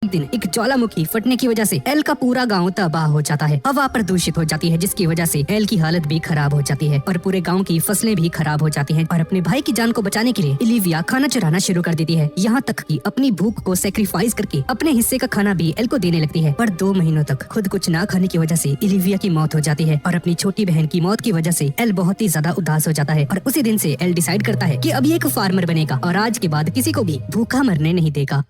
एक दिन एक ज्वालामुखी फटने की वजह से एल का पूरा गांव तबाह हो जाता है। हवा प्रदूषित हो जाती है जिसकी वजह से एल की हालत भी खराब हो जाती है और पूरे गांव की फसलें भी खराब हो जाती हैं। और अपने भाई की जान को बचाने के लिए ओलिविया खाना चुराना शुरू कर देती है, यहाँ तक कि अपनी भूख को सेक्रीफाइस करके अपने हिस्से का खाना भी एल को देने लगती है। पर 2 महीनों तक खुद कुछ ना खाने की वजह से ओलिविया की मौत हो जाती है और अपनी छोटी बहन की मौत की वजह से एल बहुत ही ज्यादा उदास हो जाता है। और उसी दिन से एल डिसाइड करता है कि अभी एक फार्मर बनेगा और आज के बाद किसी को भी भूखा मरने नहीं देगा।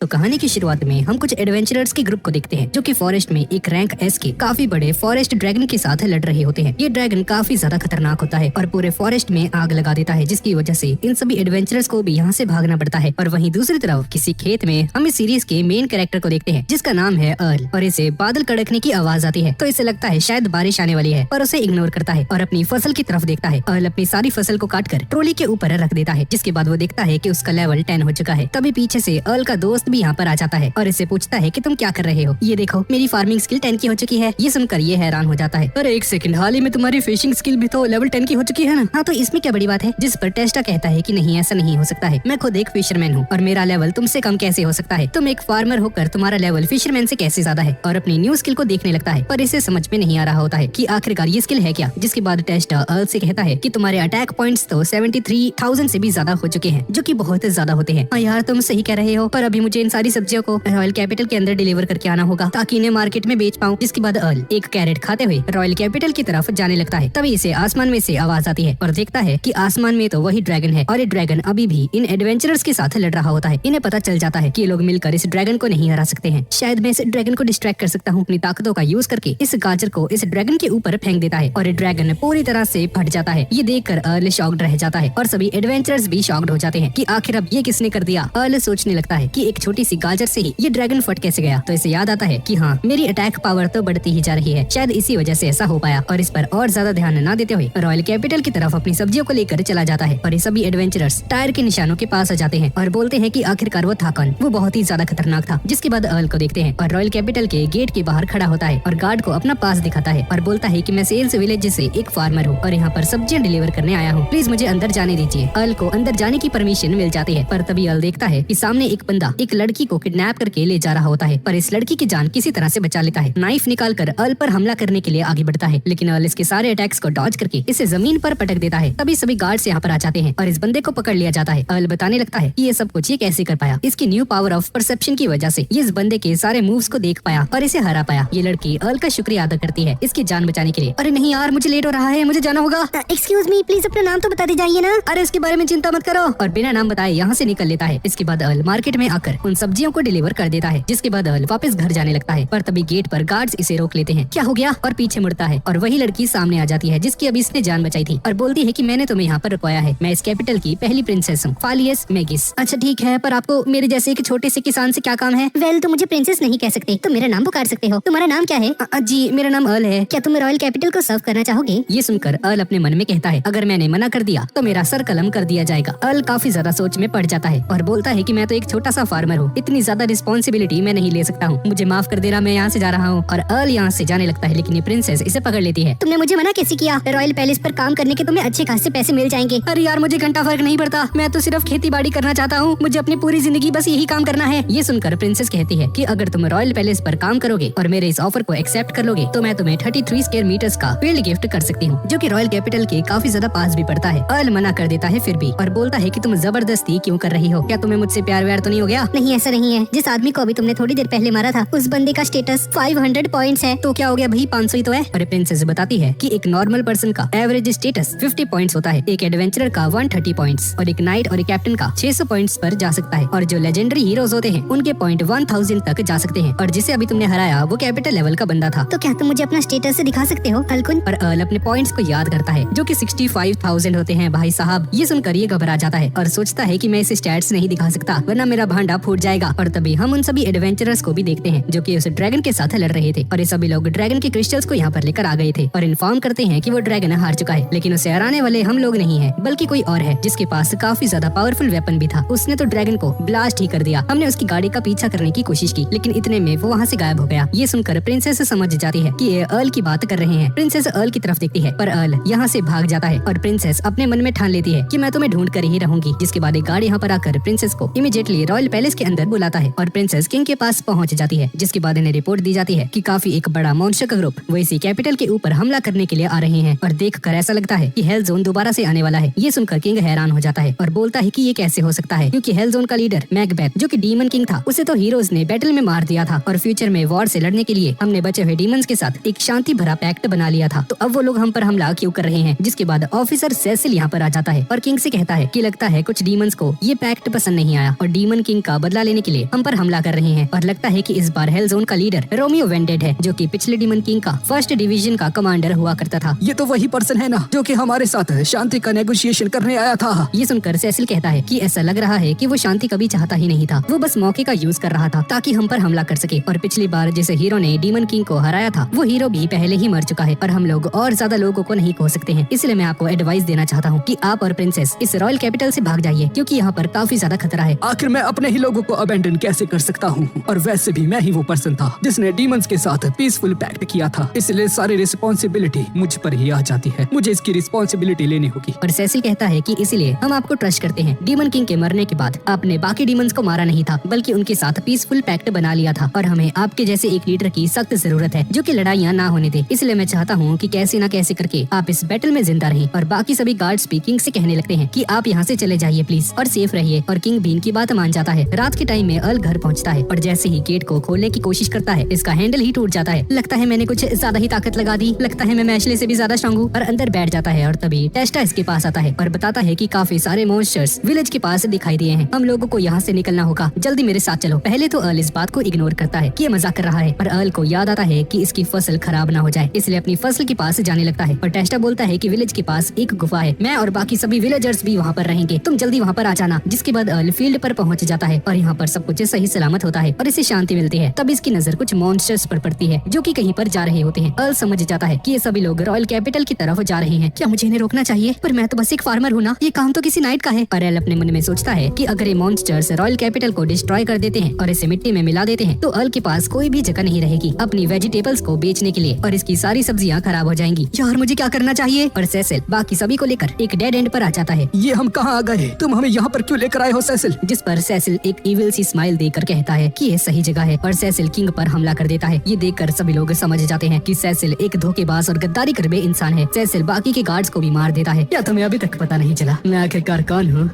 तो कहानी की शुरुआत में हम कुछ एडवेंचरर्स के ग्रुप को देखते हैं जो कि फॉरेस्ट में एक रैंक एस के काफी बड़े फॉरेस्ट ड्रैगन के साथ लड़ रहे होते हैं। ये ड्रैगन काफी ज्यादा खतरनाक होता है और पूरे फॉरेस्ट में आग लगा देता है जिसकी वजह से इन सभी एडवेंचरर्स को भी यहाँ से भागना पड़ता है। और वहीं दूसरी तरफ किसी खेत में हम इस सीरीज के मेन कैरेक्टर को देखते हैं जिसका नाम है अर्ल और इसे बादल कड़कने की आवाज आती है तो इसे लगता है शायद बारिश आने वाली है, पर उसे इग्नोर करता है और अपनी फसल की तरफ देखता है। अर्ल अपनी सारी फसल को काटकर ट्रॉली के ऊपर रख देता है जिसके बाद वो देखता है कि उसका लेवल 10 हो चुका है। तभी पीछे से अर्ल का दोस्त भी यहाँ पर आ जाता है और इससे पूछता है कि तुम क्या कर रहे हो। ये देखो मेरी फार्मिंग स्किल 10 की हो चुकी है। ये सुनकर ये हैरान हो जाता है। अरे एक सेकंड, हाल ही में तुम्हारी फिशिंग स्किल भी तो लेवल 10 की हो चुकी है ना। हाँ तो इसमें क्या बड़ी बात है। जिस पर टेस्टा कहता है कि नहीं ऐसा नहीं हो सकता है, मैं खुद एक फिशरमैन हूँ और मेरा लेवल तुमसे कम कैसे हो सकता है। तुम एक फार्मर होकर तुम्हारा लेवल फिशरमैन से कैसे ज्यादा है। और अपनी न्यू स्किल को देखने लगता है पर इसे समझ में नहीं आ रहा होता है कि आखिरकार ये स्किल है क्या। जिसके बाद टेस्टा अर्ल से कहता है कि तुम्हारे अटैक पॉइंट्स तो 73,000 से भी ज्यादा हो चुके हैं जो कि बहुत ज्यादा होते हैं। हाँ यार तुम सही कह रहे हो, पर अभी मुझे इन सारी सब्जियों को रॉयल कैपिटल के अंदर डिलीवर करके आना होगा ताकि इन्हें मार्केट में बेच पाऊं। जिसके बाद अर्ल एक कैरेट खाते हुए रॉयल कैपिटल की तरफ जाने लगता है। तभी इसे आसमान में से आवाज आती है और देखता है कि आसमान में तो वही ड्रैगन है और ये ड्रैगन अभी भी इन एडवेंचरर्स के साथ लड़ रहा होता है। इन्हें पता चल जाता है कि ये लोग मिलकर इस ड्रैगन को नहीं हरा सकते हैं। शायद मैं इस ड्रैगन को डिस्ट्रैक्ट कर सकता हूँ। अपनी ताकतों का यूज करके इस गाजर को इस ड्रैगन के ऊपर फेंक देता है और ये ड्रैगन पूरी तरह से फट जाता है। ये देखकर अर्ल शॉक्ड रह जाता है और सभी एडवेंचरर्स भी शॉक्ड हो जाते हैं कि आखिर अब ये किसने कर दिया। अर्ल सोचने लगता है कि एक छोटी सी गाजर से ही ये ड्रैगन फट कैसे गया। तो इसे याद आता है कि हाँ मेरी अटैक पावर तो बढ़ती ही जा रही है, शायद इसी वजह से ऐसा हो पाया। और इस पर और ज्यादा ध्यान न देते हुए रॉयल कैपिटल की तरफ अपनी सब्जियों को लेकर चला जाता है और ये सभी एडवेंचरर्स टायर के निशानों के पास आ जाते हैं और बोलते हैं कि आखिरकार वो था कौन। वो बहुत ही ज्यादा खतरनाक था। जिसके बाद अर्ल को देखते हैं और रॉयल कैपिटल के गेट के बाहर खड़ा होता है और गार्ड को अपना पास दिखाता है और बोलता है कि मैं सेल्स विलेज से एक फार्मर हूँ और यहाँ पर सब्जियां डिलीवर करने आया हूँ, प्लीज मुझे अंदर जाने दीजिए। अर्ल को अंदर जाने की परमिशन मिल जाती है पर तभी अर्ल देखता है कि सामने एक बंदा एक लड़की को किडनैप करके ले जा रहा होता है पर इस लड़की की जान किसी तरह से बचा लेता है। नाइफ निकालकर अर्ल पर हमला करने के लिए आगे बढ़ता है लेकिन अर्ल इसके सारे अटैक्स को डॉज करके इसे जमीन पर पटक देता है। तभी सभी गार्ड्स यहाँ पर आ जाते हैं और इस बंदे को पकड़ लिया जाता है। अर्ल बताने लगता है कि ये सब कुछ ये कैसे कर पाया। इसकी न्यू पावर ऑफ परसेप्शन की वजह से ये इस बंदे के सारे मूव्स को देख पाया और इसे हरा पाया। ये लड़की अर्ल का शुक्रिया अदा करती है इसकी जान बचाने के लिए। अरे नहीं यार मुझे लेट हो रहा है, मुझे जाना होगा। एक्सक्यूज मी, प्लीज अपना नाम तो बताते जाइए ना। अरे इसके बारे में चिंता मत करो। और बिना नाम बताए यहाँ से निकल लेता है। इसके बाद अर्ल मार्केट में आकर उन सब्जियों को डिलीवर कर देता है। जिसके बाद अर्ल वापस घर जाने लगता है पर तभी गेट पर गार्ड्स इसे रोक लेते हैं। क्या हो गया? और पीछे मुड़ता है और वही लड़की सामने आ जाती है जिसकी अभी इसने जान बचाई थी और बोलती है कि मैंने तुम्हें यहाँ पर रुकवाया है, मैं इस कैपिटल की पहली प्रिंसेस हूँ, फालियस मैगिस। अच्छा ठीक है, पर आपको मेरे जैसे एक छोटे से किसान से क्या काम है? वेल तुम मुझे प्रिंसेस नहीं कह सकते, तुम मेरा नाम पुकार सकते हो। तुम्हारा नाम क्या है? जी मेरा नाम अर्ल है। क्या तुम रॉयल कैपिटल को सर्व करना चाहोगे? ये सुनकर अर्ल अपने मन में कहता है अगर मैंने मना कर दिया तो मेरा सर कलम कर दिया जाएगा। अर्ल काफी ज्यादा सोच में पड़ जाता है और बोलता है कि मैं तो एक छोटा सा फार्मर हूँ, इतनी ज्यादा रिस्पॉन्सिबिलिटी मैं नहीं ले सकता हूँ, मुझे माफ कर देना, मैं यहाँ से जा रहा हूँ। और अर्ल यहाँ से जाने लगता है लेकिन ये प्रिंसेस इसे पकड़ लेती है। तुमने मुझे मना कैसे किया? रॉयल पैलेस पर काम करने के तुम्हें अच्छे खासे पैसे मिल जाएंगे। अरे यार मुझे घंटा फर्क नहीं पड़ता, मैं तो सिर्फ खेती बाड़ी करना चाहता हूँ, मुझे अपनी पूरी जिंदगी बस यही काम करना है। ये सुनकर प्रिंसेस कहती है कि अगर तुम रॉयल पैलेस पर काम करोगे और मेरे इस ऑफर को एक्सेप्ट कर लोगे तो मैं तुम्हें 33 स्क्वायर मीटर्स का फील्ड गिफ्ट कर सकती हूँ जो कि रॉयल कैपिटल के काफी ज्यादा पास भी पड़ता है। अर्ल मना कर देता है फिर भी और बोलता है कि तुम जबरदस्ती क्यों कर रही हो, क्या तुम्हें मुझसे प्यार व्यार तो नहीं हो गया? नहीं ऐसा नहीं है, जिस आदमी को अभी तुमने थोड़ी देर पहले मारा था उस बंदे का स्टेटस 500 पॉइंट्स है। तो क्या हो गया भाई, 500 ही तो है। अरे प्रिंसेस बताती है कि एक नॉर्मल पर्सन का एवरेज स्टेटस 50 पॉइंट्स होता है, एक एडवेंचरर का 130 पॉइंट्स और एक नाइट और एक कैप्टन का 600 पॉइंट्स पर जा सकता है और जो लेजेंडरी हीरोज होते हैं उनके पॉइंट 1000 तक जा सकते हैं और जिसे अभी तुमने हराया वो कैपिटल लेवल का बंदा था। तो क्या तुम मुझे अपना स्टेटस दिखा सकते हो अलकुन? पर अर्ल अपने पॉइंट्स को याद करता है जो कि 65,000 होते हैं भाई साहब। ये सुनकर ये घबरा जाता है और सोचता है कि मैं इसे स्टैट्स नहीं दिखा सकता वरना मेरा भांडा फूट जाएगा। और तभी हम उन सभी एडवेंचरर्स को भी देखते हैं जो कि उस ड्रैगन के साथ लड़ रहे थे और ये सभी लोग ड्रैगन के क्रिस्टल्स को यहाँ पर लेकर आ गए थे और इन्फॉर्म करते हैं कि वो ड्रैगन हार चुका है, लेकिन उसे हराने वाले हम लोग नहीं है बल्कि कोई और है जिसके पास काफी ज्यादा पावरफुल वेपन भी था। उसने तो ड्रैगन को ब्लास्ट ही कर दिया। हमने उसकी गाड़ी का पीछा करने की कोशिश की लेकिन इतने में वो वहाँ से गायब हो गया। ये सुनकर प्रिंसेस समझ जाती है कि ये अर्ल की बात कर रहे हैं। प्रिंसेस अर्ल की तरफ देखती है पर अर्ल यहाँ से भाग जाता है और प्रिंसेस अपने मन में ठान लेती है कि मैं तुम्हें ढूंढ कर ही रहूंगी। जिसके बाद एक गाड़ी यहाँ पर आकर प्रिंसेस को इमीडिएटली रॉयल पैलेस के अंदर बुलाता है और प्रिंसेस किंग के पास पहुंच जाती है, जिसके बाद इन्हें रिपोर्ट दी जाती है कि काफी एक बड़ा मॉन्स्टर का ग्रुप वो इसी कैपिटल के ऊपर हमला करने के लिए आ रहे हैं और देखकर ऐसा लगता है कि हेल जोन दोबारा से आने वाला है। ये सुनकर किंग हैरान हो जाता है और बोलता है कि ये कैसे हो सकता है, क्योंकि हेल जोन का लीडर मैकबेथ जो कि डीमन किंग था उसे तो हीरोज ने बैटल में मार दिया था और फ्यूचर में वॉर से लड़ने के लिए हमने बचे हुए डीमंस के साथ एक शांति भरा पैक्ट बना लिया था, तो अब वो लोग हम पर हमला क्यों कर रहे हैं। जिसके बाद ऑफिसर सेसिल यहाँ पर आ जाता है और किंग से कहता है कि लगता है कुछ डीमंस को ये पैक्ट पसंद नहीं आया और डीमन किंग का बदला लेने के लिए हम पर हमला कर रहे हैं और लगता है कि इस बार हेल जोन का लीडर रोमियो वेंडेड है, जो कि पिछले डीमन किंग का फर्स्ट डिवीजन का कमांडर हुआ करता था। ये तो वही पर्सन है ना जो कि हमारे साथ शांति का नेगोशिएशन करने आया था। ये सुनकर सेसिल कहता है कि ऐसा लग रहा है कि वो शांति कभी चाहता ही नहीं था, वो बस मौके का यूज कर रहा था ताकि हम पर हमला कर सके। और पिछली बार जिस हीरो ने डीमन किंग को हराया था वो हीरो भी पहले ही मर चुका है और हम लोग और ज्यादा लोगों को नहीं खो सकते हैं, इसलिए मैं आपको एडवाइस देना चाहता हूँ कि आप और प्रिंसेस इस रॉयल कैपिटल से भाग जाइए, क्योंकि यहाँ पर काफी ज्यादा खतरा है। आखिर मैं अपने ही लोगों को अबेंडन कैसे कर सकता हूँ, और वैसे भी मैं ही वो पर्सन था जिसने डीमंस के साथ पीसफुल पैक्ट किया था, इसलिए सारी रिस्पॉन्सिबिलिटी मुझ पर ही आ जाती है, मुझे इसकी रिस्पॉन्सिबिलिटी लेनी होगी। और सेसिल कहता है कि इसलिए हम आपको ट्रस्ट करते हैं। डीमन किंग के मरने के बाद आपने बाकी डीमंस को मारा नहीं था, बल्कि उनके साथ पीसफुल पैक्ट बना लिया था और हमें आपके जैसे एक लीडर की सख्त जरूरत है जो कि लड़ाइयाँ ना होने दे। इसलिए मैं चाहता हूँ कि कैसे न कैसे करके आप इस बैटल में जिंदा रहें। और बाकी सभी गार्ड्स भी किंग से कहने लगते हैं कि आप यहाँ से चले जाइए प्लीज और सेफ रहिए। और किंग भी इनकी बात मान जाता है। रात के टाइम में अर्ल घर पहुँचता है और जैसे ही गेट को खोलने की कोशिश करता है इसका हैंडल ही टूट जाता है। लगता है मैंने कुछ ज्यादा ही ताकत लगा दी, लगता है मैं मैशले से भी ज्यादा स्ट्रांग हूँ, और अंदर बैठ जाता है। और तभी टेस्टा इसके पास आता है और बताता है कि काफी सारे मॉन्स्टर्स विलेज के पास दिखाई दिए हैं, हम लोगों को यहाँ से निकलना होगा, जल्दी मेरे साथ चलो। पहले तो अर्ल इस बात को इग्नोर करता है कि ये मजाक कर रहा है, पर अर्ल को याद आता है कि इसकी फसल खराब ना हो जाए, इसलिए अपनी फसल के पास जाने लगता है। और टेस्टा बोलता है कि विलेज के पास एक गुफा है, मैं और बाकी सभी विलेजर्स भी वहाँ पर रहेंगे, तुम जल्दी वहाँ पर आ जाना। जिसके बाद अर्ल फील्ड पर पहुँच जाता है और यहाँ पर सब कुछ सही सलामत होता है और इसे शांति मिलती है। तब इसकी नजर कुछ मॉन्स्टर्स पर पड़ती है जो कि कहीं पर जा रहे होते हैं। अर्ल समझ जाता है कि ये सभी लोग रॉयल कैपिटल की तरफ जा रहे हैं, क्या मुझे इन्हें रोकना चाहिए? पर मैं तो बस एक फार्मर हूँ ना, ये काम तो किसी नाइट का है। और अर्ल अपने मन में सोचता है कि अगर ये मॉन्स्टर्स रॉयल कैपिटल को डिस्ट्रॉय कर देते हैं और इसे मिट्टी में मिला देते हैं तो अर्ल के पास कोई भी जगह नहीं रहेगी अपनी वेजिटेबल्स को बेचने के लिए और इसकी सारी सब्जियां खराब हो जाएंगी। यार मुझे क्या करना चाहिए? और सेसिल बाकी सभी को लेकर एक डेड एंड पर आ जाता है। ये हम कहाँ आ गए? तुम हमें यहाँ पर क्यों लेकर आए हो सेसिल? जिस पर सेसिल एक इविल सी स्माइल देकर कहता है कि ये सही जगह है और सेसिल किंग पर हमला कर देता है। ये देखकर सभी लोग समझ जाते हैं कि सेसिल एक धोखेबाज और गद्दारी करबे इंसान है। सेसिल बाकी के गार्ड्स को भी मार देता है। क्या तुम्हें अभी तक पता नहीं चला मैं आखिरकार कौन हूँ?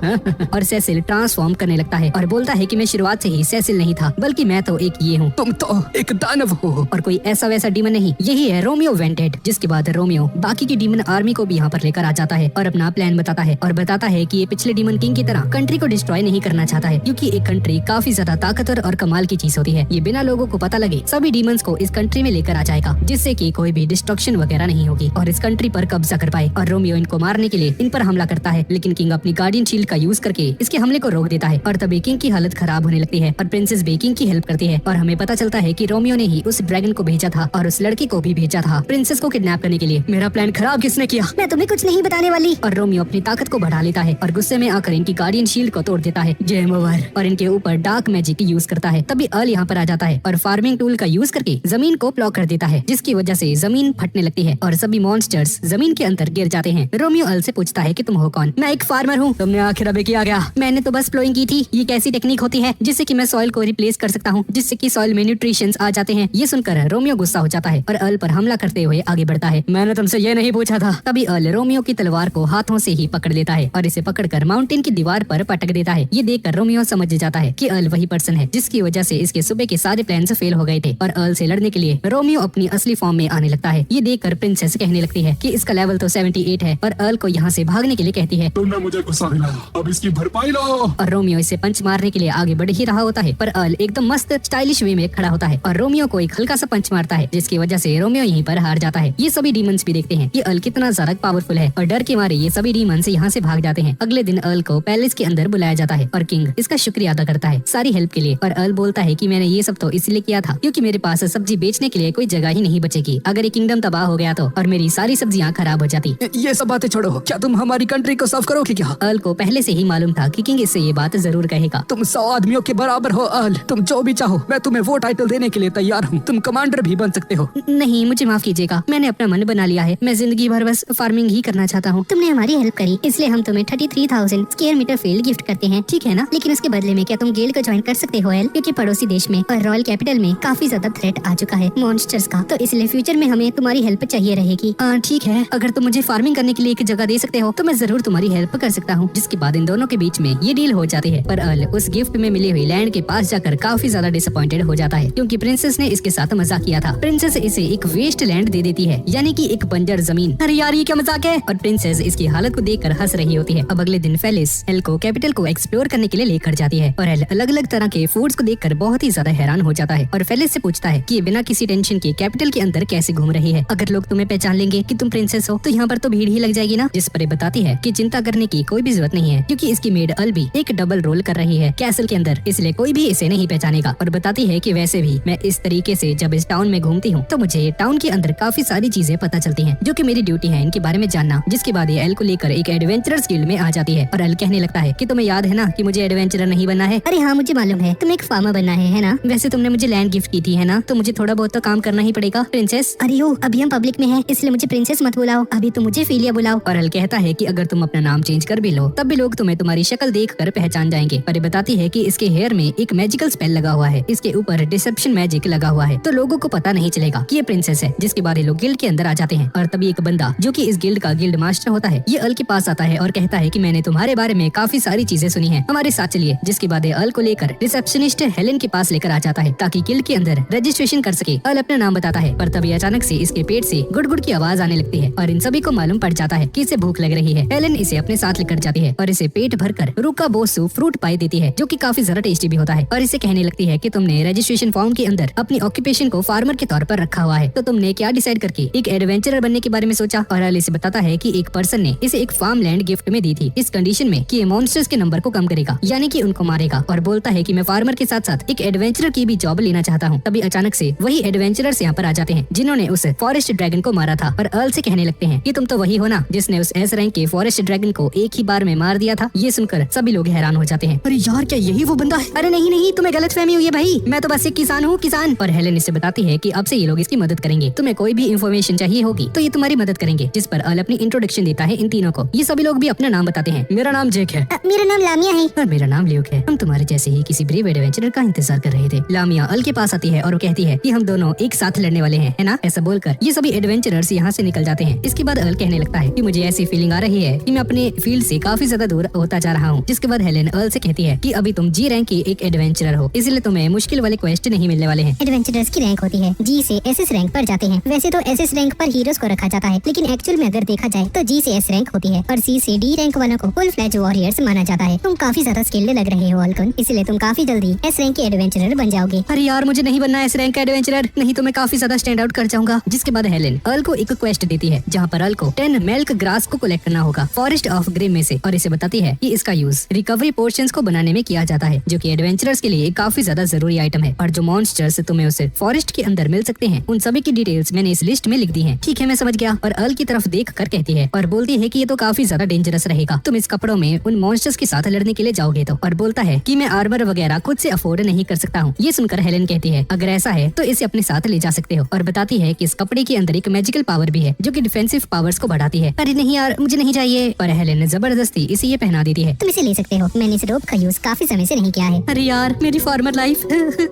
और सेसिल ट्रांसफॉर्म करने लगता है और बोलता है कि मैं शुरुआत से ही सेसिल नहीं था, बल्कि मैं तो एक ये हूँ। तुम तो एक दानव हो और कोई ऐसा वैसा डीमन नहीं, यही है रोमियो वेंटेड। जिसके बाद रोमियो बाकी की डीमन आर्मी को भी यहाँ पर लेकर आ जाता है और अपना प्लान बताता है और बताता है कि ये पिछले डीमन किंग की तरह कंट्री को डिस्ट्रॉय नहीं करना चाहता है, क्योंकि एक कंट्री काफी ज्यादा ताकतवर और कमाल की चीज होती है। ये बिना लोगों को पता लगे सभी डीमंस को इस कंट्री में लेकर आ जाएगा, जिससे कि कोई भी डिस्ट्रक्शन वगैरह नहीं होगी और इस कंट्री पर कब्जा कर पाए। और रोमियो इनको मारने के लिए इन पर हमला करता है, लेकिन किंग अपनी गार्डियन शील्ड का यूज करके इसके हमले को रोक देता है और तभी किंग की हालत खराब होने लगती है और प्रिंसेस भी किंग की हेल्प करती है। और हमें पता चलता है कि रोमियो ने ही उस ड्रैगन को भेजा था और उस लड़की को भी भेजा था प्रिंसेस को किडनैप करने के लिए। मेरा प्लान खराब किसने किया? मैं तुम्हें कुछ नहीं बताने वाली। और रोमियो अपनी ताकत को बढ़ा लेता है और गुस्से में आकर इनकी गार्डियन शील्ड को तोड़ देता है, गेम ओवर, और इनके ऊपर डार्क मैजिक यूज करता है। तभी अर्ल यहाँ पर आ जाता है और फार्मिंग टूल का यूज करके जमीन को ब्लॉक कर देता है, जिसकी वजह से जमीन फटने लगती है और सभी मॉन्स्टर्स जमीन के अंदर गिर जाते हैं। रोमियो अर्ल से पूछता है कि तुम हो कौन? मैं एक फार्मर हूँ। तुमने आखिर अभी किया गया? मैंने तो बस प्लोइंग की थी। ये कैसी टेक्निक होती है जिससे कि मैं सॉइल को रिप्लेस कर सकता हूँ, जिससे कि सॉइल में न्यूट्रिशंस आ जाते हैं। ये सुनकर रोमियो गुस्सा हो जाता है और अर्ल पर हमला करते हुए आगे बढ़ता है। मैंने तुमसे ये नहीं पूछा था। तभी अर्ल रोमियो की तलवार को हाथों से ही पकड़ लेता है और इसे पकड़कर माउंटेन की दीवार पर पटक देता है। ये देखकर रोमियो समझ जाता है कि अर्ल वही पर्सन है जिसकी वजह से इसके सुबह के सारे प्लान्स फेल हो गए थे और अर्ल से लड़ने के लिए रोमियो अपनी असली फॉर्म में आने लगता है। ये देखकर प्रिंसेस कहने लगती है कि इसका लेवल तो 78 है और अर्ल को यहाँ से भागने के लिए कहती है। तुमने मुझे गुस्सा दिलाया, अब इसकी भरपाई लो। और रोमियो इसे पंच मारने के लिए आगे बढ़ ही रहा होता है, पर अर्ल एकदम मस्त स्टाइलिश वे में खड़ा होता है और रोमियो को एक हल्का सा पंच मारता है, जिसकी वजह से रोमियो यहीं पर हार जाता है। ये सभी डीमंस भी देखते हैं कि अर्ल कितना ज्यादा पावरफुल है और डर के मारे ये सभी डीमंस यहाँ से भाग जाते हैं। अगले दिन अर्ल को पैलेस के अंदर बुलाया जाता है और किंग इसका शुक्रिया अदा करता है सारी हेल्प के लिए। और अर्ल बोलता है कि मैंने ये सब तो इसलिए किया था क्योंकि मेरे पास सब्जी बेचने के लिए कोई जगह ही नहीं बचेगी। अगर ये किंगडम तबाह हो गया तो और मेरी सारी सब्जियां खराब हो जाती। ये सब बातें छोड़ो, क्या तुम हमारी कंट्री को सर्व करोगे क्या? अर्ल को पहले से ही मालूम था कि किंग इससे ये बात जरूर कहेगा। तुम 100 आदमियों के बराबर हो अर्ल, तुम जो भी चाहो मैं तुम्हें वो टाइटल देने के लिए तैयार हूँ। तुम कमांडर भी बन सकते हो। नहीं, मुझे माफ कीजिएगा, मैंने अपना मन बना लिया है। मैं जिंदगी भर बस फार्मिंग ही करना चाहता हूँ। तुमने हमारी हेल्प करी, इसलिए हम तुम्हें 33,000 स्क्वायर मीटर फील्ड गिफ्ट करते हैं, ठीक है ना? लेकिन उसके बदले में क्या क्या तुम गिल्ड को ज्वाइन कर सकते हो एल? क्योंकि पड़ोसी देश में और रॉयल कैपिटल में काफी ज्यादा थ्रेट आ चुका है मॉन्स्टर्स का, तो इसलिए फ्यूचर में हमें तुम्हारी हेल्प चाहिए रहेगी। ठीक है, अगर तुम मुझे फार्मिंग करने के लिए एक जगह दे सकते हो तो मैं जरूर तुम्हारी हेल्प कर सकता हूँ। जिसके बाद इन दोनों के बीच में ये डील हो जाती है। पर अर्ल उस गिफ्ट में मिली हुई लैंड के पास जाकर काफी ज्यादा डिसअपॉइंटेड हो जाता है, क्योंकि प्रिंसेस ने इसके साथ मजाक किया था। प्रिंसेस इसे एक वेस्ट लैंड दे देती है, यानी कि एक बंजर जमीन। अरे यार, ये क्या मजाक है। और प्रिंसेस इसकी हालत को देखकर हंस रही होती है। अब अगले दिन फेलिस एल को कैपिटल को एक्सप्लोर करने के लिए लेकर जाती है और एल अलग अलग तरह के फूड्स को देखकर बहुत ही ज्यादा हैरान हो जाता है और फेलिस से पूछता है कि ये बिना किसी टेंशन के कैपिटल के अंदर कैसे घूम रही है। अगर लोग तुम्हें पहचान लेंगे कि तुम प्रिंसेस हो तो यहाँ पर तो भीड़ ही लग जाएगी ना। जिस पर ये बताती है कि चिंता करने की कोई भी जरूरत नहीं है, क्योंकि इसकी मेड अल भी एक डबल रोल कर रही है कैसल के अंदर, इसलिए कोई भी इसे नहीं पहचानेगा। और बताती है कि वैसे भी मैं इस तरीके से जब इस टाउन में घूमती हूँ तो मुझे टाउन के अंदर काफी सारी चीजें पता चलती हैं, जो कि मेरी ड्यूटी है इनके बारे में जानना। जिसके बाद ये एल को लेकर एक एडवेंचरर्स गिल्ड में आ जाती है और एल कहने लगता है कि तुम्हें याद है ना कि मुझे एडवेंचरर नहीं बनना है। अरे हाँ, मुझे मालूम है तुम एक फार्मर बनना है ना? वैसे तुमने मुझे लैंड गिफ्ट की थी है ना, तो मुझे थोड़ा बहुत तो काम करना ही पड़ेगा प्रिंसेस। अरे ओ, अभी हम पब्लिक में हैं, इसलिए मुझे प्रिंसेस मत बुलाओ, अभी तो मुझे फीलिया बुलाओ। और एल कहता है कि अगर तुम अपना नाम चेंज कर भी लो तब भी लोग तुम्हें तुम्हारी शक्ल देखकर पहचान जाएंगे। पर ये बताती है कि इसके हेयर में एक मैजिकल स्पेल लगा हुआ है, इसके ऊपर डिसेप्शन मैजिक लगा हुआ है, तो लोगों को पता नहीं चलेगा कि ये प्रिंसेस है। जिसके बाद ये लोग गिल्ड के अंदर आ जाते हैं और तभी एक बंदा जो कि इस गिल्ड का गिल्ड मास्टर होता है, ये अल के पास आता है और कहता है कि मैंने तुम्हारे बारे में काफी सारी चीजें सुनी है, हमारे साथ चलिए। जिसके बाद ये अल को लेकर रिसेप्शनिस्ट हेलेन के पास लेकर आ जाता है ताकि गिल्ड के अंदर रजिस्ट्रेशन कर सके। अल अपना नाम बताता है, पर तभी अचानक से इसके पेट से गुड़गुड़ की आवाज आने लगती है और इन सभी को मालूम पड़ जाता है कि इसे भूख लग रही है। हेलेन इसे अपने साथ लेकर जाती है और इसे पेट भरकर रूका बोसू फ्रूट पाई देती है, जो कि काफी ज्यादा टेस्टी भी होता है। और इसे कहने लगती है कि तुमने रजिस्ट्रेशन फॉर्म के अंदर अपनी ऑक्यूपेशन को फार्मर के तौर पर रखा हुआ है, तो तुमने क्या डिसाइड करके एक एडवेंचरर बनने के बारे में सोचा। और अल इसे बताता है कि एक पर्सन ने इसे एक फार्म लैंड गिफ्ट में दी थी, इस कंडीशन में कि ये मॉन्स्टर्स के नंबर को कम करेगा, यानी कि उनको मारेगा। और बोलता है कि मैं फार्मर के साथ साथ एक एडवेंचरर की भी जॉब लेना चाहता हूँ। तभी अचानक से वही एडवेंचरर्स यहाँ पर आ जाते हैं जिन्होंने उस फॉरेस्ट ड्रैगन को मारा था। और अर्ल से कहने लगते हैं कि तुम तो वही हो ना जिसने उस एस रैंक के फॉरेस्ट ड्रैगन को एक ही बार में मार दिया था। ये सुनकर सभी लोग हैरान हो जाते हैं। अरे यार, क्या यही वो बंदा है? अरे नहीं नहीं, तुम्हें गलतफहमी हुई है भाई, मैं तो बस एक किसान हूँ, किसान। और हेलेन इससे बताती है कि अब से ये लोग इसकी मदद करेंगे, तुम्हें कोई भी इन्फॉर्मेशन चाहिए होगी तो ये तुम्हारी मदद करेंगे। जिस पर अर्ल अपनी इंट्रोडक्शन देता है इन तीनों को। ये सभी लोग भी अपना नाम बताते हैं। मेरा नाम जेक है। मेरा नाम लामिया है। और मेरा नाम ल्यूक है। हम तुम्हारे जैसे ही किसी ब्रेव एडवेंचरर का इंतजार कर रहे थे। लामिया अल के पास आती है और वो कहती है कि हम दोनों एक साथ लड़ने वाले हैं, है ना। ऐसा बोलकर ये सभी एडवेंचरर्स यहाँ से निकल जाते हैं। इसके बाद अल कहने लगता है कि मुझे ऐसी फीलिंग आ रही है कि मैं अपने फील्ड से काफी ज्यादा दूर होता जा रहा हूँ। जिसके बाद हेलेन अल से कहती है कि अभी तुम जी रैंक की एक एडवेंचरर हो, इसलिए तुम्हें मुश्किल वाले क्वेश्चन नहीं मिलने वाले हैं। एडवेंचरर्स की रैंक होती है, जी से एसएस रैंक पर जाते हैं। वैसे तो एसएस रैंक पर हीरोज को रखा जाता है, लेकिन एक्चुअल में अगर देखा जाए तो जी से एस रैंक होती है और सी से डी रैंक वालों को फुल फ्लैज वॉरियर्स माना जाता है। तुम काफी ज्यादा स्किल्ड लग रहे हो अलकुन, इसलिए तुम काफी जल्दी एस रैंक के एडवेंचरर बन जाओगे। अरे यार, मुझे नहीं बनना एस रैंक का एडवेंचरर, नहीं तो मैं काफी ज्यादा स्टैंड आउट कर जाऊंगा। जिसके बाद हेलेन अल को एक क्वेस्ट देती है जहाँ पर अल को 10 मिल्क ग्रास को कलेक्ट करना होगा फॉरेस्ट ऑफ ग्रिम में से, और इसे बताती है कि इसका यूज रिकवरी पोर्शंस को बनाने में किया जाता है, जो कि एडवेंचरर्स के लिए काफी ज्यादा जरूरी आइटम है। और जो मॉन्स्टर्स तुम्हें उसे फॉरेस्ट के अंदर मिल सकते हैं उन सभी की डिटेल्स मैंने इस लिस्ट में लिख दी है। ठीक है, मैं समझ गया। और अल की तरफ देख कर कहती है और बोलती है कि ये तो काफी ज्यादा डेंजरस रहेगा, तुम इस कपड़ों में उन मॉन्स्टर्स के साथ लड़ने के लिए जाओगे तो। और बोलता है कि मैं आर्मर वगैरह खुद से अफोर्ड नहीं कर सकता हूँ। ये सुनकर हेलेन कहती है अगर ऐसा है तो इसे अपने साथ ले जा सकते हो। और बताती है कि इस कपड़े के अंदर एक मैजिकल पावर भी है जो कि डिफेंसिव पावर्स को बढ़ाती है। अरे नहीं यार, मुझे नहीं चाहिए। पर हेलेन ने जबरदस्ती इसे ये पहना देती है। तुम इसे ले सकते हो, मैंने इस रोप का यूज काफी समय से नहीं किया है। अरे यार, मेरी फार्मर लाइफ।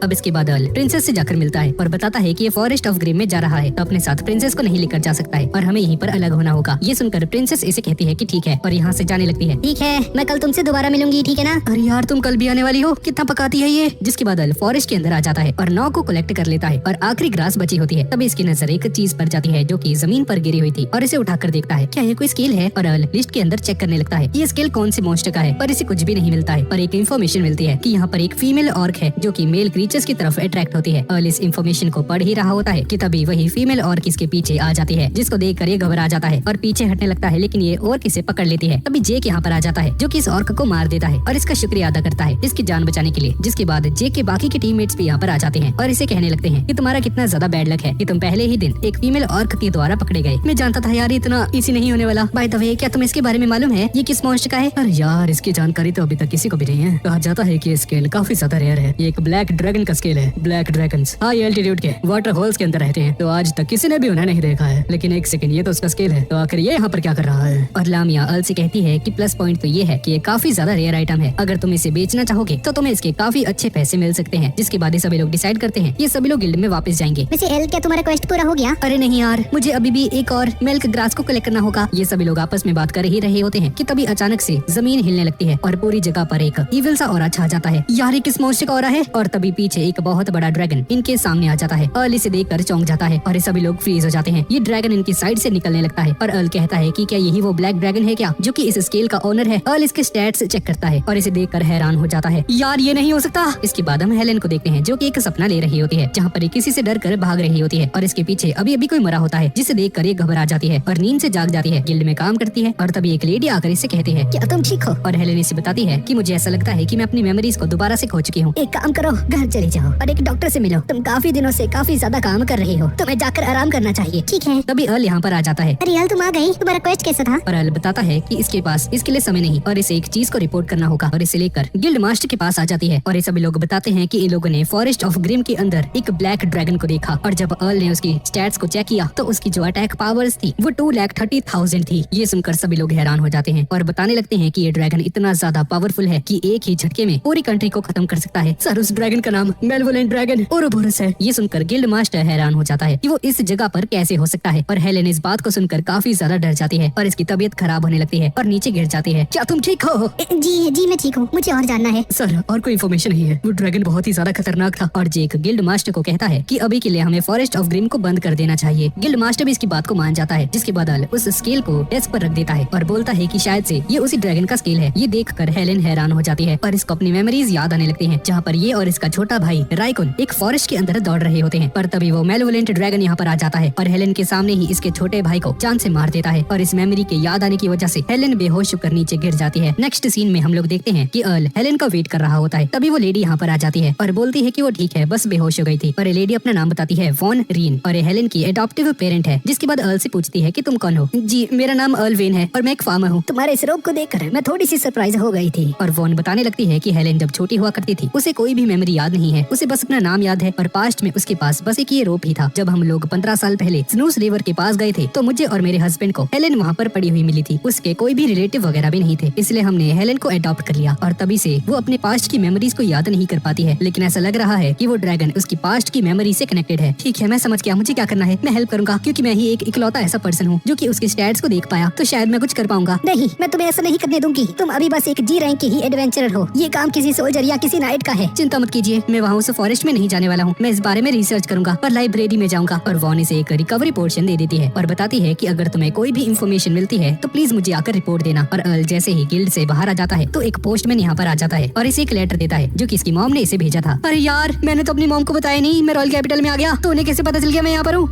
अब इसके बाद अल प्रिंसेस से जाकर मिलता है और बताता है कि ये फॉरेस्ट ऑफ ग्रिम में जा रहा है, तो अपने साथ प्रिंसेस को नहीं लेकर जा सकता है और हमें यहीं पर अलग होना होगा। ये सुनकर प्रिंसेस इसे कहती है कि ठीक है, और यहाँ से जाने लगती है। ठीक है, मैं कल तुमसे दोबारा मिलूंगी, ठीक है ना। अरे यार, तुम कल भी आने वाली हो, कितना पकाती है ये। जिसके बाद अल फॉरेस्ट के अंदर आ जाता है और नौ को कलेक्ट कर लेता है और आखिरी ग्रास बची होती है। तभी इसकी नजर एक चीज पर जाती है जो कि जमीन पर गिरी हुई थी और इसे उठाकर देखता है क्या ये कोई स्केल है। और अल लिस्ट के अंदर चेक करने लगता है ये स्केल कौन से मॉन्स्टर का है, पर इसे कुछ भी नहीं मिलता है। पर एक इन्फॉर्मेशन मिलती है कि यहाँ पर एक फीमेल ऑर्क है जो कि मेल क्रीचर्स की तरफ अट्रैक्ट होती है। अल इस इन्फॉर्मेशन को पढ़ ही रहा होता है कि तभी वही फीमेल ऑर्क इसके पीछे आ जाती है, जिसको देखकर ये घबरा जाता है और पीछे हटने लगता है, लेकिन ये ऑर्क इसे पकड़ लेती है। तभी जेक यहाँ पर आ जाता है जो कि इस ऑर्क को मार देता है और इसका शुक्रिया अदा करता है इसकी जान बचाने के लिए। जिसके बाद जेक के बाकी के टीममेट्स भी यहाँ पर आ जाते हैं और इसे कहने लगते हैं कि तुम्हारा कितना ज्यादा बैड लक है कि तुम पहले ही दिन एक फीमेल ऑर्क के द्वारा पकड़े गए। मैं जानता था यार इतना इजी नहीं होने वाला। बाय द वे, क्या तुम्हें इसके बारे में मालूम है ये किस मॉन्स्टर का है? अरे यार, इसकी जानकारी तो अभी तक किसी को भी नहीं है। कहा जाता है कि ये स्केल काफी ज्यादा रेयर है। ये एक ब्लैक ड्रैगन का स्केल है। ब्लैक ड्रैगन्स हाई एल्टीट्यूड के वाटर होल्स के अंदर रहते हैं, तो आज तक किसी ने भी उन्हें नहीं देखा है। लेकिन एक सेकंड, ये तो उसका स्केल है, तो आखिर ये यहाँ पर क्या कर रहा है? और लामिया अल से कहती है कि प्लस पॉइंट तो ये है कि ये काफी ज्यादा रेयर आइटम है, अगर तुम इसे बेचने बेचना चाहोगे तो तुम्हें इसके काफी अच्छे पैसे मिल सकते हैं। जिसके बाद ये सभी लोग डिसाइड करते हैं ये सभी लोग गिल्ड में वापस जाएंगे। वैसे एल, क्या तुम्हारा क्वेस्ट पूरा हो गया? अरे नहीं यार, मुझे अभी भी एक और मिल्क ग्रास को कलेक्ट करना होगा। ये सभी लोग आपस में बात कर ही रहे होते हैं कि तभी अचानक से जमीन हिलने लगती है और पूरी जगह पर एक इविल सा ऑरा छा जाता है। यार ये किस मॉन्स्टर का ऑरा है? और तभी पीछे एक बहुत बड़ा ड्रैगन इनके सामने आ जाता है। अर्ल इसे देखकर चौंक जाता है और ये सभी लोग फ्रीज हो जाते हैं। ये ड्रैगन इनकी साइड से निकलने लगता है और अर्ल कहता है कि क्या यही वो ब्लैक ड्रैगन है क्या जो कि इस स्केल का ओनर है? अर्ल इसके स्टैट्स चेक करता है और इसे देखकर हैरान हो जाता है। यार ये नहीं हो सकता। इसके बाद हम हेलेन को देखते हैं जो कि एक सपना ले रही होती है जहाँ पर ये किसी से डर कर भाग रही होती है और इसके पीछे अभी अभी कोई मरा होता है जिसे देखकर ये घबरा जाती है और नींद से जाग जाती है। गिल्ड में काम करती है और तभी एक लेडी आकर इसे कहती है क्या तुम ठीक हो? और हेलेन इसे बताती है कि मुझे ऐसा लगता है कि मैं अपनी मेमोरीज को दोबारा से खो चुकी हूँ। एक काम करो, घर चले जाओ और एक डॉक्टर से मिलो। तुम काफी दिनों से काफी ज्यादा काम कर रही हो, तुम्हें जाकर आराम करना चाहिए। ठीक है। तभी अर्ल यहाँ पर आ जाता है। अरे यार तुम आ गई, तुम्हारा क्वेस्ट कैसा था? और अर्ल बताता है कि इसके पास इसके लिए समय नहीं और इसे एक चीज को रिपोर्ट करना होगा और इसे लेकर गिल्ड मास्टर के पास आ जाती है। और ये सभी लोग बताते हैं कि इन लोगों ने फॉरेस्ट ऑफ ग्रिम के अंदर एक ब्लैक ड्रैगन को देखा और जब अर्ल ने उसकी स्टैट्स को चेक किया तो उसकी जो अटैक पावर्स थी वो 2,30,000 थी। ये सुनकर सभी लोग हैरान हो जाते हैं और बताने लगते हैं कि ये ड्रैगन इतना ज्यादा पावरफुल है कि एक ही झटके में पूरी कंट्री को खत्म कर सकता है। सर उस ड्रैगन का नाम मेलेवोलेंट ड्रैगन ओरोबोरस है। ये सुनकर गिल्ड मास्टर हैरान हो जाता है कि वो इस जगह पर कैसे हो सकता है और हेलेन इस बात को सुनकर काफी ज्यादा डर जाती है और इसकी तबीयत खराब होने लगती है और नीचे गिर जाती है। क्या तुम ठीक हो? जी मैं ठीक हूँ, मुझे और जानना है। सर और कोई इन्फॉर्मेशन नहीं है। वो ड्रैगन बहुत ही ज्यादा खतरनाक था और जेक गिल्ड मास्टर को कहता है कि अभी के लिए हमें फॉरेस्ट ऑफ ग्रिम को बंद कर देना चाहिए। गिल्ड मास्टर भी इसकी बात को मान जाता है जिसके बाद अर्ल उस स्केल को डेस्क पर रख देता है और बोलता है कि शायद से ये उसी ड्रैगन का स्केल है। ये देखकर हेलेन हैरान हो जाती है और इसको अपनी मेमोरीज याद आने लगती हैं जहाँ पर ये और इसका छोटा भाई राइकुन एक फॉरेस्ट के अंदर दौड़ रहे होते हैं। पर तभी वो मेलेवोलेंट ड्रैगन यहाँ पर आ जाता है और हेलेन के सामने ही इसके छोटे भाई को जान से मार देता है और इस मेमोरी के याद आने की वजह से हेलेन बेहोश होकर नीचे गिर जाती है। नेक्स्ट सीन में हम लोग देखते हैं कि अर्ल हेलेन का वेट कर रहा होता है। तभी वो लेडी यहाँ पर आ जाती है और बोलती है कि वो ठीक है, बस बेहोश हो गई थी। और ये लेडी अपना नाम बताती है वॉन रीन और ये हेलेन की एडॉप्टिव पेरेंट है। जिसके बाद अर्ल से पूछती है कि तुम कौन हो? जी मेरा नाम अर्ल वेन है और मैं एक फार्मर हूँ। तुम्हारे इस रोग को देखकर मैं थोड़ी सी सरप्राइज हो गई थी। और वॉन बताने लगती है कि हेलेन जब छोटी हुआ करती थी उसे कोई भी मेमोरी याद नहीं है, उसे बस अपना नाम याद है और पास्ट में उसके पास बस एक ये रोप ही था। जब हम लोग 15 साल पहले स्नूस रिवर के पास गए थे तो मुझे और मेरे हस्बैंड को हेलेन वहाँ पर पड़ी हुई मिली थी। उसके कोई भी रिलेटिव वगैरह भी नहीं थे, इसलिए हमने हेलेन को अडॉप्ट कर लिया और तभी से वो अपने पास्ट की मेमोरीज को याद नहीं कर पाती है। लेकिन ऐसा लग रहा है कि वो ड्रैगन उसकी पास्ट की मेमोरी से कनेक्टेड है। ठीक है, मैं समझ गया, मुझे क्या करना है, मैं हेल्प करूंगा क्योंकि मैं ही एक इकलौता ऐसा पर्सन हूँ जो कि उसके स्टैट्स को देख पाया, तो शायद मैं कुछ कर पाऊंगा। नहीं, मैं तुम्हें ऐसा नहीं करने दूंगी। तुम अभी बस एक जी रैंक के ही एडवेंचरर हो। ये काम किसी सोल्जर या किसी नाइट का है। चिंता मत कीजिए, मैं वहाँ उस फॉरेस्ट में नहीं जाने वाला हूँ। मैं इस बारे में रिसर्च करूंगा और लाइब्रेरी में जाऊंगा। और वॉन इसे एक रिकवरी पोर्शन दे देती है और बताती है कि अगर तुम्हें कोई भी इन्फॉर्मेशन मिलती है तो प्लीज मुझे आकर रिपोर्ट देना। और अर्ल जैसे ही गिल्ड से बाहर आ जाता है तो एक पोस्टमैन यहाँ पर आ जाता है और इसे एक लेटर देता है जो कि इसकी मॉम ने इसे भेजा था। अरे यार, मैंने तो अपनी मॉम को बताया नहीं, मैं रॉयल कैपिटल में आ गया तो उन्हें कैसे पता चल गया मैं यहाँ पर हूँ?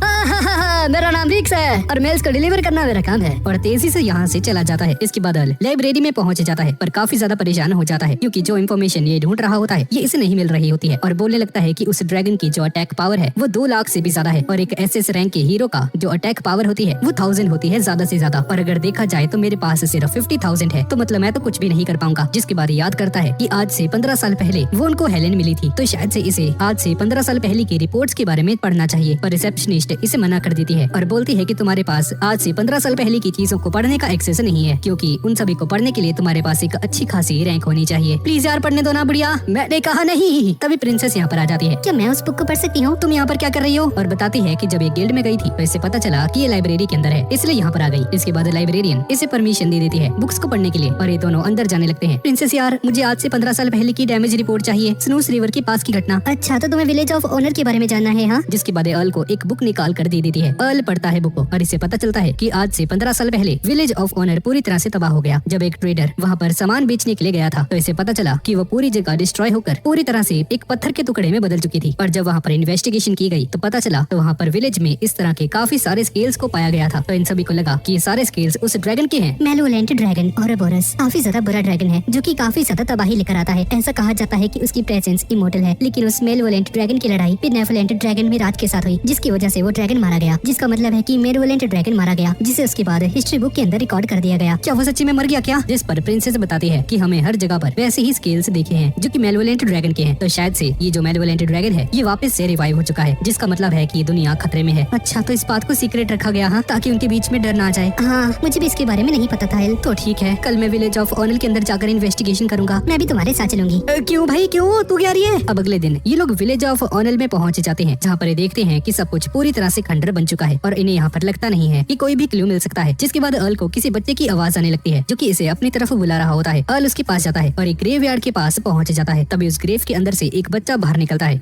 मेरा नाम रिक्स है और मेल्स को डिलीवर करना मेरा काम है। और तेजी से यहाँ से चला जाता है। इसके बाद अर्ल लाइब्रेरी में पहुंच जाता है पर काफी ज्यादा परेशान हो जाता है क्योंकि जो इन्फॉर्मेशन ये ढूंढ रहा होता है ये इसे नहीं मिल रही होती है और बोलने लगता है कि उस ड्रैगन की जो अटैक पावर है वो 2 लाख से भी ज्यादा है और एक SS रैंक के हीरो का जो अटैक पावर होती है वो 1000 होती है ज्यादा से ज्यादा। और अगर देखा जाए तो मेरे पास सिर्फ 50,000 है, तो मतलब मैं तो कुछ भी नहीं कर पाऊंगा। जिसके बाद याद करता है कि आज से 15 साल पहले वो उनको हेलेन मिली थी, तो शायद से इसे आज से 15 साल पहले की रिपोर्ट्स के बारे में पढ़ना चाहिए। पर रिसेप्शनिस्ट इसे मना कर देती है और बोलती है कि तुम्हारे पास आज से 15 साल पहले की चीजों को पढ़ने का एक्सेस नहीं है क्योंकि उन सभी को पढ़ने के लिए तुम्हारे पास एक अच्छी खासी रैंक होनी चाहिए। प्लीज यार पढ़ने दो ना बुढ़िया, मैंने कहा नहीं। तभी प्रिंसेस यहाँ पर आ जाती है। क्या मैं उस बुक को पढ़ सकती हूँ? तुम यहाँ पर क्या कर रही हो? और बताती है कि जब ये गिल्ड में गई थी तो इसे पता चला कि ये लाइब्रेरी के अंदर है, इसलिए यहाँ पर आ गई। इसके बाद लाइब्रेरियन इसे परमिशन दे देती है बुक्स को पढ़ने के लिए और ये दोनों अंदर जाने लगते हैं। प्रिंसेस यार, मुझे आज से 15 साल पहले की डैमेज रिपोर्ट चाहिए, स्नूस रिवर के पास की घटना। अच्छा, तो तुम्हें विलेज ऑफ ऑनर के बारे में जानना है? हाँ। जिसके बाद अर्ल को एक बुक निकाल कर दे देती है। अर्ल पढ़ता है बुक को और इसे पता चलता है कि आज से 15 साल पहले विलेज ऑफ ऑनर पूरी तरह से तबाह हो गया। जब एक ट्रेडर वहाँ पर सामान बेचने के लिए गया था तो इसे पता चला कि वो पूरी जगह डिस्ट्रॉय होकर पूरी तरह से एक पत्थर के टुकड़े में बदल चुकी थी। और जब वहाँ पर इन्वेस्टिगेशन की गई तो पता चला तो वहाँ पर विलेज में इस तरह के काफी सारे स्केल्स को पाया गया था। तो इन सभी को लगा कि ये सारे स्केल्स उस ड्रैगन के हैं। मेलेवोलेंट ड्रैगन ओरोबोरस काफी ज्यादा बुरा ड्रैगन है जो कि काफी ज्यादा तबाही लेकर आता है। ऐसा कहा जाता है कि उसकी प्रेजेंस इमोर्टल है, लेकिन उस मेलेवोलेंट ड्रैगन की लड़ाई बेनेवोलेंट ड्रैगन मिराज के साथ हुई जिसकी वजह से वो ड्रैगन मारा गया। जिसका मतलब है कि मेलेवोलेंट ड्रैगन मारा गया जिसे उसके बाद हिस्ट्री बुक के अंदर रिकॉर्ड कर दिया गया। क्या वो सच्ची में मर गया क्या? जिस पर प्रिंसेस बताती है कि हमें हर जगह पर वैसे ही स्केल्स देखे हैं जो कि मेलेवोलेंट ड्रैगन के हैं, तो शायद से ये जो मेलेवोलेंट ड्रैगन है ये वापस से रिवाइव हो चुका है, जिसका मतलब है कि ये दुनिया खतरे में है। अच्छा, तो इस बात को सीक्रेट रखा गया हाँ, ताकि उनके बीच में डर ना आ जाए। हाँ, मुझे भी इसके बारे में नहीं पता था। तो ठीक है, कल मैं विलेज ऑफ ऑनर के अंदर जाकर इन्वेस्टिगेशन करूंगा मैं भी तुम्हारे साथ चलूंगी। क्यों भाई क्यों, तू क्या रही है? अब अगले दिन ये लोग विलेज ऑफ ऑनल में पहुंच जाते हैं, जहाँ पर ये देखते हैं कि सब कुछ पूरी तरह से खंडर बन चुका है और इन्हें यहाँ पर लगता नहीं है कि कोई भी क्लू मिल सकता है। जिसके बाद अर्ल को किसी बच्चे की आवाज आने लगती है जो कि इसे अपनी तरफ बुला रहा होता है। अर्ल उसके पास जाता है और एक ग्रेव यार्ड के पास पहुंच जाता है। तभी उस ग्रेव के अंदर से एक बच्चा बाहर निकलता है।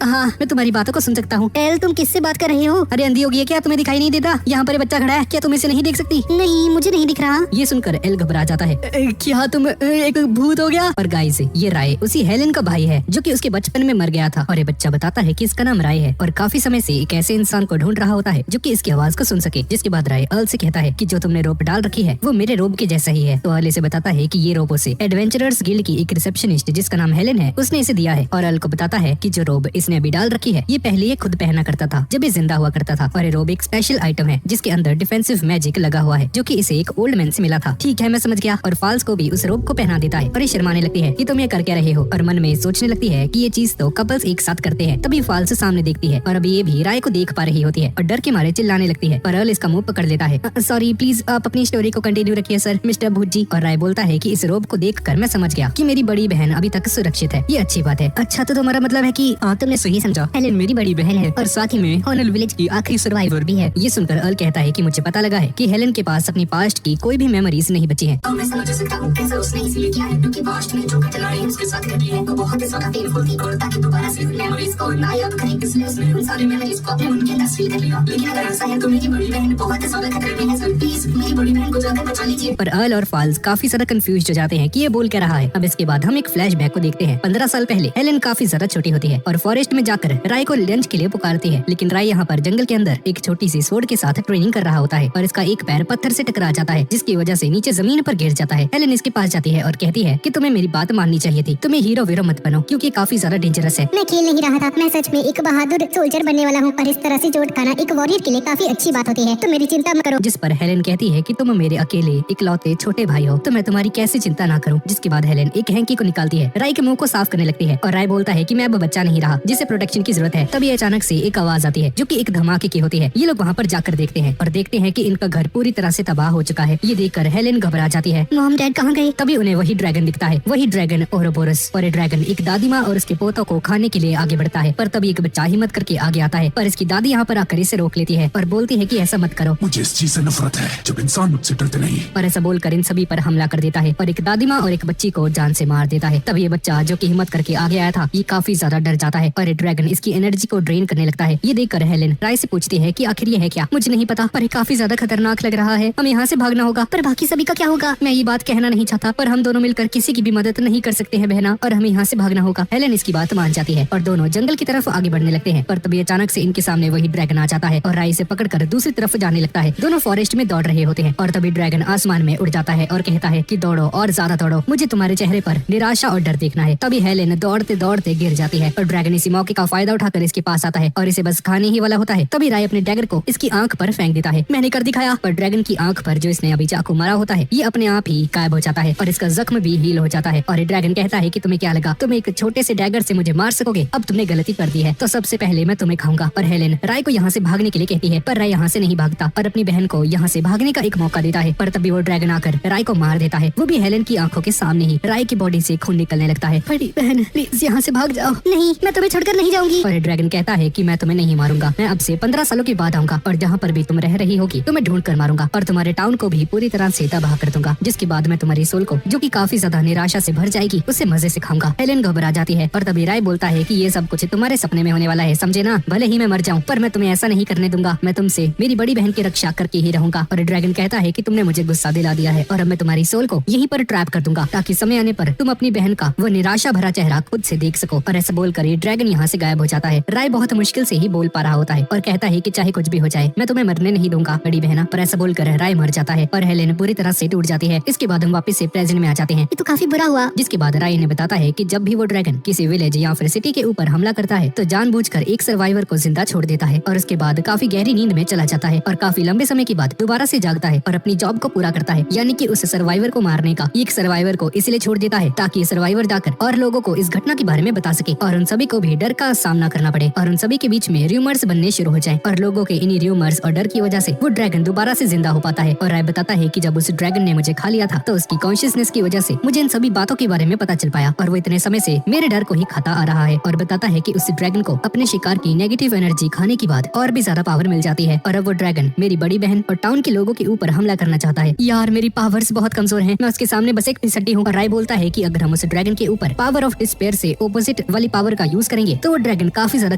हाँ, मैं तुम्हारी बातों को सुन सकता हूँ। एल, तुम किससे बात कर रहे हो? अरे अंधी होगी है क्या, तुम्हें दिखाई नहीं देता? यहाँ पर ये बच्चा खड़ा है, क्या तुम इसे नहीं देख सकती? नहीं, मुझे नहीं दिख रहा। ये सुनकर एल घबरा जाता है। क्या तुम एक भूत हो गया? पर गाइस, ये राय उसी हेलेन का भाई है जो कि उसके बचपन में मर गया था। और ये बच्चा बताता है कि इसका नाम राय है और काफी समय से एक ऐसे इंसान को ढूंढ रहा होता है जो कि इसकी आवाज को सुन सके। जिसके बाद राय अर्ल से कहता है कि जो तुमने रोप डाल रखी है वो मेरे रोप के जैसा ही है। तो अर्ल इसे बताता है कि ये रोप उसे एडवेंचरर्स गिल्ड की एक रिसेप्शनिस्ट जिसका नाम हेलेन है उसने इसे दिया है। और अर्ल को बताता है कि जो रोब इसने अभी डाल रखी है ये पहले ये खुद पहना करता था जब ये जिंदा हुआ करता था। और ये रोब एक स्पेशल आइटम है जिसके अंदर डिफेंसिव मैजिक लगा हुआ है जो कि इसे एक ओल्ड मैन से मिला था। ठीक है, मैं समझ गया। और फाल्स को भी उस रोब को पहना देता है और ये शर्माने लगती है कि तुम ये कर क्या रहे हो, और मन में सोचने लगती है कि ये चीज तो कपल्स एक साथ करते हैं। तभी फाल्स सामने देखती है और अभी ये भी राय को देख पा रही होती है और डर के मारे चिल्लाने लगती है। और अर्ल इसका मुंह पकड़ लेता है। सॉरी, प्लीज आप अपनी स्टोरी को कंटिन्यू रखिए सर, मिस्टर भूत जी। और राय बोलता है कि इस रोब को देखकर मैं समझ गया कि मेरी बड़ी बहन अभी तक सुरक्षित है, ये अच्छी बात है। अच्छा, तो तुम्हारा मतलब है कि तुमने सही समझा, हेलेन मेरी बड़ी बहन है और साथ ही में ऑनल विलेज की आखिरी सर्वाइवर भी है। ये सुनकर अर्ल कहता है कि मुझे पता लगा है कि हेलेन के पास अपनी पास्ट की कोई भी मेमोरीज नहीं बची है। मैं समझ सकता हूँ कैसा उसने इसीलिए किया है क्योंकि पास्ट में जो घटना है उसके साथ घटी है तो बहुत ही ज्यादा पेनफुल थी और ताकि दोबारा से मेमोरीज को ना याद करें इसलिए उसने उन सारी मेमोरीज को अपने उनके अंदर फील कर लिया। लेकिन अगर ऐसा है तो मेरी बड़ी बहन बहुत ही ज्यादा खतरे में है, सर प्लीज मेरी बड़ी बहन को जाकर बचा लीजिए। पर अर्ल और फाल्स काफी ज्यादा कंफ्यूज हो जाते हैं कि ये बोल क्या रहा है। अब इसके बाद हम एक फ्लैशबैक को देखते हैं। 15 साल पहले हेलेन काफी ज्यादा छोटी होती है और फॉरेस्ट में जाकर राय को लंच के लिए पुकारती है। लेकिन राय यहाँ पर जंगल के अंदर एक छोटी सी स्वॉर्ड के साथ ट्रेनिंग कर रहा होता है और इसका एक पैर पत्थर से टकरा जाता है जिसकी वजह से नीचे जमीन पर गिर जाता है। हेलेन इसके पास जाती है और कहती है कि तुम्हें मेरी बात माननी चाहिए थी, तुम्हें हीरो वीरो मत बनो क्योंकि काफी ज्यादा डेंजरस है। मैं खेल नहीं रहा था, मैं सच में एक बहादुर सोल्जर बनने वाला हूँ और इस तरह से चोट खाना एक वॉरियर के लिए काफी अच्छी बात होती है, तो मेरी चिंता मत करो। जिस पर हेलेन कहती है कि तुम मेरे अकेले इकलौते छोटे भाई हो तो मैं तुम्हारी कैसे चिंता ना करूं। जिसके बाद हेलेन एक हैंकी को निकालती है, राय के मुंह को साफ करने लगती है और राय बोलता है कि मैं अब बच्चा नहीं रहा जिसे प्रोटेक्शन की जरूरत है। तभी अचानक से एक आवाज आती है जो कि एक धमाके की होती है। ये लोग वहाँ पर जाकर देखते हैं और देखते हैं कि इनका घर पूरी तरह से तबाह हो चुका है। ये देखकर हेलेन घबरा जाती है। मॉम डैड कहाँ गए? तभी उन्हें वही ड्रैगन दिखता है, वही ड्रैगन ओरोबोरस। और ये ड्रैगन एक दादी माँ और उसके पोतों को खाने के लिए आगे बढ़ता है। पर तभी एक बच्चा हिम्मत करके आगे आता है पर इसकी दादी यहाँ पर आकर इसे रोक लेती है और बोलती है कि ऐसा मत करो, मुझे इस चीज से नफरत है जब इंसान मुझसे डरते नहीं। और ऐसा बोलकर इन सभी पर हमला कर देता है और एक दादी माँ और एक बच्ची को जान से मार देता है। तब ये बच्चा जो कि हिम्मत करके आगे आया था ये काफी ज्यादा डर जाता है और ये ड्रैगन इसकी एनर्जी को ड्रेन करने लगता है। ये देखकर हेलेन राय से पूछती है कि आखिर ये है क्या? मुझे नहीं पता पर ये काफी ज्यादा खतरनाक लग रहा है, हमें यहाँ से भागना होगा। पर बाकी सभी का क्या होगा? मैं ये बात कहना नहीं चाहता पर हम दोनों मिलकर किसी की भी मदद नहीं कर सकते हैं बहना और हमें यहाँ से भागना होगा। हेलेन इसकी बात मान जाती है और दोनों जंगल की तरफ आगे बढ़ने लगते हैं। पर तभी अचानक से इनके सामने वही ड्रैगन आ जाता है और राय से पकड़कर दूसरी तरफ जाने लगता है। दोनों फॉरेस्ट में दौड़ रहे होते हैं और तभी ड्रैगन आसमान में उड़ जाता है और कहता है कि दौड़ो और ज्यादा दौड़ो, मुझे तुम्हारे चेहरे पर निराशा और डर देखना है। तभी हेलेन दौड़ते दौड़ते गिर जाती है और ड्रैगन इसी मौके का फायदा उठाकर इसके पास आता है और इसे बस खाने ही वाला होता है। तभी राय अपने डैगर को इसकी आंख पर फेंक देता है। मैंने कर दिखाया। पर ड्रैगन की आंख पर जो इसने अभी चाकू मारा होता है ये अपने आप ही गायब हो जाता है और इसका जख्म भी हील हो जाता है। और ड्रैगन कहता है कि तुम्हें क्या लगा तुम एक छोटे से डैगर से मुझे मार सकोगे? अब तुमने गलती कर दी है तो सबसे पहले मैं तुम्हें खाऊंगा। और हेलेन राय को यहाँ से भागने के लिए कहती है पर राय यहाँ से नहीं भागता और अपनी बहन को यहाँ से भागने का एक मौका देता है। पर तभी वो ड्रैगन आकर राय को मार देता है, वो भी हेलेन की आंखों के सामने ही। राय की बॉडी से खून निकलने लगता है। बड़ी बहन प्लीज यहाँ से भाग जाओ। नहीं, मैं तुम्हें छोड़कर नहीं जाऊंगी। और ड्रैगन कहता है कि मैं तुम्हें नहीं मारूंगा, मैं अब से 15 सालों के बाद आऊंगा और जहाँ पर भी तुम रह रही होगी तुम्हें ढूंढ कर मारूंगा और तुम्हारे टाउन को भी पूरी तरह से तबाह कर दूंगा। जिसके बाद मैं तुम्हारी सोल को जो कि काफी ज्यादा निराशा से भर जाएगी उसे मजे से खाऊंगा। हेलेन घबरा जाती है और तभी राय बोलता है कि ये सब कुछ तुम्हारे सपने में होने वाला है, समझे ना? भले ही मैं मर जाऊं पर मैं तुम्हें ऐसा नहीं करने दूंगा, मैं तुमसे मेरी बड़ी बहन की रक्षा करके ही रहूंगा। और ड्रैगन कहता है कि तुमने मुझे गुस्सा दिला दिया है और अब मैं तुम्हारी सोल को यहीं पर ट्रैप कर दूंगा ताकि समय आने पर तुम अपनी बहन का वो निराशा भरा चेहरा खुद से देख सको। और ऐसा बोलकर ये ड्रैगन यहाँ से गायब हो जाता है। राय बहुत मुश्किल से ही बोल पा रहा होता है और कहता है कि चाहे कुछ भी हो जाए मैं तुम्हें मरने नहीं दूंगा बड़ी बहना। पर ऐसा बोलकर राय मर जाता है और हेलेन पूरी तरह से टूट जाती है। इसके बाद हम वापस से प्रेजेंट में आ जाते हैं। ये तो काफी बुरा हुआ। जिसके बाद राय ने बताता है कि जब भी वो ड्रैगन किसी विलेज या फिर सिटी के ऊपर हमला करता है तो जानबूझकर एक सर्वाइवर को जिंदा छोड़ देता है और उसके बाद काफी गहरी नींद में चला जाता है और काफी लंबे समय के बाद दोबारा से जागता है और अपनी जॉब को पूरा करता है, यानी कि उस सर्वाइवर को मारने का। एक सर्वाइवर को इसलिए छोड़ देता है ताकि सर्वाइवर जाकर और लोगों को इस घटना के बारे में बता सके और उन सभी को भी डर का सामना करना पड़े और उन सभी के बीच में र्यूमर्स बनने शुरू हो जाए और लोगों के इन्हीं र्यूमर्स और डर की वजह से वो ड्रैगन दोबारा से जिंदा हो पाता है। और राय बताता है कि जब उस ड्रैगन ने मुझे खा लिया था तो उसकी कॉन्शियसनेस की वजह से मुझे इन सभी बातों के बारे में पता चल पाया और वो इतने समय से मेरे डर को ही खाता आ रहा है और बताता है कि उस ड्रैगन को अपने शिकार की नेगेटिव एनर्जी खाने के बाद और भी ज्यादा पावर मिल जाती है और अब वो ड्रैगन मेरी बड़ी बहन और टाउन के लोगों के ऊपर हमला करना चाहता है। यार मेरी पावर्स बहुत कमजोर हैं, मैं उसके सामने बस एक पिसड्डी हूँ। राय बोलता है कि अगर हम उस ड्रैगन के ऊपर पावर ऑफ डिस्पेयर से ऑपोजिट वाली पावर का यूज करेंगे तो वो ड्रैगन काफी ज्यादा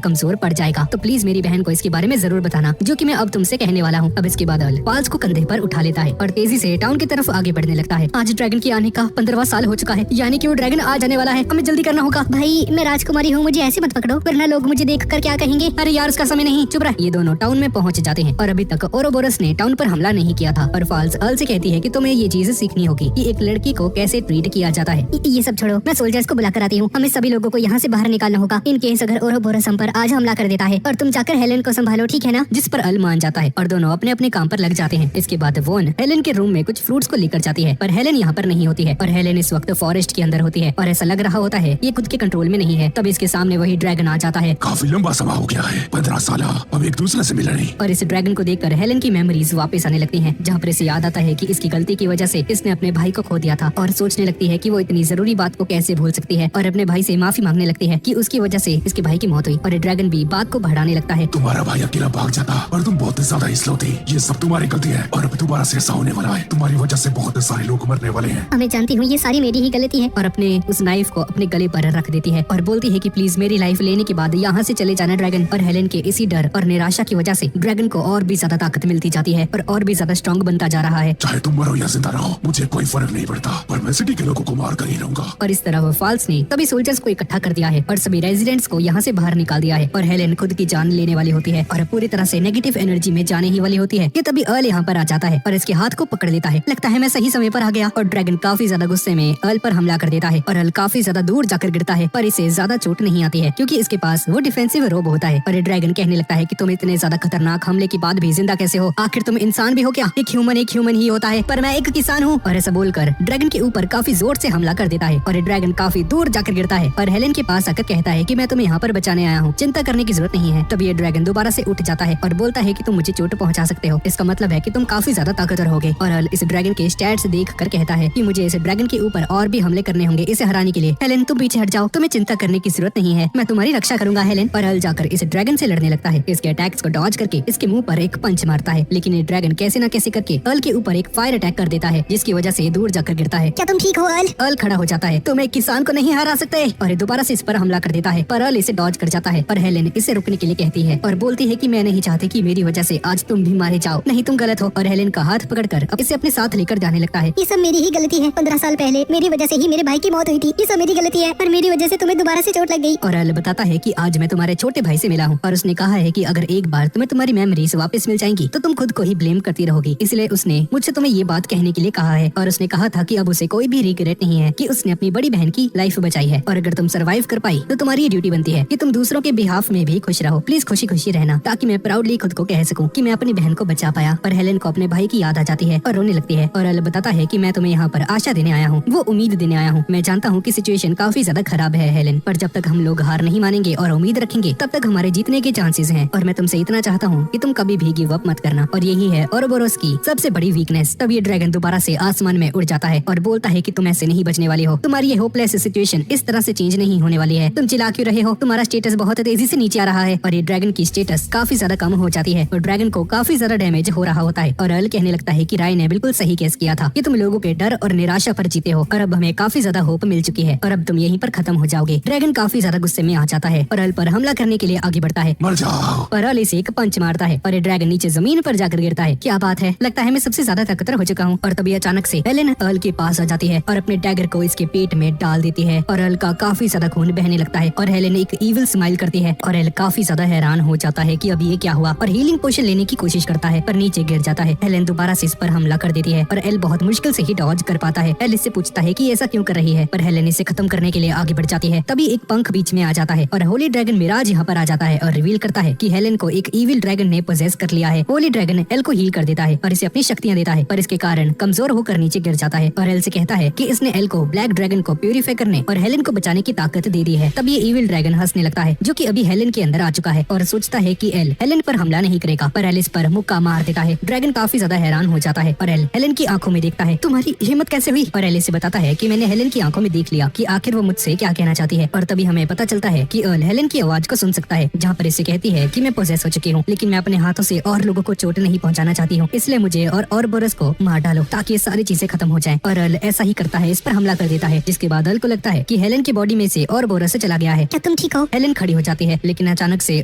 कमजोर पड़ जाएगा। तो प्लीज मेरी बहन को इसके बारे में जरूर बताना, जो कि मैं अब तुमसे कहने वाला हूँ। अब इसके बाद अल फाल्स को कंधे पर उठा लेता है और तेजी से टाउन की तरफ आगे बढ़ने लगता है। आज ड्रैगन के आने का 15वां साल हो चुका है, यानी कि वो ड्रैगन आ जाने वाला है। हमें जल्दी करना होगा। भाई मैं राजकुमारी हूँ, मुझे ऐसे मत पकड़ो वरना लोग मुझे देख कर क्या कहेंगे। अरे यार उसका समय नहीं, चुप रह। ये दोनों टाउन में पहुंच जाते हैं और अभी तक ओरोबोरस ने टाउन पर हमला नहीं किया था और फाल्स अल से कहती है कि तुम्हें ये चीज सीखनी होगी कि एक लड़की को कैसे ट्रीट किया जाता है। ये सब छोड़ो, मैं सोल्जर्स को बुलाकर आती हूँ। हमें सभी लोगों को यहाँ से बाहर निकालना होगा इन केस अगर ओरोबोरस हम पर आज हमला कर देता है। और तुम जाकर हेलेन को संभालो, ठीक है ना? जिस पर अल मान जाता है और दोनों अपने अपने काम पर लग जाते हैं। इसके बाद वोन हेलेन के रूम में कुछ फ्रूट्स को लेकर जाती है पर हेलेन यहाँ पर नहीं होती है और हेलेन इस वक्त फॉरेस्ट के अंदर होती है और ऐसा लग रहा होता है ये खुद के कंट्रोल में नहीं है। तब इसके सामने वही ड्रैगन आ जाता है। काफी लंबा समय हो गया है, 15 साल अब एक दूसरे से मिले नहीं। और इस ड्रैगन को देखकर हेलेन की मेमोरीज वापस आने लगती हैं, जहाँ पर इसे याद आता है कि इसकी गलती की वजह से इसने अपने भाई को खो दिया था और सोचने लगती है कि वो इतनी जरूरी बात को कैसे भूल सकती है और अपने भाई से माफी मांगने लगती है कि उसकी वजह से इसके भाई की मौत हुई। और ड्रैगन भी बात को बढ़ाने लगता है। तुम्हारा भाई अकेला भाग जाता और तुम बहुत ज्यादा स्लो थी, ये सब तुम्हारी गलती है और अब दोबारा से ऐसा होने वाला है। तुम्हारी वजह से बहुत सारे लोग मरने वाले हैं। मैं जानती हूँ ये सारी मेरी ही गलती है। और अपने उस नाइफ को अपने गले पर रख देती है और बोलती है कि प्लीज मेरी लाइफ लेने के बाद यहाँ से चले जाना ड्रैगन। और हेलेन के इसी डर और निराशा की वजह से ड्रैगन को और भी ज्यादा ताकत मिलती जाती है और भी ज्यादा स्ट्रॉन्ग बनता जा रहा है। चाहे तुम मरो या जिंदा रहो मुझे कोई फर्क नहीं पड़ता, पर मैं सिटी के लोगों को मार कर ही रहूंगा। और इस तरह वो फाल्स ने सभी सोल्जर्स को इकट्ठा कर दिया है और सभी रेजिडेंट्स को यहाँ से बाहर निकाल दिया है और हेलेन खुद की जान लेने वाली होती है और पूरी तरह से नेगेटिव एनर्जी में जाने ही वाली होती है कि तभी अर्ल यहाँ पर आ जाता है और इसके हाथ को पकड़ लेता है। लगता है मैं सही समय पर आ गया और ड्रैगन काफी ज्यादा गुस्से में अर्ल पर हमला कर देता है और अर्ल काफी ज्यादा दूर जाकर गिरता है पर इसे ज्यादा चोट नहीं आती है क्योंकि इसके पास वो डिफेंसिव रोब होता है। और ड्रैगन कहने लगता है कि तुम इतने ज्यादा खतरनाक हमले के बाद भी जिंदा कैसे हो? आखिर तुम इंसान भी हो क्या? एक ह्यूमन ही होता है, पर मैं एक किसान हूँ। और ऐसा बोलकर ड्रैगन के ऊपर काफी जोर से हमला कर देता है और ड्रैगन काफी दूर जाकर गिरता है और हेलेन के पास आकर कहता है कि मैं तुम्हें यहाँ पर बचाने आया हूँ, चिंता करने की जरूरत नहीं है। तब ये ड्रैगन दोबारा से उठ जाता है और बोलता है कि तुम मुझे चोट पहुंचा सकते हो, इसका मतलब है कि तुम काफी ज्यादा ताकतवर होगे। और अर्ल इस ड्रैगन के स्टैट्स देख कर कहता है कि मुझे इस ड्रैगन के ऊपर और भी हमले करने होंगे इसे हराने के लिए। हेलेन तुम पीछे हट जाओ, तुम्हें चिंता करने की जरूरत नहीं है, मैं तुम्हारी रक्षा करूंगा हेलेन। और अर्ल जाकर इस ड्रैगन से लड़ने लगता है, इसके अटैक्स को डॉज करके इसके मुंह पर एक पंच मारता है, लेकिन ये ड्रैगन कैसे न कैसे करके अर्ल के ऊपर एक फायर अटैक कर देता है जिसकी वजह से दूर जाकर गिरता है। क्या तुम ठीक हो अर्ल? अर्ल खड़ा हो जाता है, तुम एक किसान को नहीं हरा सकते, और दोबारा से इस पर हमला कर देता है पर अर्ल इसे डॉज कर जाता है। पर हेलेन इसे रुकने के लिए कहती है और बोलती है कि मैं नहीं चाहती कि मेरी वजह से आज तुम भी मारे जाओ, नहीं तुम गलत हो। और हेलेन का हाथ पकड़कर इसे अपने साथ लेकर जाने लगता है। ये सब मेरी ही गलती है, 15 साल पहले मेरी वजह से ही मेरे भाई की मौत हुई थी, ये सब मेरी गलती है और मेरी वजह से तुम्हें दोबारा से चोट लग गई। और अर्ल बताता है कि आज मैं तुम्हारे छोटे भाई से मिला हूँ और उसने कहा है कि अगर एक बार तुम्हें तुम्हारी मेमोरीज वापस मिल जाएंगी तो तुम खुद को ही ब्लेम करती रहोगी, इसलिए उसने मुझसे तुम्हें ये बात कहने के लिए कहा है। और उसने कहा था कि अब उसे कोई भी रिग्रेट नहीं है कि उसने अपनी बड़ी बहन की लाइफ बचाई है और अगर तुम सरवाइव कर पाई तो तुम्हारी ये ड्यूटी बनती है कि तुम दूसरों के बिहाफ में भी खुश रहो। प्लीज खुशी खुशी रहना ताकि मैं प्राउडली खुद को कह सकूं कि मैं अपनी बहन को बचा पाया। पर हेलेन को अपने भाई की याद आ जाती है और रोने लगती है और अर्ल बताता है कि मैं तुम्हें यहाँ पर आशा देने आया हूँ, वो उम्मीद देने आया हूँ। मैं जानता हूँ कि सिचुएशन काफी ज्यादा खराब है हेलेन, पर जब तक हम लोग हार नहीं मानेंगे और उम्मीद रखेंगे तब तक हमारे जीतने के चांसेस हैं। और मैं तुमसे इतना चाहता हूँ कि तुम कभी भी गिव अप मत करना। और यही है ओरोबोरोस की सबसे बड़ी वीकनेस। तब ये ड्रैगन दोबारा से आसमान में उड़ जाता है और बोलता है कि तुम ऐसे नहीं बचने वाली हो, तुम्हारी ये होपलेस सिचुएशन इस तरह से चेंज नहीं होने वाली है, तुम चिल्ला क्यों रहे हो, तुम्हारा स्टेटस बहुत तेजी से नीचे आ रहा है। और ये ड्रैगन की स्टेटस काफी ज्यादा कम हो जाती है और ड्रैगन को काफी ज्यादा डैमेज हो रहा होता है। और अर्ल कहने लगता है कि राय ने बिल्कुल सही केस किया था कि तुम लोगों के डर और निराशा पर जीते हो और अब हमें काफी ज्यादा होप मिल चुकी है और अब तुम यहीं पर खत्म हो जाओगे। ड्रैगन काफी ज्यादा गुस्से में आ जाता है और अर्ल पर हमला करने के लिए आगे बढ़ता है। मर जाओ। और अर्ल इसे एक पंच मारता है और ये ड्रैगन नीचे जमीन पर जाकर गिरता है। क्या बात है, लगता है मैं सबसे ज्यादा ताकतवर हो चुका हूँ। और तभी अचानक से हेलेन अर्ल के पास आ जाती है और अपने डैगर को इसके पेट में डाल देती है और अर्ल का काफी ज्यादा खून बहने लगता है और हेलेन एक इविल स्माइल करती है और अर्ल काफी ज्यादा हैरान हो जाता है कि अब ये क्या हुआ और हीलिंग पोशन लेने की कोशिश करता है पर नीचे गिर जाता है। हेलेन दोबारा से इस पर हमला कर देती है और एल बहुत मुश्किल से ही डॉज कर पाता है। एल इससे पूछता है कि ऐसा क्यों कर रही है पर हेलेन इसे खत्म करने के लिए आगे बढ़ जाती है। तभी एक पंख बीच में आ जाता है और होली ड्रैगन मिराज यहाँ पर आ जाता है और रिवील करता है कि हेलेन को एक इविल ड्रैगन ने पोजेस कर लिया है। होली ड्रैगन एल को हील कर देता है और इसे अपनी शक्तियाँ देता है पर इसके कारण कमजोर होकर नीचे गिर जाता है और एल से कहता है कि इसने एल को ब्लैक ड्रैगन को प्यूरिफाई करने और हेलेन को बचाने की ताकत दे दी है। तब ये इविल ड्रैगन हंसने लगता है जो कि अभी हेलेन के अंदर आ चुका है और सोचता है कि एल हेलेन पर हमला नहीं करेगा पर एल इस पर मुक्का मार देता है। ड्रैगन काफी ज्यादा हैरान हो जाता है और एल हेलेन की आंखों में देखता है, तुम्हारी हिम्मत कैसे हुई? और एल इसे बताता है कि मैंने हेलेन की आंखों में देख लिया कि आखिर वो मुझसे क्या कहना चाहती है। और तभी हमें पता चलता है कि अर्ल हेलेन की आवाज को सुन सकता है, जहाँ पर इसे कहती है कि मैं पोजेस हो चुकी हूँ, लेकिन मैं अपने हाथों से और लोगों को चोट नहीं पहुँचाना चाहती हूँ, इसलिए मुझे और ओरोबोरस को मार डालो ताकि ये सारी चीजें खत्म हो जाएं। और अर्ल ऐसा ही करता है, इस पर हमला कर देता है, जिसके बाद अर्ल को लगता है कि हेलेन की बॉडी में से ओरोबोरस चला गया है। क्या तुम ठीक हो? हेलेन खड़ी हो जाती है, लेकिन अचानक से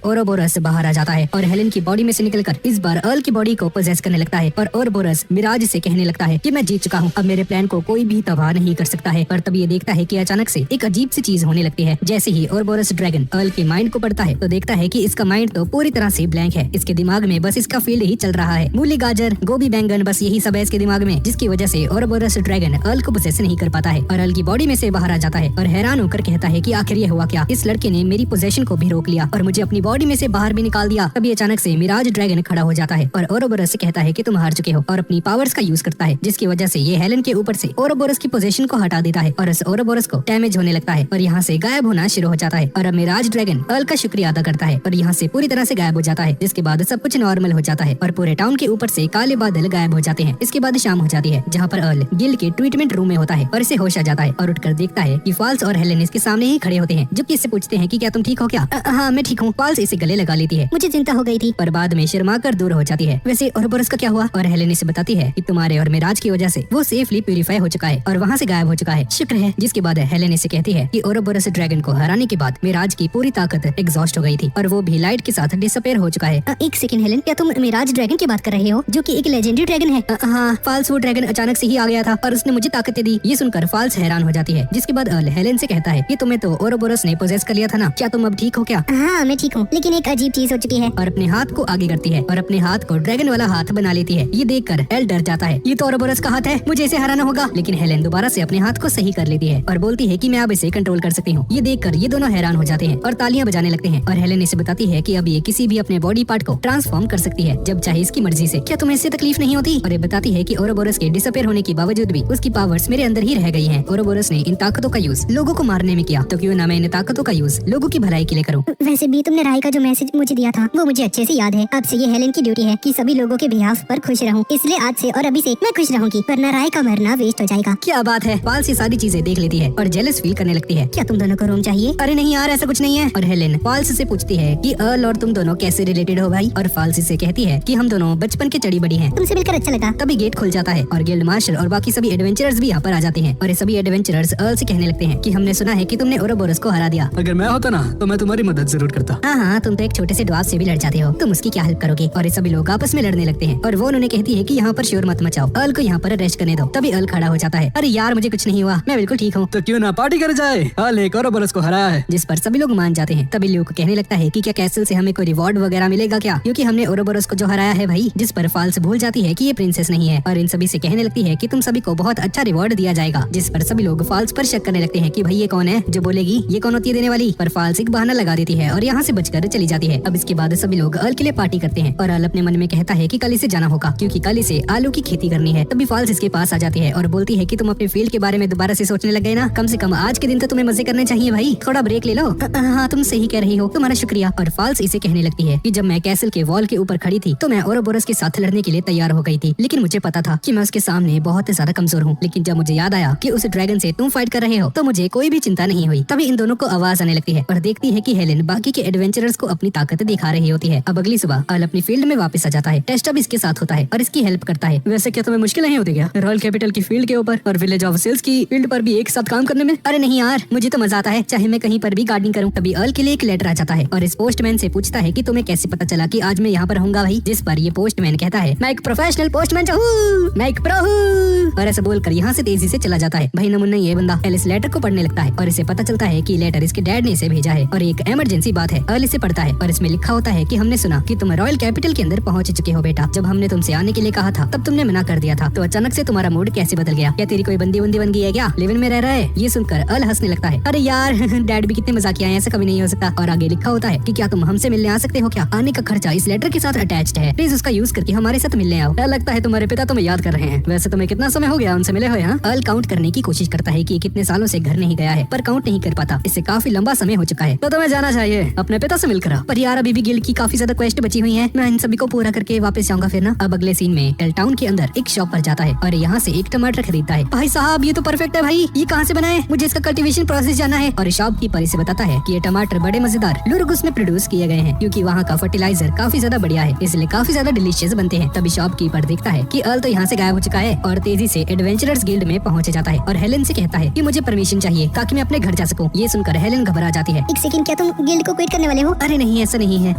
ओरोबोरस बाहर आ जाता है और हेलेन की बॉडी में से निकलकर इस बार अर्ल की बॉडी को पोजेस करने लगता है। और ओरोबोरस मिराज से कहने लगता है कि मैं जीत चुका हूँ, अब मेरे प्लान को कोई भी तबाह नहीं कर सकता है। पर तभी ये देखता है कि अचानक से एक अजीब सी चीज होने लगती है। जैसे ही ओरोबोरस ड्रैगन अर्ल के माइंड को पढ़ता है तो देखता है कि इसका माइंड तो पूरी तरह से ब्लैंक है। इसके दिमाग में बस इसका फील्ड ही चल रहा है, मूली गाजर गोभी बैंगन, बस यही सब है इसके दिमाग में, जिसकी वजह से ओरोबोरस ड्रैगन अर्ल को पोजेस नहीं कर पाता है और अर्ल की बॉडी में से बाहर आ जाता है और हैरान होकर कहता है कि आखिर ये हुआ क्या? इस लड़के ने मेरी पोजेशन को भी रोक लिया और मुझे अपनी बॉडी में से बाहर भी निकाल दिया। तभी अचानक से मिराज ड्रैगन खड़ा हो जाता है और ओरोबोरस से कहता है कि तुम हार चुके हो और अपनी पावर्स का यूज करता है, जिसकी वजह से ये हेलेन के ऊपर से ओरोबोरस की पोजीशन को हटा देता है और इस ओरोबोरस को डैमेज होने लगता है और यहाँ से गायब होना शुरू हो जाता है। और अब मिराज ड्रैगन अर्ल का शुक्रिया अदा करता है और यहाँ से पूरी तरह से गायब हो जाता है, जिसके बाद सब कुछ नॉर्मल हो जाता है और पूरे टाउन के ऊपर से काले बादल गायब हो जाते हैं। इसके बाद शाम हो जाती है, जहाँ पर अर्ल गिल्ड के ट्रीटमेंट रूम में होता है और इसे होश आ जाता है और उठकर देखता है कि फाल्स और हेलेन इसके सामने ही खड़े होते हैं, जो कि इससे पूछते हैं कि क्या तुम ठीक हो क्या? हाँ मैं ठीक हूँ। फाल्स इसे गले लगा लेती है। मुझे चिंता हो गई थी, पर बाद में शर्मा कर दूर हो जाती है। वैसे ओरोबोरस का क्या हुआ? और हेलेन इसे बताती है कि तुम्हारे और मिराज की वजह से वो सेफली प्यूरिफाई हो चुका है और वहाँ से गायब हो चुका है, शुक्र है। जिसके बाद हेलेन इसे कहती है कि ओरोबोरस ड्रैगन को हराने के बाद मिराज की पूरी ताकत एग्जॉस्ट हो गई थी और वो भी लाइट के साथ डिसअपेयर हो चुका है। एक सेकंड हेलेन, क्या तुम मिराज ड्रैगन की बात कर रहे हो, जो कि एक लेजेंडरी ड्रैगन है? हाँ, फाल्स वो ड्रैगन अचानक से ही आ गया था और उसने मुझे ताकत दी। ये सुनकर फाल्स हैरान हो जाती है, जिसके बाद अर्ल हेलेन से कहता है कि तुम्हें तो ओरोबोरस ने पोजेस कर लिया था ना, क्या तुम अब ठीक हो क्या? हाँ मैं ठीक हूँ, लेकिन एक अजीब चीज हो चुकी है। और अपने हाथ को आगे करती है और अपने हाथ को ड्रैगन वाला हाथ बना लेती है। ये देखकर एल डर जाता है, ये तो ओरोबोरस का हाथ है, मुझे इसे हराना होगा। लेकिन हेलेन दोबारा से अपने हाथ को सही कर लेती है और बोलती है कि मैं अब इसे कंट्रोल कर सकती हूँ। ये देखकर ये दोनों हैरान हो जाते हैं और तालियां बजाने लगते हैं और हेलेन इसे बताती है कि अब ये किसी भी अपने बॉडी पार्ट को ट्रांसफॉर्म कर सकती है जब चाहे इसकी मर्जी से। क्या तुम्हें इससे तकलीफ नहीं होती? और ये बताती है कि ओरोबोरस के डिसअपेयर होने के बावजूद भी उसकी पावर्स मेरे अंदर ही रह गई हैं। ओरोबोरस ने इन ताकतों का यूज लोगों को मारने में किया, तो क्यों ना मैं इन ताकतों का यूज लोगों की भलाई के लिए करूँ। वैसे भी तुमने राय का जो मैसेज मुझे दिया था वो मुझे अच्छे से याद है। अब से ये हेलेन की ड्यूटी है कि सभी लोगों के बिहाफ पर खुश रहूं, इसलिए आज से और अभी से मैं खुश रहूंगी, वरना राय का मरना वेस्ट हो जाएगा। क्या बात है। फाल्स ये सारी चीजें देख लेती है और जेलस फील करने लगती है। क्या तुम दोनों को रूम चाहिए? अरे नहीं यार, ऐसा कुछ नहीं है। और हेलेन फाल्स से पूछती है कि अर्ल और तुम दोनों कैसे रिलेटेड हो भाई? और फाल्स से कहती है कि हम दोनों बचपन के चड़ी बड़ी हैं। तुमसे मिलकर अच्छा लगा। तभी गेट खुल जाता है और गिल्ड मार्शल और बाकी सभी एडवेंचरर्स भी यहाँ पर आ जाते हैं और ये सभी एडवेंचरर्स अर्ल से कहने लगते हैं कि हमने सुना है कि तुमने ओरोबोरस को हरा दिया। अगर मैं होता ना तो मैं तुम्हारी मदद जरूर करता। हाँ, तुम तो एक छोटे से ड्वार्फ से भी लड़ जाते हो, तुम उसकी क्या हेल्प करोगे? और ये सभी लोग आपस में लड़ने लगते हैं और वो उन्होंने कहती है कि यहाँ पर शोर मत मचाओ, अर्ल को यहाँ पर अरेस्ट करने दो। तभी अर्ल खड़ा हो जाता है, अरे यार मुझे कुछ नहीं हुआ, मैं बिल्कुल ठीक हूँ। तो क्यों ना पार्टी कर जाए, अर्ल एक ओरोबोरस को हराया है। जिस पर सभी लोग मान जाते हैं। तभी ल्यूक कहने लगता है कि क्या कैसल से हमें कोई रिवॉर्ड वगैरह मिलेगा क्या, क्योंकि हमने ओरोबोरस को जो हराया है भाई। जिस पर फाल्स भूल जाती है कि ये प्रिंसेस नहीं है और इन सभी से कहने लगती है कि तुम सभी को बहुत अच्छा रिवॉर्ड दिया जाएगा। जिस पर सभी लोग फाल्स पर शक करने लगते हैं कि भाई ये कौन है जो बोलेगी, ये कौन होती है देने वाली। पर फाल्स एक बहाना लगा देती है और यहाँ से बचकर चली जाती है। अब इसके बाद सभी लोग अर्ल के लिए पार्टी करते हैं और अर्ल अपने मन में कहता है कि कल इसे जाना होगा क्योंकि कल इसे आलू की खेती करनी है। तभी फाल्स इसके पास आ जाती है और बोलती है कि तुम अपने फील्ड के बारे में दोबारा से सोचने लग गए ना, कम से कम आज के दिन तो तुम्हें मजे करने चाहिए भाई, थोड़ा ब्रेक ले लो। हाँ तुम सही कह रही हो, तुम्हारा शुक्रिया। और फाल्स इसे कहने लगती है कि जब मैं कैसल के वॉल के ऊपर खड़ी थी तो मैं ओरोबोरस के साथ लड़ने के लिए तैयार हो गई थी, लेकिन मुझे पता था कि मैं उसके सामने बहुत ज्यादा कमजोर हूँ। लेकिन जब मुझे याद आया कि उस ड्रैगन से तुम फाइट कर रहे हो तो मुझे कोई भी चिंता नहीं हुई। तभी इन दोनों को आवाज आने लगती है और देखती है कि हेलेन बाकी के एडवेंचरर्स को अपनी ताकत दिखा रही होती है। अब अगली सुबह अर्ल अपनी फील्ड में वापस आ जाता है। टेस्ट अब इसके साथ होता है और इसकी हेल्प करता है। वैसे क्या तुम्हें मुश्किल नहीं होती क्या रॉयल कैपिटल की फील्ड के ऊपर और विलेज ऑफ सेल्स की फील्ड पर भी एक साथ काम करने में? अरे नहीं यार, मुझे तो मजा आता है, चाहे मैं कहीं पर भी गार्डनिंग करूं। तभी अर्ल के लिए एक लेटर आ जाता है और इस पोस्टमैन से पूछता है कि तुम्हें कैसे पता चला कि आज मैं यहाँ पर होऊंगा भाई। जिस पर ये पोस्टमैन कहता है मैं एक प्रोफेशनल पोस्टमैन हूँ, मैं एक प्रो हूँ, और ऐसा बोलकर यहाँ से तेजी से चला जाता है। भाई नमुन्ना ये बंदा एल इस लेटर को पढ़ने लगता है और इसे पता चलता है कि लेटर इसके डैड ने इसे भेजा है और एक इमरजेंसी बात है। अर्ल इसे पढ़ता है और इसमें लिखा होता है कि हमने सुना कि तुम रॉयल कैपिटल के अंदर पहुंच चुके हो बेटा। जब हमने तुमसे आने के लिए कहा था तब तुमने मना कर दिया था, तो अचानक से तुम्हारा मूड कैसे बदल गया? क्या तेरी कोई बंदी बन गई है क्या? लिविन में रह रहा है? ये सुनकर अर्ल हंसने लगता है। अरे यार डैड भी कितने मजाकिया हैं, ऐसा कभी नहीं हो सकता। और आगे लिखा होता है कि क्या तुम हमसे मिलने आ सकते हो क्या? आने का खर्चा इस लेटर के साथ अटैच्ड है, प्लीज उसका यूज करके हमारे साथ मिलने आओ। लगता है तुम्हारे पिता तुम्हें याद कर रहे हैं। वैसे तुम्हें कितना समय हो गया उनसे मिले हुए? अर्ल काउंट करने की कोशिश करता है कि कितने सालों से घर नहीं गया है, पर काउंट नहीं कर पाता। इससे काफी लंबा समय हो चुका है। तो तुम्हें जाना चाहिए अपने पिता से मिलकर। पर यार अभी भी गिल्ड की काफी ज्यादा क्वेस्ट बची हुई है, मैं इन सभी को पूरा करके वापस जाऊंगा फिर ना। अब अगले सीन में एल टाउन के अंदर एक शॉप पर जाता है और यहाँ से एक टमाटर खरीदता है। भाई साहब ये तो परफेक्ट है भाई, ये कहाँ से बना है? मुझे इसका कल्टीवेशन प्रोसेस जानना है। और शॉपकीपर इसे बताता है कि ये टमाटर बड़े मजेदार लुरुगुस में प्रोड्यूस किए गए हैं, क्योंकि वहाँ का फर्टिलाइजर काफी ज्यादा बढ़िया है, इसलिए काफी ज्यादा डिलीशियस बनते हैं। तभी शॉपकीपर देखता है कि अर्ल तो यहाँ से गायब हो चुका है और तेजी से एडवेंचरर्स गिल्ड में पहुँच जाता है और हेलेन से कहता है कि मुझे परमिशन चाहिए ताकि मैं अपने घर जा सकूँ। ये सुनकर हेलेन घबरा जाती है। एक सेकंड, क्या तुम गिल्ड को क्विट करने वाले हो? अरे नहीं, ऐसा नहीं है।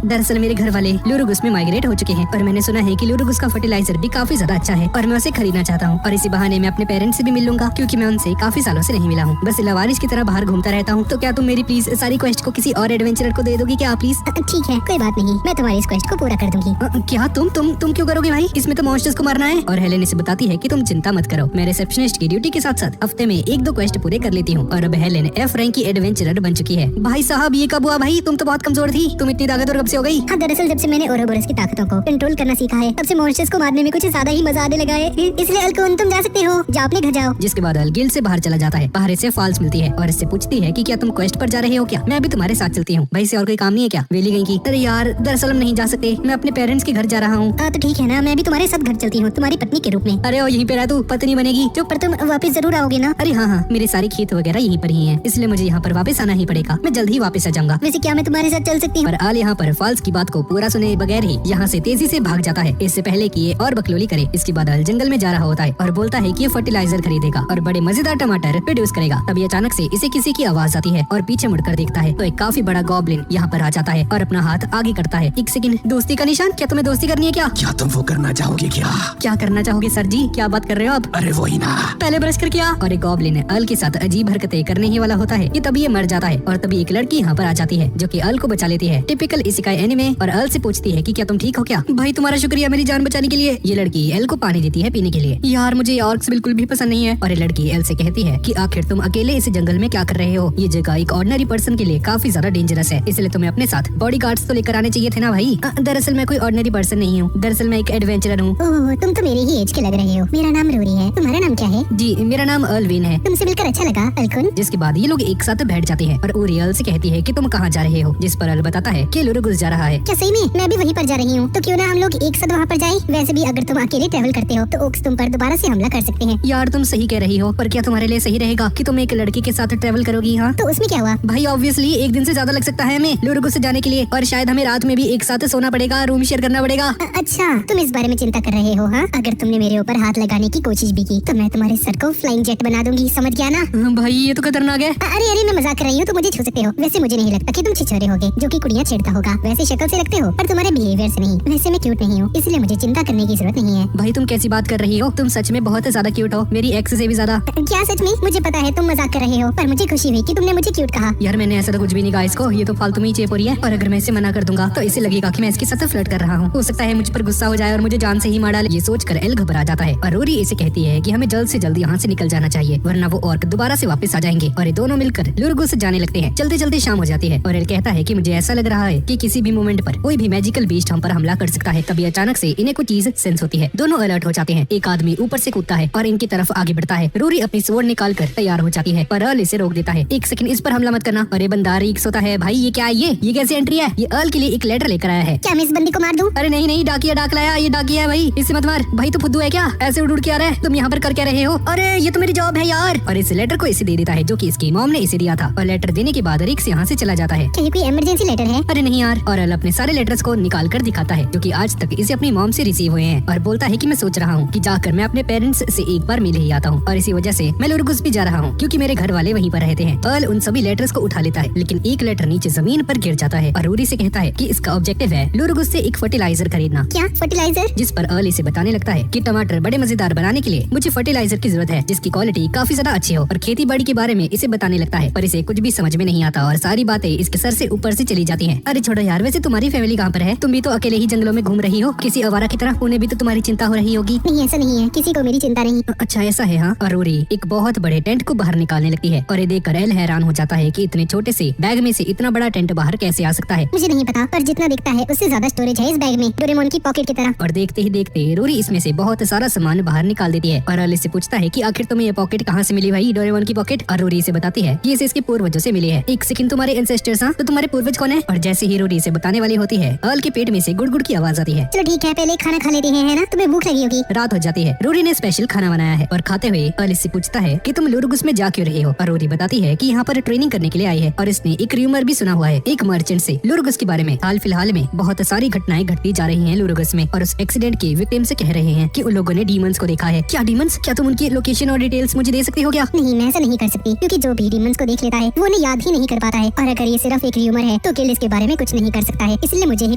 दरअसल मेरे घर वाले लुरुगुस में माइग्रेट हो चुके हैं और मैंने सुना है कि लुरुगुस का फर्टिलाइजर भी काफी ज्यादा अच्छा है और मैं उसे खरीदना चाहता हूँ और इसी बहाने मैं अपने पेरेंट्स से भी मिल लूंगा, क्योंकि मैं उनसे काफी सालों से नहीं मिला हूँ। बस लवारिश की तरह बाहर घूमता रहता हूँ। तो क्या तुम मेरी प्लीज सारी क्वेस्ट को किसी और एडवेंचरर को दे दोगी क्या प्लीज? ठीक है, कोई बात नहीं, मैं तुम्हारी इस क्वेस्ट को पूरा कर दूंगी। क्या तुम क्यों करोगे भाई? इसमें तो मॉन्स्टर्स को मारना है। और हेलेन इसे बताती है कि तुम चिंता मत करो, मैं रिसेप्शनिस्ट की ड्यूटी के साथ साथ हफ्ते में 1-2 क्वेस्ट पूरे कर लेती हूँ। और अब हेलेन F रैंक की एडवेंचरर बन चुकी है। भाई साहब ये कब हुआ भाई? तुम तो बहुत कमजोर थी, तुम इतनी ताकतवर कब से हो गई? हाँ, दरअसल जब से मैंने ओरोबोरस की ताकतों को कंट्रोल करना सीखा है तब से मॉन्स्टर्स को मारने में कुछ ज्यादा ही मजा आने लगा है। इसलिए अल्कोन तुम जा सकते हो, जाओ अपने घर जाओ। जिसके बाद अल गिल्ड से बाहर चला जाता है। बाहर इसे फॉल्स मिलती है और इससे पूछती है कि क्या तुम क्वेस्ट पर जा रहे हो क्या? मैं अभी तुम्हारे साथ चलती हूँ। भाई से और कोई काम नहीं है क्या? वेली गई की। अरे यार दरअसल हम नहीं जा सकते, मैं अपने पेरेंट्स के घर जा रहा हूँ। तो ठीक है ना, मैं भी तुम्हारे साथ घर चलती हूँ, तुम्हारी पत्नी के रूप में। अरे ओ यहीं पे रह तू, पत्नी बनेगी। जो पर तुम वापस जरूर आओगे ना? अरे हाँ, मेरे सारे खेत वगैरह यहीं पर ही हैं, इसलिए मुझे यहाँ पर वापस आना ही पड़ेगा। मैं जल्द ही वापस आ जाऊंगा। वैसे क्या मैं तुम्हारे साथ चल सकती हूँ? पर आल यहाँ पर फॉल्स की बात को पूरा सुने बगैर ही यहाँ से तेजी से भाग जाता है, इससे पहले कि ये और बकलोली करे। इसके बाद आल जंगल में जा रहा होता है और बोलता है कि ये फर्टिलाइजर खरीदेगा और बड़े मजेदार टमाटर प्रोड्यूस करेगा। तभी अचानक से इसे किसी की आवाज आती है और पीछे मुड़कर देखता है तो एक काफी बड़ा गॉब्लिन यहाँ पर आ जाता है और अपना हाथ आगे करता है। एक सेकंड, दोस्ती का निशान? क्या तुम्हें दोस्ती करनी है क्या? क्या तुम वो करना चाहोगे क्या? क्या करना चाहोगे सर जी? क्या बात कर रहे हो आप? अरे वही ना, पहले ब्रश कर क्या? और एक गॉब्लिन अल के साथ अजीब हरकतें करने ही वाला होता है कि तभी ये मर जाता है और तभी एक लड़की यहाँ पर आ जाती है जो कि अल को बचा लेती है। Typical isekai anime. और अल से पूछती है कि क्या तुम ठीक हो क्या? भाई तुम्हारा शुक्रिया मेरी जान बचाने के लिए। ये लड़की एल को पानी देती है पीने के लिए। यार मुझे ये ऑर्क्स बिल्कुल भी पसंद नहीं है। और ये लड़की एल से कहती है कि आखिर तुम अकेले इस जंगल में क्या कर रहे हो? ये जगह एक ऑर्डिनरी पर्सन के लिए काफी ज्यादा डेंजरस है, इसलिए तुम्हें अपने साथ बॉडीगार्ड्स तो लेकर आने चाहिए थे ना भाई। दरअसल मैं कोई ऑर्डिनरी पर्सन नहीं हूँ, दरअसल मैं एक एडवेंचरर हूँ। ओह, तुम तो मेरे ही एज के लग रहे हो। मेरा नाम रोरी है, तुम्हारा नाम क्या है? जी मेरा नाम अल्विन है। तुमसे मिलकर अच्छा लगा अल्कुन। जिसके बाद ये लोग एक साथ बैठ जाते हैं और ओरी अल से कहती है कि तुम कहाँ जा रहे हो? जिस पर अल बताता है कि लुरुगुस जा रहा है। क्या सही में? मैं भी वहीं पर जा रही हूँ, तो क्यों ना हम लोग एक साथ वहाँ पर जाएं? वैसे भी अगर तुम अकेले ट्रेवल करते हो तो ओक्स तुम पर दोबारा से हमला कर सकते हैं। यार तुम सही कह रही हो, पर क्या तुम्हारे लिए सही रहेगा कि तुम एक लड़की के साथ ट्रेवल करोगी? हाँ तो उसमें क्या हुआ? भाई ऑब्वियसली एक दिन से ज्यादा लग सकता है हमें लुरुगुस से जाने के लिए, और शायद हमें रात में भी एक साथ सोना पड़ेगा, रूम शेयर करना पड़ेगा। अच्छा, तुम इस बारे में चिंता कर रहे हो? हाँ, अगर तुमने मेरे ऊपर हाथ लगाने की कोशिश भी की तो मैं तुम्हारे सर को फ्लाइंग जेट बना दूंगी, समझ गया ना? भाई ये तो खतरनाक है। अरे मैं मजाक कर रही हूँ, तुम मुझे छू सकते हो। वैसे मुझे नहीं लगता कि तुम छिछोरे होगे जो कि कुड़ियाँ छेड़ता होगा। वैसे शक्ल से लगते हो पर तुम्हारे बिहेवियर से नहीं। वैसे मैं क्यूट नहीं हूँ, इसलिए मुझे चिंता करने की जरूरत नहीं है। भाई तुम कैसी बात कर रही हो? तुम सच में बहुत ज्यादा क्यूट हो, मेरी एक्स से भी ज्यादा। क्या सच में? मुझे पता है तुम मजाक कर रहे हो, पर मुझे खुशी हुई कि तुमने मुझे क्यूट कहा। यार मैंने ऐसा तो कुछ भी नहीं कहा इसको, ये तो फालतू में ही चेप हो रही है। और अगर मैं इसे मना कर दूंगा तो इसे लगेगा कि मैं इसके साथ फ्लर्ट कर रहा हूँ। हो सकता है मुझ पर गुस्सा हो जाए और मुझे जान से ही मार डाले। ये सोचकर एल घबरा जाता है और रोरी इसे कहती है कि हमें जल्द से जल्द यहाँ से निकल जाना चाहिए, वरना वो ऑर्क दोबारा से वापस आ जाएंगे। और ये दोनों मिलकर लुरुगुस जाने लगते हैं। चलते चलते शाम हो जाती है और एल कहता है कि मुझे ऐसा लग रहा है कि किसी भी मोमेंट पर कोई भी मैजिकल बीस्ट हम पर हमला कर सकता है। तभी अचानक से इन्हें कुछ चीज सेंस होती है। दोनों अलर्ट हो जाते हैं। एक आदमी ऊपर से कूदता है और इनकी तरफ आगे बढ़ता है। रोरी अपनी स्वॉर्ड निकाल कर तैयार हो जाती है पर अर्ल इसे रोक देता है। एक सेकंड, इस पर हमला मत करना। अरे बंदा रिक्स होता है भाई, ये क्या है? ये कैसे एंट्री है? ये अर्ल के लिए एक लेटर लेकर आया है। क्या मैं इस बंदी को मार दूं? अरे नहीं, डाकिया डाक लाया, ये डाकिया है भाई, इसे मत मार। भाई तो फुद्दू है क्या? ऐसे उड़ के आ रहा है, तुम यहाँ पर कर क्या रहे हो? अरे ये तो मेरी जॉब है यार। और इस लेटर को इसे दे देता है जो कि इसकी मॉम ने इसे दिया था। और लेटर देने के बाद रिक्स यहाँ से चला जाता है। क्या ये कोई इमरजेंसी लेटर है? अरे नहीं यार। और अर्ल अपने सारे लेटर्स को निकाल कर दिखाता है जो कि आज तक इसे अपनी मॉम से रिसीव हुए हैं और बोलता है कि मैं सोच रहा हूँ कि जाकर मैं अपने पेरेंट्स से एक बार मिल ही आता हूँ और इसी वजह से मैं लुरुगुस भी जा रहा हूँ क्योंकि मेरे घर वाले वहीं पर रहते हैं। अर्ल उन सभी लेटर्स को उठा लेता है लेकिन एक लेटर नीचे जमीन पर गिर जाता है और रोरी से कहता है कि इसका ऑब्जेक्टिव है लुरुगुस से एक फर्टिलाइजर खरीदना। क्या फर्टिलाइजर? जिस पर अर्ल इसे बताने लगता है कि टमाटर बड़े मजेदार बनाने के लिए मुझे फर्टिलाइजर की जरूरत है जिसकी क्वालिटी काफी ज्यादा अच्छी हो। और खेती बाड़ी के बारे में इसे बताने लगता है पर इसे कुछ भी समझ में नहीं आता और सारी बातें इसके सर से ऊपर से चली जाती हैं। अरे छोड़ो यार, वैसे तुम्हारी फैमिली कहाँ पर है? तुम भी तो अकेले ही जंगलों में घूम रही हो किसी आवारा की तरह, उन्हें भी तो तुम्हारी चिंता हो रही होगी। नहीं ऐसा नहीं है, किसी को मेरी चिंता नहीं। अच्छा ऐसा है हाँ। और रोरी एक बहुत बड़े टेंट को बाहर निकालने लगती है और ये देखकर एल हैरान हो जाता है कि इतने छोटे से बैग में से इतना बड़ा टेंट बाहर कैसे आ सकता है। मुझे नहीं पता, पर जितना दिखता है उससे ज्यादा स्टोरेज है इस बैग में, डोरेमोन की पॉकेट की तरह। और देखते ही देखते रोरी इसमें से बहुत सारा सामान बाहर निकाल देती है और एल इससे पूछता है कि आखिर तुम्हें ये पॉकेट कहाँ से मिली भाई, डोरेमोन की पॉकेट? और रोरी इसे बताती है कि इसे इसके पूर्वजों से मिली है। एक सेकंड, तुम्हारे एंसेस्टर्स? हाँ, तो तुम्हारे पूर्वज कौन है? और जैसे ही रोरी इसे बताने वाली होती है एल के पेट में से गुड़गुड़ की आवाज आती है। चलो ठीक है, पहले खाना खा लेते हैं, है ना? तुम्हें भूख लगी होगी। रात हो जाती है। रोरी ने स्पेशल खाना बनाया है। और खाते हुए अर्ल इससे पूछता है कि तुम लुरुगुस में जा क्यों रहे हो, और रोरी बताती है कि यहाँ पर ट्रेनिंग करने के लिए आई है और इसने एक र्यूमर भी सुना हुआ है एक मर्चेंट से लुरुगुस के बारे में। हाल फिलहाल में बहुत सारी घटनाएं घटती जा रही हैं लुरुगुस में, और उस एक्सीडेंट के विक्टिम से कह रहे हैं कि उन लोगों ने डीमंस को देखा है। क्या डीमंस? क्या तुम उनकी लोकेशन और डिटेल्स मुझे दे सकती हो क्या? नहीं, मैं ऐसा नहीं कर सकती, क्योंकि जो भी डीमंस को देख लेता है वो उन्हें याद ही नहीं कर पाता है, और अगर ये सिर्फ एक र्यूमर है तो गिल्ड इसके बारे में कुछ नहीं कर सकता है, इसलिए मुझे ही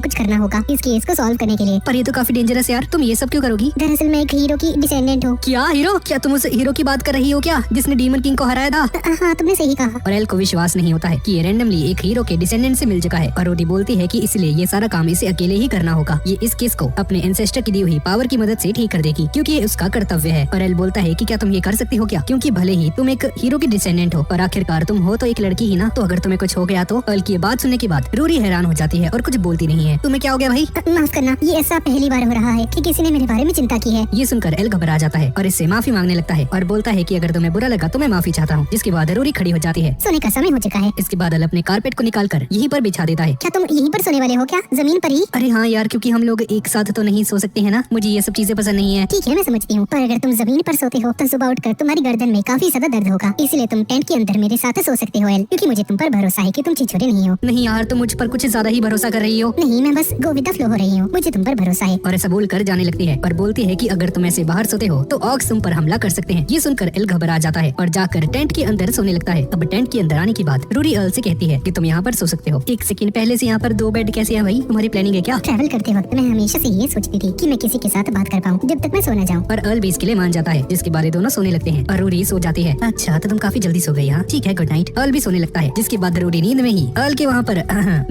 कुछ करना होगा इस केस को सॉल्व करने के लिए। पर ये तो काफी डेंजरस है यार, तुम ये सब क्यों करोगी? दरअसल मैं एक हीरो की डिसेंडेंट हूँ। क्या हीरो? क्या तुम उस हीरो की बात कर रही हो क्या जिसने डीमन किंग को हराया था? हाँ, तुमने सही कहा। और एल को विश्वास नहीं होता है कि ये रैंडमली एक हीरो के डिसेंडेंट से मिल चुका है, और रोरी बोलती है कि इसलिए ये सारा काम इसे अकेले ही करना होगा। ये इस केस को अपने एंसेस्टर की दी हुई पावर की मदद से ठीक कर देगी, क्योंकि ये उसका कर्तव्य है। और एल बोलता है कि क्या तुम ये कर सकती हो क्या, क्योंकि भले ही तुम एक हीरो की डिसेंडेंट हो पर आखिरकार तुम हो तो एक लड़की ही ना, तो अगर तुम्हें कुछ हो गया तो। एल की बात सुनने के बाद रोरी हैरान हो जाती है और कुछ बोलती नहीं है। तुम्हें क्या हो गया भाई? माफ करना, ये ऐसा पहली बार हो रहा है कि किसी ने मेरे बारे में चिंता की है। ये सुनकर एल घबरा जाता है और इससे माफी मांगने लगता है और बोलता है कि अगर तुम्हें बुरा लगा तो मैं माफी चाहता हूँ। जिसके बाद रोरी खड़ी हो जाती है। सोने का समय हो चुका है। इसके बाद एल अपने कारपेट को निकालकर यहीं पर बिछा देता है। क्या तुम यहीं पर सोने वाले हो क्या, जमीन पर ही? अरे हाँ यार, क्योंकि हम लोग एक साथ तो नहीं सो सकते हैं ना, मुझे ये सब चीजें पसंद नहीं है। ठीक है, मैं समझती हूँ, पर अगर तुम जमीन पर सोते हो तो सुबह उठकर तुम्हारी गर्दन में काफी ज्यादा दर्द होगा, इसलिए तुम टेंट के अंदर मेरे साथ सो सकते हो एल, क्योंकि मुझे तुम पर भरोसा है कि तुम छिछोरे नहीं हो। नहीं यार, तुम मुझ पर कुछ ज्यादा ही भरोसा कर रही हो। नहीं, मैं बस गो विद द फ्लो हो रही हूँ, मुझे तुम पर भरोसा है। और ऐसा बोलकर जाने लगती है और बोलती है कि अगर तुम ऐसे बाहर सोते हो तो ऑक्स तुम पर हमला कर सकते हैं। ये सुनकर एल घबरा जाता है और जाकर टेंट के अंदर सोने लगता है। अब टेंट के अंदर आने के बाद रोरी एल से कहती है कि तुम यहाँ पर सो सकते हो। एक सेकंड पहले से यहाँ पर 2 बेड कैसे है भाई? तुम्हारी प्लानिंग है क्या? ट्रैवल करते वक्त मैं हमेशा से ये सोचती थी कि मैं किसी के साथ बात कर पाऊँ जब तक मैं सो न जाऊँ। और एल भी इसके लिए मान जाता है, जिसके बाद दोनों सोने लगते हैं और रोरी सो जाती है। अच्छा, तो तुम काफी जल्दी सो गई। हाँ ठीक है, गुड नाइट। एल भी सोने लगता है, जिसके बाद रोरी नींद में ही एल के वहाँ पर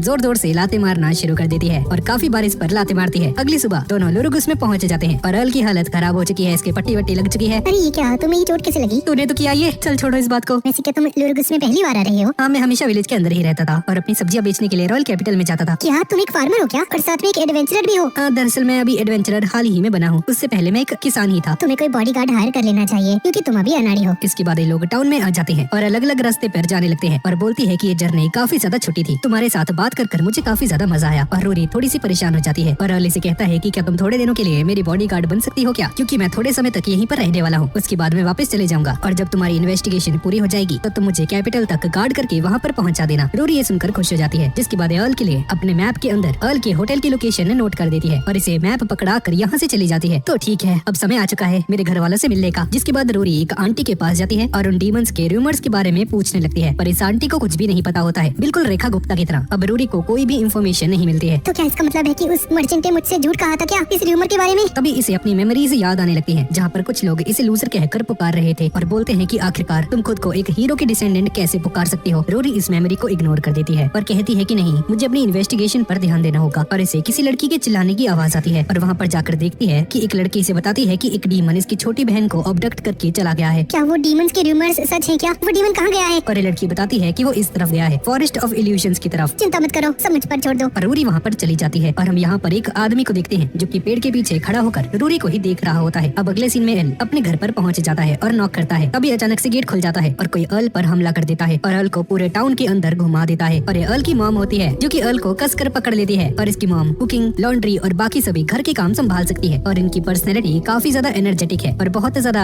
जोर जोर से लाते मारना शुरू कर देती है और काफी बार इस पर लाते मारती है। अगली सुबह दोनों लुरुगुस में पहुँच जाते हैं और एल की हालत खराब हो चुकी है, इसके पट्टी वट्टी लग चुकी है। अरे ये क्या, तुम्हें ये चोट कैसे लगी? तूने तो किया ये, चल छोड़ो इस बात को। वैसे क्या तुम लुरुगुस में पहली बार आ रहे हो? हाँ, मैं हमेशा विलेज के अंदर ही रहता था और अपनी सब्जियां बेचने के लिए रॉयल कैपिटल में जाता था। क्या तुम एक फार्मर हो क्या, और साथ में एक एडवेंचरर भी हो? दरअसल मैं अभी एडवेंचरर हाल ही में बना हूँ, उससे पहले मैं एक किसान ही था। तुम्हें कोई बॉडीगार्ड हायर कर लेना चाहिए, क्योंकि तुम अभी अनाड़ी हो। इसके बाद ये लोग टाउन में आ जाते हैं और अलग अलग रास्ते पर जाने लगते हैं और बोलती है कि ये जर्नी काफी ज्यादा छोटी थी, तुम्हारे साथ बात कर मुझे काफी ज्यादा मजा आया। और रोरी थोड़ी सी परेशान हो जाती है और अर्ली से कहता है कि क्या तुम थोड़े दिनों के लिए मेरी बॉडीगार्ड बन सकती हो क्या, क्योंकि मैं थोड़े समय तक यहीं पर रहने वाला हूँ, उसके बाद मैं वापस चले जाऊंगा और जब तुम्हारी इन्वेस्टिगेशन पूरी हो जाएगी तो तुम मुझे कैपिटल तक गार्ड करके वहाँ पर पहुँचा देना। रोरी ये सुनकर खुश हो जाती है, जिसके बाद अर्ल के लिए अपने मैप के अंदर अर्ल के होटल की लोकेशन नोट कर देती है और इसे मैप पकड़ा कर यहाँ से चली जाती है। तो ठीक है, अब समय आ चुका है मेरे घर वालों से मिलने का। जिसके बाद रोरी एक आंटी के पास जाती है और उन डीमंस के रूमर्स के बारे में पूछने लगती है, पर इस आंटी को कुछ भी नहीं पता होता है, बिल्कुल रेखा गुप्ता की तरह। अब रोरी को कोई भी इन्फॉर्मेशन नहीं मिलती है। तो क्या इसका मतलब है कि उस मर्चेंट ने मुझसे झूठ कहा था क्या इस रूमर के बारे में? तभी इसे अपनी मेमोरीज याद आने लगती हैं, जहाँ पर कुछ लोग इसे लूजर कहकर पुकार रहे थे और बोलते हैं कि आखिरकार तुम खुद को एक हीरो के डिसेंडेंट कैसे पुकार सकती हो। रोरी इस मेमोरी को इग्नोर कर देती है और कहती है कि नहीं, मुझे अपनी इन्वेस्टिगेशन पर ध्यान देना होगा। और इसे किसी लड़की के चिल्लाने की आवाज आती है और वहाँ पर जाकर देखती है कि एक लड़की इसे बताती है कि एक डीमन इसकी छोटी बहन को अबडक्ट करके चला गया है। क्या वो डीमंस के रूमर्स सच है क्या? वो डीमन कहाँ गया है? और ये लड़की बताती है कि वो इस तरफ गया है, फॉरेस्ट ऑफ इल्यूशंस की तरफ। चिंता मत करो, सब मुझ पर छोड़ दो। और रोरी वहाँ पर चली जाती है और हम यहाँ पर एक आदमी को देखते हैं जो कि पेड़ के पीछे खड़ा होकर रोरी को ही देख रहा होता है। अब अगले सीन में एल अपने घर पर पहुँच जाता है और नॉक करता है। तभी अचानक से गेट खुल जाता है और कोई अर्ल पर हमला कर देता है और अर्ल को पूरे टाउन के अंदर घुमा देता है। और ये अर्ल की मॉम होती है जो कि अर्ल को कसकर पकड़ लेती है और इसकी मॉम कुकिंग, लॉन्ड्री और बाकी सभी घर के काम संभाल सकती है। और इनकी पर्सनैलिटी काफी ज्यादा एनर्जेटिक है और बहुत ज्यादा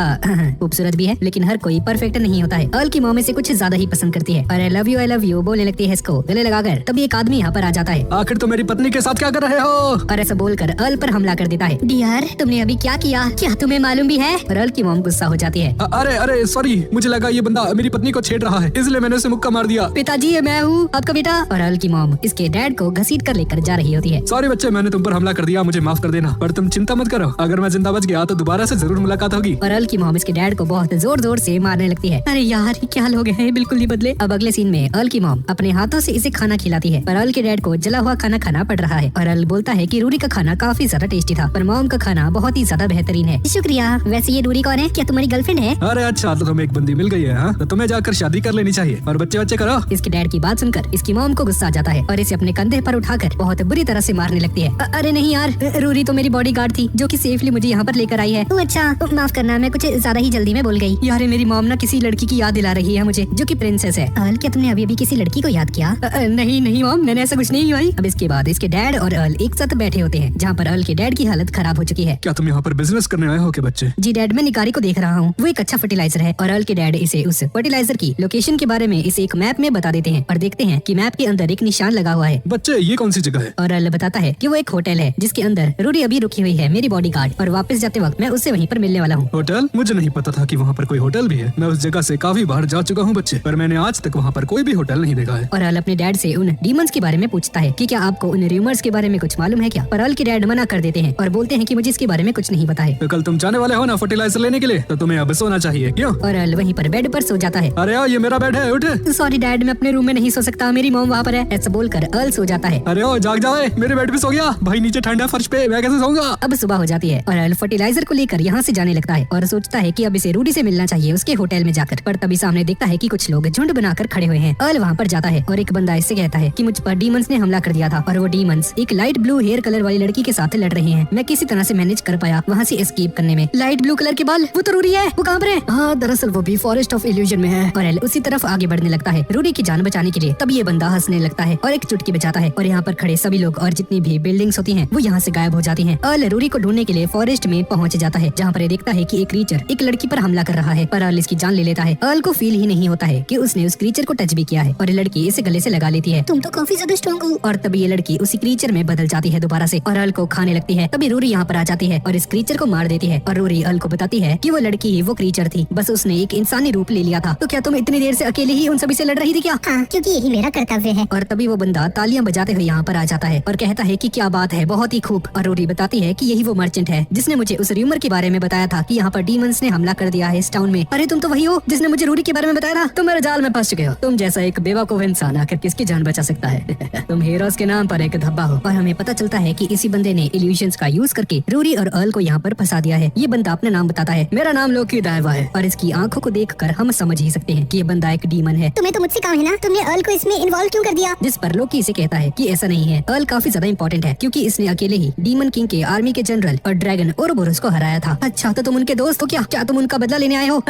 खूबसूरत भी है, लेकिन हर कोई परफेक्ट नहीं होता है। अर्ल की मॉम इसे कुछ ज्यादा ही पसंद करती है और आई लव यू बोलने लगती है इसको गले लगाकर। तभी एक आदमी यहाँ पर आ जाता है। आखिर तुम मेरी पत्नी के साथ क्या कर रहे हो? और ऐसा बोलकर अर्ल पर हमला कर देता है। डियर, तुमने अभी क्या किया? क्या तुम्हें मालूम भी है? और अर्ल की मॉम गुस्सा हो जाती है। अरे सॉरी, मुझे लगा ये बंदा मेरी पत्नी को छेड़ रहा है, इसलिए मैंने उसे मुक्का मार दिया। पिताजी, ये मैं हूँ आपका बेटा। और अर्ल की मॉम इसके डैड को घसीट कर लेकर जा रही होती है। सॉरी बच्चे, मैंने तुम पर हमला कर दिया, मुझे माफ कर देना, पर तुम चिंता मत करो, अगर मैं जिंदा बच गया तो दोबारा से जरूर मुलाकात होगी। और अर्ल की मॉम इसके डैड को बहुत जोर जोर से मारने लगती है। अरे यार, क्या लोग हैं, बिल्कुल नहीं बदले। अब अगले सीन में अर्ल की मॉम अपने हाथों से इसे खाना खिलाती है, पर अर्ल के डैड को जला हुआ खाना खाना पड़ रहा है। और अर्ल बोलता है कि रूरी का खाना काफी ज्यादा टेस्टी था, पर मॉम का खाना बहुत ही ज्यादा बेहतरीन है। शुक्रिया। वैसे ये रूरी कौन है? क्या तुम्हारी गर्लफ्रेंड है? अरे अच्छा, तो तुम्हें एक बंदी मिल गई है, हाँ? तो तुम्हें जाकर शादी कर लेनी चाहिए और बच्चे बच्चे करो। इसके डैड की बात सुनकर इसकी मॉम को गुस्सा आ जाता है और इसे अपने कंधे पर उठाकर बहुत बुरी तरह से मारने लगती है। अरे नहीं यार, रूरी तो मेरी बॉडीगार्ड थी जो कि सेफली मुझे यहाँ पर लेकर आई है। अच्छा, माफ करना, मैं कुछ ज्यादा ही जल्दी में बोल गई। यार, मेरी मॉम ना किसी लड़की की याद दिला रही है मुझे, जो कि प्रिंसेस है। अर्ल, क्या तुमने अभी किसी लड़की को याद किया? नहीं मॉम, मैंने ऐसा कुछ नहीं किया। अब इसके बाद इसके डैड और अर्ल एक साथ बैठे होते हैं, जहाँ पर अर्ल के डैड की हालत खराब हो चुकी है। क्या तुम यहाँ पर बिजनेस करने आए हो के बच्चे। जी डैड, मैं निकारी को देख रहा हूँ। वो एक अच्छा फर्टिलाइजर है और अर्ल के डैड इसे उस फर्टिलाइजर की लोकेशन के बारे में इसे एक मैप में बता देते हैं और देखते हैं कि मैप के अंदर एक निशान लगा हुआ है। बच्चे ये कौन सी जगह है? और अर्ल बताता है कि वो एक होटल है जिसके अंदर रूरी अभी रुकी हुई है, मेरी बॉडीगार्ड, और वापस जाते वक्त मैं उससे वहीं पर मिलने वाला हूँ। होटल? मुझे नहीं पता था कि वहाँ पर कोई होटल भी है। मैं उस जगह से काफी बार जा चुका हूँ बच्चे, पर मैंने आज तक वहाँ पर कोई भी होटल नहीं देखा है। और अर्ल अपने डैड से उन डीमंस के बारे में पूछता है कि क्या आपको उन र्यूमर्स के बारे में कुछ मालूम है क्या? पर अर्ल के डैड मना कर देते हैं और बोलते हैं कि मुझे इसके बारे में कुछ नहीं पता है। तो कल तुम जाने वाले हो ना फर्टिलाइजर लेने के लिए, तो तुम्हें अब सोना चाहिए, क्यों? और अर्ल वहीं पर बेड पर सो जाता है। अरे यार, ये मेरा बेड है, उठ। सॉरी डैड, मैं अपने रूम में नहीं सो सकता, मेरी मॉम वहाँ पर है, ऐसा बोलकर अर्ल सो जाता है। अरे ओ, जाग जाए, मेरे बेड पे सो गया भाई, नीचे ठंडा फर्श पे, मैं कैसे सोऊंगा? अब सुबह हो जाती है और अर्ल फर्टिलाइजर को लेकर यहाँ से जाने लगता है और सोचता है कि अब इसे रूडी से मिलना चाहिए उसके होटल में जाकर। पर तभी सामने देखता है कि कुछ लोग झुंड बनाकर खड़े हुए हैं। अर्ल वहाँ पर जाता है और एक बंदा इससे कहता है कि मुझ पर डीमंस ने हमला कर दिया था और वो डीमंस एक लाइट ब्लू हेयर कलर वाली लड़की के साथ लड़ रहे हैं। मैं किसी तरह से मैनेज कर पाया वहाँ से एस्केप करने में। लाइट ब्लू कलर के बाल, वो तो रूडी है, वो कहाँ पर है? हाँ, दरअसल वो भी फॉरेस्ट ऑफ इल्यूजन में है। और अर्ल उसी तरफ आगे बढ़ने लगता है रूडी की जान बचाने के लिए। तब ये बंदा हंसने लगता है और एक चुटकी बजाता है और यहाँ पर खड़े सभी लोग और जितनी भी बिल्डिंग्स होती हैं वो यहाँ से गायब हो जाती हैं। अर्ल रूडी को ढूंढने के लिए फॉरेस्ट में पहुंच जाता है, जहाँ पर ये देखता है कि एक क्रीचर एक लड़की पर हमला कर रहा है, पर अर्ल इसकी जान ले लेता है। अर्ल को फील ही नहीं होता है कि उसने उस क्रीचर को टच भी किया है और ये लड़की इसे गले से लगा लेती है। तुम तो काफी ज्यादा स्ट्रॉन्ग हो। और तभी ये लड़की उसी क्रीचर में बदल जाती है दोबारा से और अर्ल को खाने लगती है। तभी रूरी यहाँ पर आ जाती है और इस क्रीचर को मार देती है। और रूरी अर्ल को बताती है कि वो लड़की ही वो क्रीचर थी, बस उसने एक इंसानी रूप ले लिया था। तो क्या तुम इतनी देर से अकेले ही उन सभी से लड़ रही थी क्या? हाँ, क्योंकि यही मेरा कर्तव्य है। और तभी वो बंदा तालियां बजाते हुए यहाँ पर आ जाता है और कहता है कि क्या बात है, बहुत ही खूब। और रूरी बताती है कि यही वो मर्चेंट है जिसने मुझे उस र्यूमर के बारे में बताया था कि यहाँ पर डीमंस ने हमला कर दिया है इस टाउन में। अरे तुम तो वही हो जिसने मुझे रूरी के बारे में बताया था। तुम मेरे जाल में फंस चुके हो। तुम जैसा एक बेवकूफ इंसान आखिर किसकी जान बचा सकता है? तुम हीरोज के नाम पर एक धब्बा हो। और हमें पता चलता है कि इसी बंदे ने इल्यूशंस का यूज करके रूरी और अर्ल को यहाँ पर फंसा दिया है। ये बंदा अपना नाम बताता है, मेरा नाम लोकी डायवा है, और इसकी आंखों को देखकर हम समझ ही सकते हैं कि ये बंदा एक डीमन है। तुम्हें तो मुझसे काम है ना, तुमने अर्ल को इसमें इन्वॉल्व क्यों कर दिया? जिस पर लोकी इसे कहता है कि ऐसा नहीं है, अर्ल काफी ज्यादा इंपॉर्टेंट है क्योंकि इसने अकेले ही डीमन किंग के आर्मी के जनरल और ड्रैगन ओरोबोरस को हराया था। अच्छा, तो तुम उनके दोस्त हो क्या? क्या तुम उनका बदला लेने आए हो?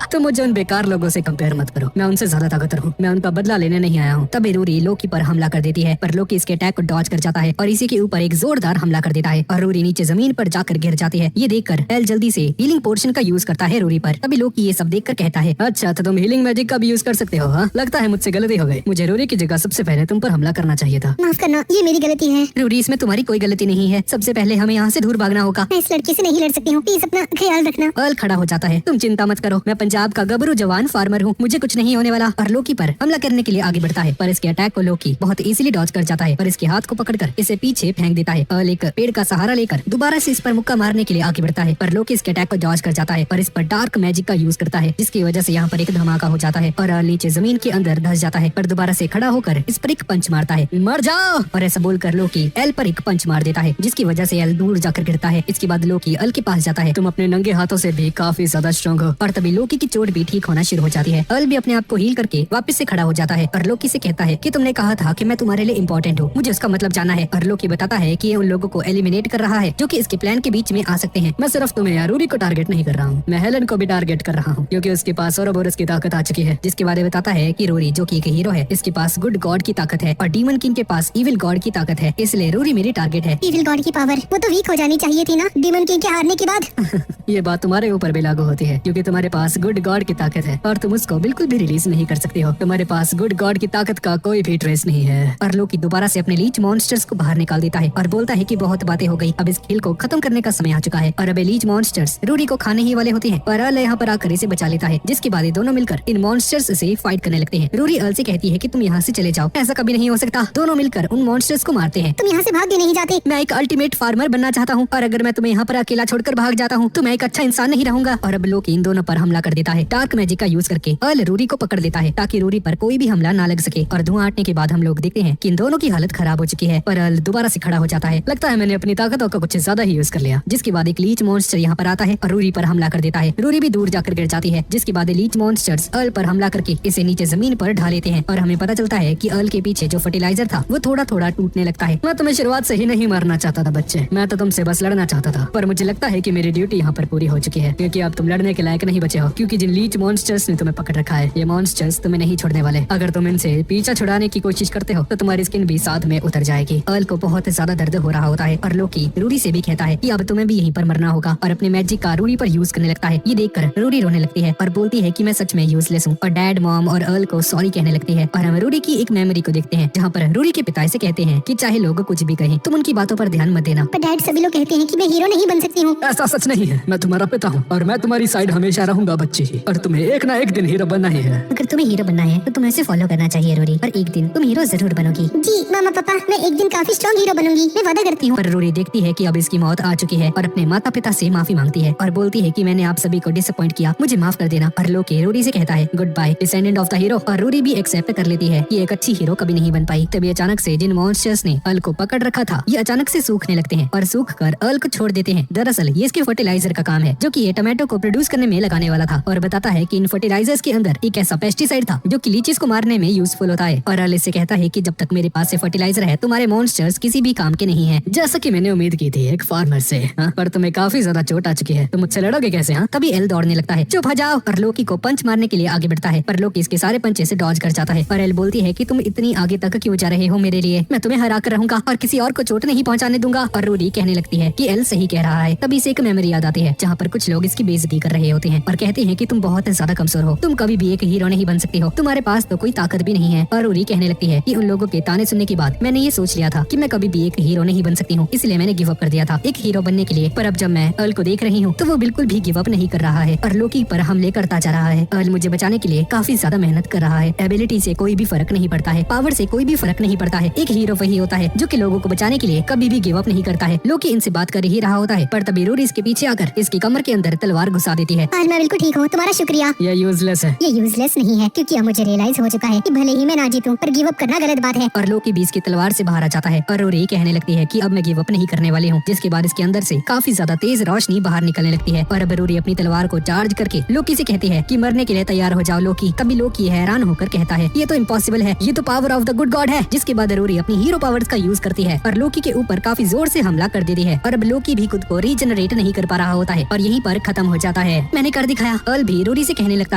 तुम मुझे उन बेकार लोगों से कंपेयर मत करो, मैं उनसे ज्यादा ताकतवर हूँ, मैं उनका बदला लेने नहीं आया हूँ। तब रूरी लोकी पर हमला कर देती है, पर लोकी इसके अटैक को डॉज कर जाता है और इसी के ऊपर एक जोरदार हमला कर देता है और रूरी नीचे जमीन पर जाकर गिर जाती है। ये देखकर एल जल्दी से हीलिंग पोर्शन का यूज करता है रूरी पर। तभी लोकी ये सब देखकर कहता है, अच्छा तो तुम हीलिंग मैजिक का भी यूज कर सकते हो? हाँ, लगता है मुझसे गलती हो गई, मुझे रूरी की जगह सबसे पहले तुम पर हमला करना चाहिए था। माफ करना, ये मेरी गलती है। रूरी, इसमें तुम्हारी कोई गलती नहीं है, सबसे पहले हमें यहाँ से दूर भागना होगा। मैं इस लड़के से नहीं लड़ सकती हूँ, प्लीज अपना ख्याल रखना। अर्ल खड़ा हो जाता है, तुम चिंता मत करो, मैं पंजाब का गबरू जवान फार्मर हूँ, मुझे कुछ नहीं होने वाला। और लोकी पर हमला करने के लिए आगे बढ़ता है, पर इसके अटैक को लोकी बहुत इजीली डॉज कर जाता है और इसके हाथ को पकड़कर इसे पीछे फेंक देता है। अर्ल एक पेड़ का सहारा लेकर दोबारा से इस पर मुक्का मारने के लिए आगे बढ़ता है, पर लोकी इसके अटैक को डॉज कर जाता है और इस पर डार्क मैजिक का यूज करता है, जिसकी वजह से यहाँ पर एक धमाका हो जाता है और अर्ल नीचे जमीन के अंदर धंस जाता है, पर दोबारा से खड़ा होकर इस पर एक पंच मारता है, मर जाओ। और ऐसा बोलकर लोकी एल पर एक पंच मार देता है, जिसकी वजह से एल दूर जाकर गिरता है। इसके बाद लोकी अर्ल के पास जाता है, तुम अपने नंगे हाथों से भी काफी ज्यादा स्ट्रॉन्ग हो। और तभी लोकी की चोट भी ठीक होना शुरू हो जाती है। अर्ल भी अपने आप को हील करके वापस से खड़ा हो जाता है और लोकी से कहता है कि तुमने कहा था कि मैं तुम्हारे लिए इम्पोर्टेंट हूँ, मुझे उसका मतलब जानना है। और लोकी बताता है कि ये उन लोगों को एलिमिनेट कर रहा है जो कि इसके प्लान के बीच में आ सकते हैं। मैं सिर्फ तुम्हें या रूरी को टारगेट नहीं कर रहा हूँ, मैं हेलन को भी टारगेट कर रहा हूँ क्योंकि उसके पास ओरोबोरस की ताकत आ चुकी है। जिसके बारे में बताता है कि रूरी जो कि एक हीरो है, इसके पास गुड गॉड की ताकत है और डीमन किंग के पास इविल गॉड की ताकत है, इसलिए रूरी मेरी टारगेट है। इविल गॉड की पावर वो तो वीक हो जानी चाहिए थी ना डीमन किंग के हारने के बाद। ये बात तुम्हारे ऊपर भी लागू होती है क्योंकि तुम्हारे पास गुड गॉड की ताकत है और तुम उसको बिल्कुल भी रिलीज नहीं कर सकते हो। तुम्हारे पास गुड गॉड की ताकत का कोई भी ट्रेस नहीं है। और लोकी दोबारा से अपने लीच मॉन्स्टर्स को बाहर निकाल देता है और बोलता है कि बहुत बातें हो गई, अब इस खेल को खत्म करने का समय आ चुका है। और अब ये लीच मॉन्स्टर्स रूरी को खाने ही वाले होते हैं, पर अर्ल यहाँ पर आकर इसे बचा लेता है, जिसके बाद ये दोनों मिलकर इन मॉन्स्टर्स से फाइट करने लगते हैं। रूरी अर्ल से कहती है कि तुम यहाँ से चले जाओ, ऐसा कभी नहीं हो सकता। दोनों मिलकर उन मॉन्स्टर्स को मारते हैं। तुम यहाँ से भाग भी नहीं जाते। मैं एक अल्टीमेट फार्मर बनना चाहता हूँ और अगर मैं तुम्हें यहाँ पर अकेला छोड़कर भाग जाता हूँ तो मैं एक अच्छा इंसान नहीं रहूंगा। और अब लोकी इन दोनों पर हमला कर देता है। डार्क मैजिक का यूज करके अर्ल रूरी को पकड़ लेता है ताकि रूरी पर कोई भी हमला ना लग सके। और धुआं हटने के बाद हम लोग देखते हैं कि इन दोनों की हालत खराब हो चुकी है, पर अर्ल दोबारा से खड़ा हो जाता है। लगता है मैंने अपनी ताकतों का कुछ ज्यादा ही यूज कर लिया। जिसके बाद एक लीच मॉन्स्टर यहाँ पर आता है और रूरी पर हमला कर देता है। रूरी भी दूर जाकर गिर जाती है, जिसके बाद लीच मॉन्स्टर्स अर्ल पर हमला करके इसे नीचे जमीन पर ढा लेते हैं। और हमें पता चलता है कि अर्ल के पीछे जो फर्टिलाइजर था वो थोड़ा थोड़ा टूटने लगता है। मैं तुम्हें शुरुआत से ही नहीं मारना चाहता था बच्चे, मैं तो तुमसे बस लड़ना चाहता था, पर मुझे लगता है कि मेरी ड्यूटी यहाँ पर पूरी हो चुकी है क्योंकि अब तुम लड़ने के लायक नहीं बचे हो, क्योंकि जिन लीच मॉन्स्टर्स ने तुम्हें पकड़ रखा है ये मॉन्स्टर्स तुम्हें नहीं छोड़ने वाले। अगर तुम इनसे पीछा छुड़ाने की कोशिश करते हो तो तुम्हारी स्किन भी साथ में उतर जाएगी। अर्ल को बहुत ज्यादा दर्द हो रहा होता है और लोकी रूरी से भी कहता है कि अब तुम्हें भी यहीं पर पर मरना होगा और अपने मैजिक का रूरी पर यूज करने लगता है। ये देखकर रूरी रोने लगती है और बोलती है कि मैं सच में यूजलेस हूँ और डैड, मॉम और अर्ल को सॉरी कहने लगती है। और हम रूरी की एक मेमोरी को देखते हैं जहाँ पर रूरी के पिता से कहते हैं कि चाहे लोग कुछ भी कहें तुम उनकी बातों पर ध्यान मत देना। पर डैड, सभी लोग कहते हैं कि मैं हीरो नहीं बन सकती हूँ। ऐसा सच नहीं है, मैं तुम्हारा पिता हूँ और मैं तुम्हारी साइड हमेशा रहूंगा बच्ची, और तुम्हें एक ना एक दिन हीरो बनना ही है। अगर तुम्हें हीरो बनना है तो तुम्हें उसे फॉलो करना चाहिए रूरी, और एक दिन तुम हीरो जरूर बनोगी। जी मामा पापा, मैं एक दिन काफी स्ट्रॉन्ग हीरो बनूंगी, मैं वादा करती हूँ। पर रूरी देखती है कि अब इसकी मौत आ चुकी है और अपने माता पिता से माफी मांगती है और बोलती है कि मैंने आप सभी को डिसअपॉइंट किया, मुझे माफ कर देना। और लोकी रूरी से कहता है good bye descendant of the hero, और रूरी भी एक्सेप्ट कर लेती है कि एक अच्छी हीरो कभी नहीं बन पाई। तभी अचानक से जिन मॉन्स्टर्स ने अर्ल को पकड़ रखा था ये अचानक से सूखने लगते हैं और सूख कर अर्ल को छोड़ देते हैं। दरअसल ये इसके फर्टिलाइजर का काम है जो कि ये टमाटो को प्रोड्यूस करने में लगाने वाला था, और बताता है कि इन फर्टिलाइजर्स के अंदर एक ऐसा पेस्टिसाइड था जो कि लीचेस को मारने में यूजफुल होता है। और अर्ल इससे कहता है कि जब तक मेरे पास से फर्टिलाइजर है तुम्हारे मॉन्स्टर्स किसी भी काम के नहीं है। जैसा कि मैंने उम्मीद की थी एक फार्मर से, पर तुम्हें काफी ज्यादा चोट आ चुकी है, तुम मुझसे लड़ोगे कैसे? तभी एल दौड़ने लगता है, चुप हो जाओ, और लोकी को पंच मारने के लिए आगे बढ़ता है पर लोकी इसके सारे पंचे से डॉज कर जाता है। और एल बोलती है कि तुम इतनी आगे तक क्यों जा रहे हो मेरे लिए, मैं तुम्हें हरा कर रहूंगा और किसी और को चोट नहीं पहुंचाने दूंगा। और रूरी कहने लगती है कि एल सही कह रहा है। तभी से एक मेमोरी याद आती है जहाँ पर कुछ लोग इसकी बेइज्जती कर रहे होते हैं और कहते हैं कि तुम बहुत ज्यादा कमजोर हो, तुम कभी भी एक हीरो नहीं बन सकते हो, तुम्हारे पास तो कोई ताकत भी नहीं है। और रूरी कहने लगती है कि उन लोगों के ताने सुनने के बाद मैंने ये सोच लिया था कि मैं कभी भी एक हीरो नहीं बन सकती हूँ, इसलिए मैंने गिव अप कर दिया था एक हीरो बनने के लिए। पर अब जब मैं अर्ल को देख रही हूँ तो वो बिल्कुल भी गिव अप नहीं कर रहा है और लोकी पर हमले करता जा रहा है। अर्ल मुझे बचाने के लिए काफी ज्यादा मेहनत कर रहा है। एबिलिटी से कोई भी फर्क नहीं पड़ता है, पावर से कोई भी फर्क नहीं पड़ता है, एक हीरो वही होता है जो कि लोगों को बचाने के लिए कभी भी गिव अप नहीं करता है। लोकी इनसे बात कर ही रहा होता है पर तभी रूरी इसके पीछे आकर इसकी कमर के अंदर तलवार घुसा देती है। आज मैं बिल्कुल ठीक हूँ, तुम्हारा शुक्रिया। यह यूजलेस है। ये यूजलेस नहीं है क्योंकि अब मुझे रियलाइज हो चुका है कि भले ही मैं ना जीतूं पर गिव अप करना गलत बात है। और लोकी भी इसकी तलवार से बाहर आ जाता है और रूरी कहने लगती है कि अब मैं गिव अप नहीं करने वाली हूँ, जिसके बाद इसके अंदर से काफी ज्यादा तेज रोशनी बाहर निकलने लगती है। और अब रूरी अपनी तलवार को चार्ज करके लोकी से कहती है कि मरने के लिए तैयार हो जाओ लोकी। तभी लोकी हैरान होकर कहता है ये तो इम्पॉसिबल है, ये तो power of the good God है। जिसके बाद रूरी अपनी हीरो पावर्स का यूज करती है और लोकी के ऊपर काफी जोर से हमला कर देती है। और अब लोकी भी खुद को रीजनरेट नहीं कर पा रहा होता है और यहीं पर खत्म हो जाता है। मैंने कर दिखाया। अर्ल भी रूरी से कहने लगता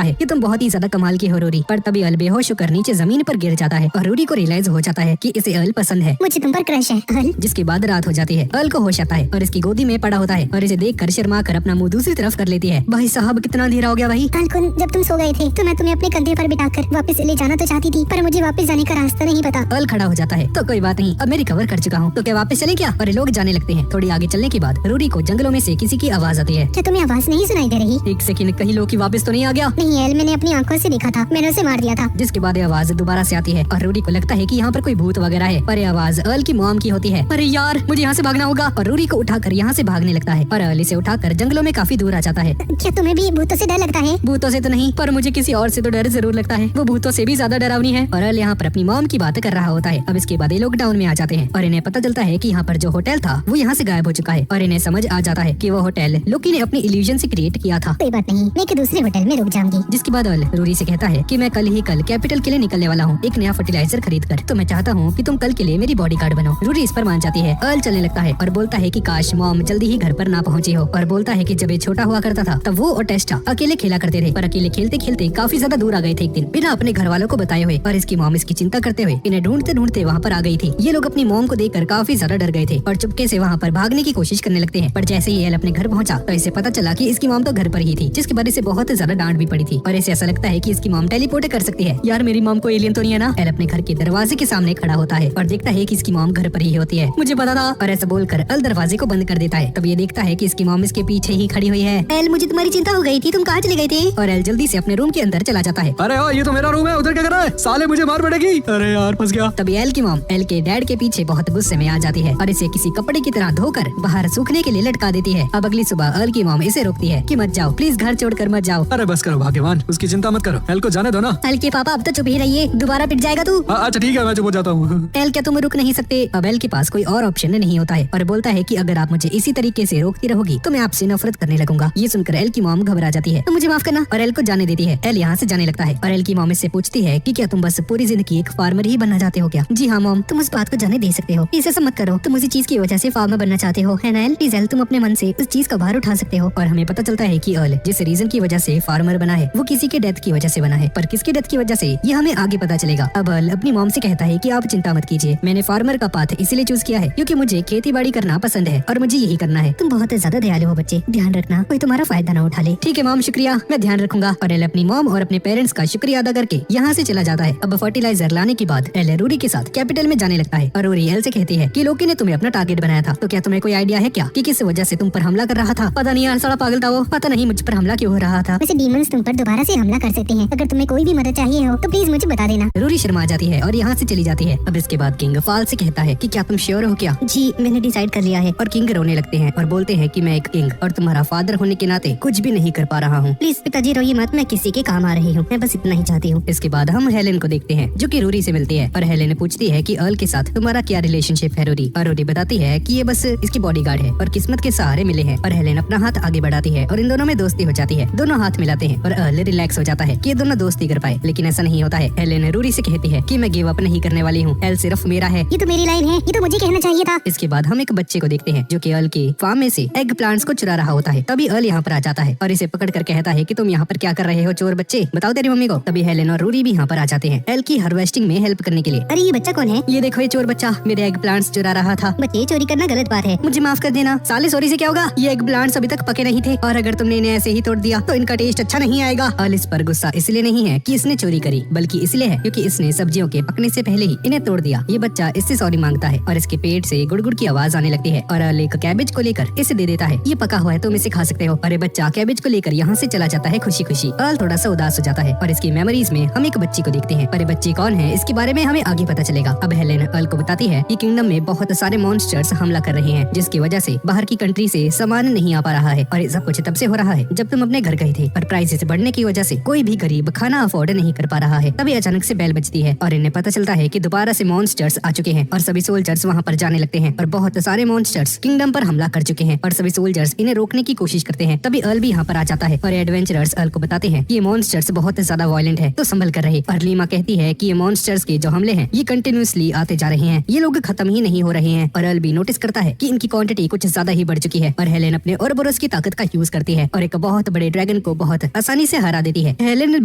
है कि तुम बहुत ही ज्यादा कमाल की हो रूरी। पर तभी अर्ल बेहोश होकर नीचे जमीन पर गिर जाता है और रूरी को रियलाइज हो जाता है कि इसे अर्ल पसंद है। मुझे तुम पर क्रश है अर्ल। जिसके बाद रात हो जाती है। अर्ल को होश आता है और इसकी गोदी में पड़ा होता है और इसे देखकर शर्मा कर अपना मुंह दूसरी तरफ कर लेती है। भाई साहब कितना अंधेरा हो गया भाई। कल जब तुम सो गए थे तो मैं तुम्हें अपने कंधे पर बिठाकर वापस ले जाना तो चाहती थी पर मुझे वापस जाने का रास्ता नहीं पता। अर्ल खड़ा हो जाता है तो कोई बात नहीं, अब मैं रिकवर कर चुका हूँ तो क्या वापस चले क्या? और लोग जाने लगते हैं। थोड़ी आगे चलने के बाद रूरी को जंगलों में से किसी की आवाज आती है। क्या तुम्हें आवाज नहीं सुनाई दे रही? एक सेकंड, कहीं लोकी वापस तो नहीं आ गया? नहीं एल, मैंने अपनी आंखों से देखा था, मैंने उसे मार दिया था। जिसके बाद ये आवाज दोबारा से आती है और रूरी को लगता है कि यहाँ पर कोई भूत वगैरह है, पर ये आवाज अर्ल की मॉम की होती है। अरे यार मुझे यहाँ से भागना होगा और रूरी को उठाकर यहाँ से भागने लगता है और अर्ल इसे उठाकर जंगलों में काफी दूर आ जाता है। क्या तुम्हें भी भूतों से डर लगता है? भूतों से तो नहीं पर मुझे किसी और से तो डर जरूर लगता है, वो भूतों से भी ज्यादा डरावनी है। और अर्ल यहाँ पर अपनी मॉम की बात कर रहा होता है। अब इसके बाद ये लोग डाउन में आ जाते हैं और इन्हें पता चलता है कि यहाँ पर जो होटल था वो यहाँ से गायब हो चुका है और इन्हें समझ आ जाता है कि वो होटल लोकी ने अपनी इल्यूजन से क्रिएट किया था। कोई बात नहीं, मैं एक दूसरे होटल में रुक जाऊंगी। जिसके बाद अर्ल रूरी से कहता है कि मैं कल कैपिटल के लिए निकलने वाला हूँ एक नया फर्टिलाइजर खरीद कर, तो मैं चाहता हूँ कि तुम कल के लिए मेरी बॉडीगार्ड बनो। रूरी इस पर मान जाती है। अर्ल चलने लगता है और बोलता है कि काश मॉम जल्दी ही घर पर ना पहुँची हो, और बोलता है कि जब ये छोटा हुआ करता था तब वो और टेस्टा अकेले खेला करते थे, पर अकेले खेलते खेलते काफी ज्यादा दूर आ गए थे एक दिन बिना अपने घर वालों को बताए हुए। और इसकी मॉम इसकी चिंता करते हुए इन्हें ढूंढते ढूंढते वहाँ पर आ गई थी। ये लोग अपनी मॉम को देखकर काफी ज्यादा डर गए थे और चुपके से वहाँ पर भागने की कोशिश करने लगते हैं। पर जैसे ही एल अपने घर पहुंचा तो इसे पता चला कि इसकी मॉम तो घर पर ही थी, जिसके बाद इसे बहुत ज्यादा डांट भी पड़ी थी और इसे ऐसा लगता है कि इसकी मॉम टेलीपोर्ट कर सकती है। यार मेरी मॉम को एलियन तो नहीं है ना? एल अपने घर के दरवाजे के सामने खड़ा होता है और देखता है कि इसकी मॉम घर पर ही होती है। मुझे पता था। और ऐसा बोलकर एल दरवाजे को बंद कर देता है। तब ये देखता है कि इसकी मॉम इसके पीछे ही खड़ी हुई है। एल, मुझे तुम्हारी चिंता हो गई थी, तुम कहाँ चले गए थे? और एल जल्दी से अपने रूम के अंदर चला जाता है। अरे यार ये तो मेरा रूम है, उधर क्या कर रहा है? साले मुझे मार पड़ेगी। अरे यार फंस गया। तभी एल की मॉम एल के डैड के पीछे बहुत गुस्से में आ जाती है और इसे किसी कपड़े की तरह धोकर बाहर सूखने के लिए लटका देती है। अब अगली सुबह एल की मॉम इसे रोकती है कि मत जाओ, प्लीज घर छोड़कर मत जाओ। अरे बस करो भाग्यवान, उसकी चिंता मत करो, एल को जाने दो ना। एल के पापा अब तो चुप ही रहिए, दोबारा पिट जाएगा तू। अच्छा ठीक है, मैं चुप हो जाता हूँ। एल क्या तुम रुक नहीं सकते? अब एल के पास कोई और ऑप्शन नहीं होता है और बोलता है कि अगर आप मुझे इसी तरीके से रोकती रहोगी तो मैं आपसे नफरत करने लगूंगा। ये सुनकर एल की मॉम घबरा जाती है। तो मुझे माफ करना। और एल को जाने देती है। एल यहाँ से जाने लगता है और एल की मॉम इससे पूछती है कि क्या तुम बस पूरी जिंदगी एक फार्मर ही बनना चाहते हो क्या? जी हाँ मॉम, तुम उस बात को जाने दे सकते हो, इसे सब मत करो, तुम उसी चीज की वजह से फार्मर बनना चाहते हो, है ना एल? प्लीज एल, तुम अपने मन से उस चीज का बाहर उठा सकते हो। और हमें पता चलता है कि एल जिस रीजन की वजह से फार्मर बना है वो किसी के डेथ की वजह से बना है, पर किसके डेथ की वजह से ये हमें आगे पता चलेगा। अब एल अपनी मॉम से कहता है कि आप चिंता मत कीजिए, मैंने फार्मर का पाथ इसलिए चूज किया है क्योंकि मुझे खेती बाड़ी करना पसंद है और मुझे यही करना है। तुम बहुत ज्यादा दयालु हो बच्चे, ध्यान रखना कोई तुम्हारा फायदा ना उठा ले। ठीक है मॉम, शुक्रिया, मैं ध्यान रखूंगा। और एल अपनी मॉम और अपने पेरेंट्स का शुक्रिया अदा करके यहाँ से चला जाता है। अब फर्टिलाइजर लाने के बाद एल रूरी के साथ कैपिटल में जाने लगता है और रूरी एल से कहती है कि लोकी ने तुम्हें अपना टारगेट बनाया था, तो क्या तुम्हें कोई आइडिया है क्या कि किस वजह से तुम पर हमला कर रहा था? पता नहीं यार, साला पागल था वो, पता नहीं मुझ पर हमला क्यों हो रहा था। वैसे डीमंस तुम पर दोबारा से हमला कर सकते हैं, अगर तुम्हें कोई भी मदद चाहिए हो तो प्लीज मुझे बता देना। रूरी शर्मा जाती है और यहाँ से चली जाती है। अब इसके बाद किंग फाल से कहता है कि क्या तुम श्योर हो क्या? जी मैंने डिसाइड कर लिया है। और किंग रोने लगते हैं और बोलते हैं कि मैं एक किंग और तुम्हारा फादर होने के नाते कुछ भी नहीं कर पा रहा हूँ। प्लीज पिताजी रोइए मत, मैं किसी के काम आ रही हूँ, मैं बस इतना ही चाहती हूँ। इसके बाद हम हेलेन को देखते हैं जो कि रूरी से मिलती है और हेलेन पूछती है कि अर्ल के साथ तुम्हारा क्या रिलेशनशिप है रूरी? और रूरी बताती है कि ये बस इसकी बॉडीगार्ड है और किस्मत के सहारे मिले हैं। और हेलेन अपना हाथ आगे बढ़ाती है और इन दोनों में दोस्ती हो जाती है। दोनों हाथ मिलाते हैं और अर्ल रिलैक्स हो जाता है कि ये दोनों दोस्ती कर पाए, लेकिन ऐसा नहीं होता है। हेलेन रूरी से कहती है कि मैं गिव अप नहीं करने वाली हूँ, अर्ल सिर्फ मेरा है। ये तो मेरी लाइन है, ये तो मुझे कहना चाहिए था। इसके बाद हम एक बच्चे को देखते हैं जो कि अर्ल के फार्म में से एग प्लांट्स को चुरा रहा होता है। तभी अर्ल यहाँ पर आ जाता है और इसे पकड़ कर कहता है कि तुम यहाँ पर क्या कर रहे हो चोर बच्चे, बताओ तेरी मम्मी को। तभी हेलेन और रूरी भी यहाँ पर आ जाते हैं अर्ल की हार्वेस्टिंग में हेल्प करने के लिए। अरे ये बच्चा कौन है? ये देखो, ये चोर बच्चा मेरे एग प्लांट्स चुरा रहा था। बच्चे चोरी करना गलत बात है। मुझे माफ कर देना। साले सॉरी से क्या होगा, ये एग प्लांट्स अभी तक पके नहीं थे और अगर तुमने इन्हें ऐसे ही तोड़ दिया तो इनका टेस्ट अच्छा नहीं आएगा। अर्ल इस पर गुस्सा इसलिए नहीं है कि इसने चोरी करी, बल्कि इसलिए है क्योंकि इसने सब्जियों के पकने से पहले ही इन्हें तोड़ दिया। ये बच्चा इससे सॉरी मांगता है और इसके पेट से गुड़गुड़ की आवाज आने लगती है और अर्ल एक कैबेज को लेकर इसे दे देता है। ये पका हुआ है, तुम इसे खा सकते हो। और ये बच्चा कैबेज को लेकर यहाँ से चला जाता है खुशी खुशी। अर्ल थोड़ा सा उदास हो जाता है और इसकी मेमोरीज में हम एक बच्ची को देखते हैं और ये बच्ची कौन है इसके बारे में हमें आगे पता चलेगा। अब हेलेन अर्ल को बताती है कि किंगडम में बहुत सारे मॉन्स्टर्स हमला कर रहे हैं, जिसकी वजह से बाहर की कंट्री से सामान नहीं आ पा रहा है। और ये सब कुछ तब से हो रहा है जब तुम अपने घर गए थे और प्राइसेस बढ़ने की वजह से कोई भी गरीब खाना अफोर्ड नहीं कर पा रहा है। तभी अचानक से बेल बजती है और इन्हें पता चलता है कि दोबारा से मॉन्स्टर्स आ चुके हैं और सभी सोल्जर्स वहाँ पर जाने लगते हैं और बहुत सारे मॉन्स्टर्स किंगडम पर हमला कर चुके हैं और सभी सोल्जर्स इन्हें रोकने की कोशिश करते हैं। तभी अर्ल भी यहाँ पर आ जाता है और एडवेंचरर्स अर्ल को बताते हैं कि ये मॉन्स्टर्स बहुत ज्यादा वायलेंट है, तो संभल कर रहे। और लीमा कहती है कि ये मॉन्स्टर्स के जो हमले हैं ये कंटिन्यूअसली आते जा रहे हैं, ये लोग खत्म ही नहीं हो रहे हैं। और अर्ल भी नोटिस करता है कि इनकी क्वांटिटी कुछ ज्यादा ही बढ़ चुकी है और हेलेन अपने ओरबोरस की ताकत का यूज करती है और एक बहुत बड़े ड्रैगन को बहुत आसानी से हरा देती है। हेलेन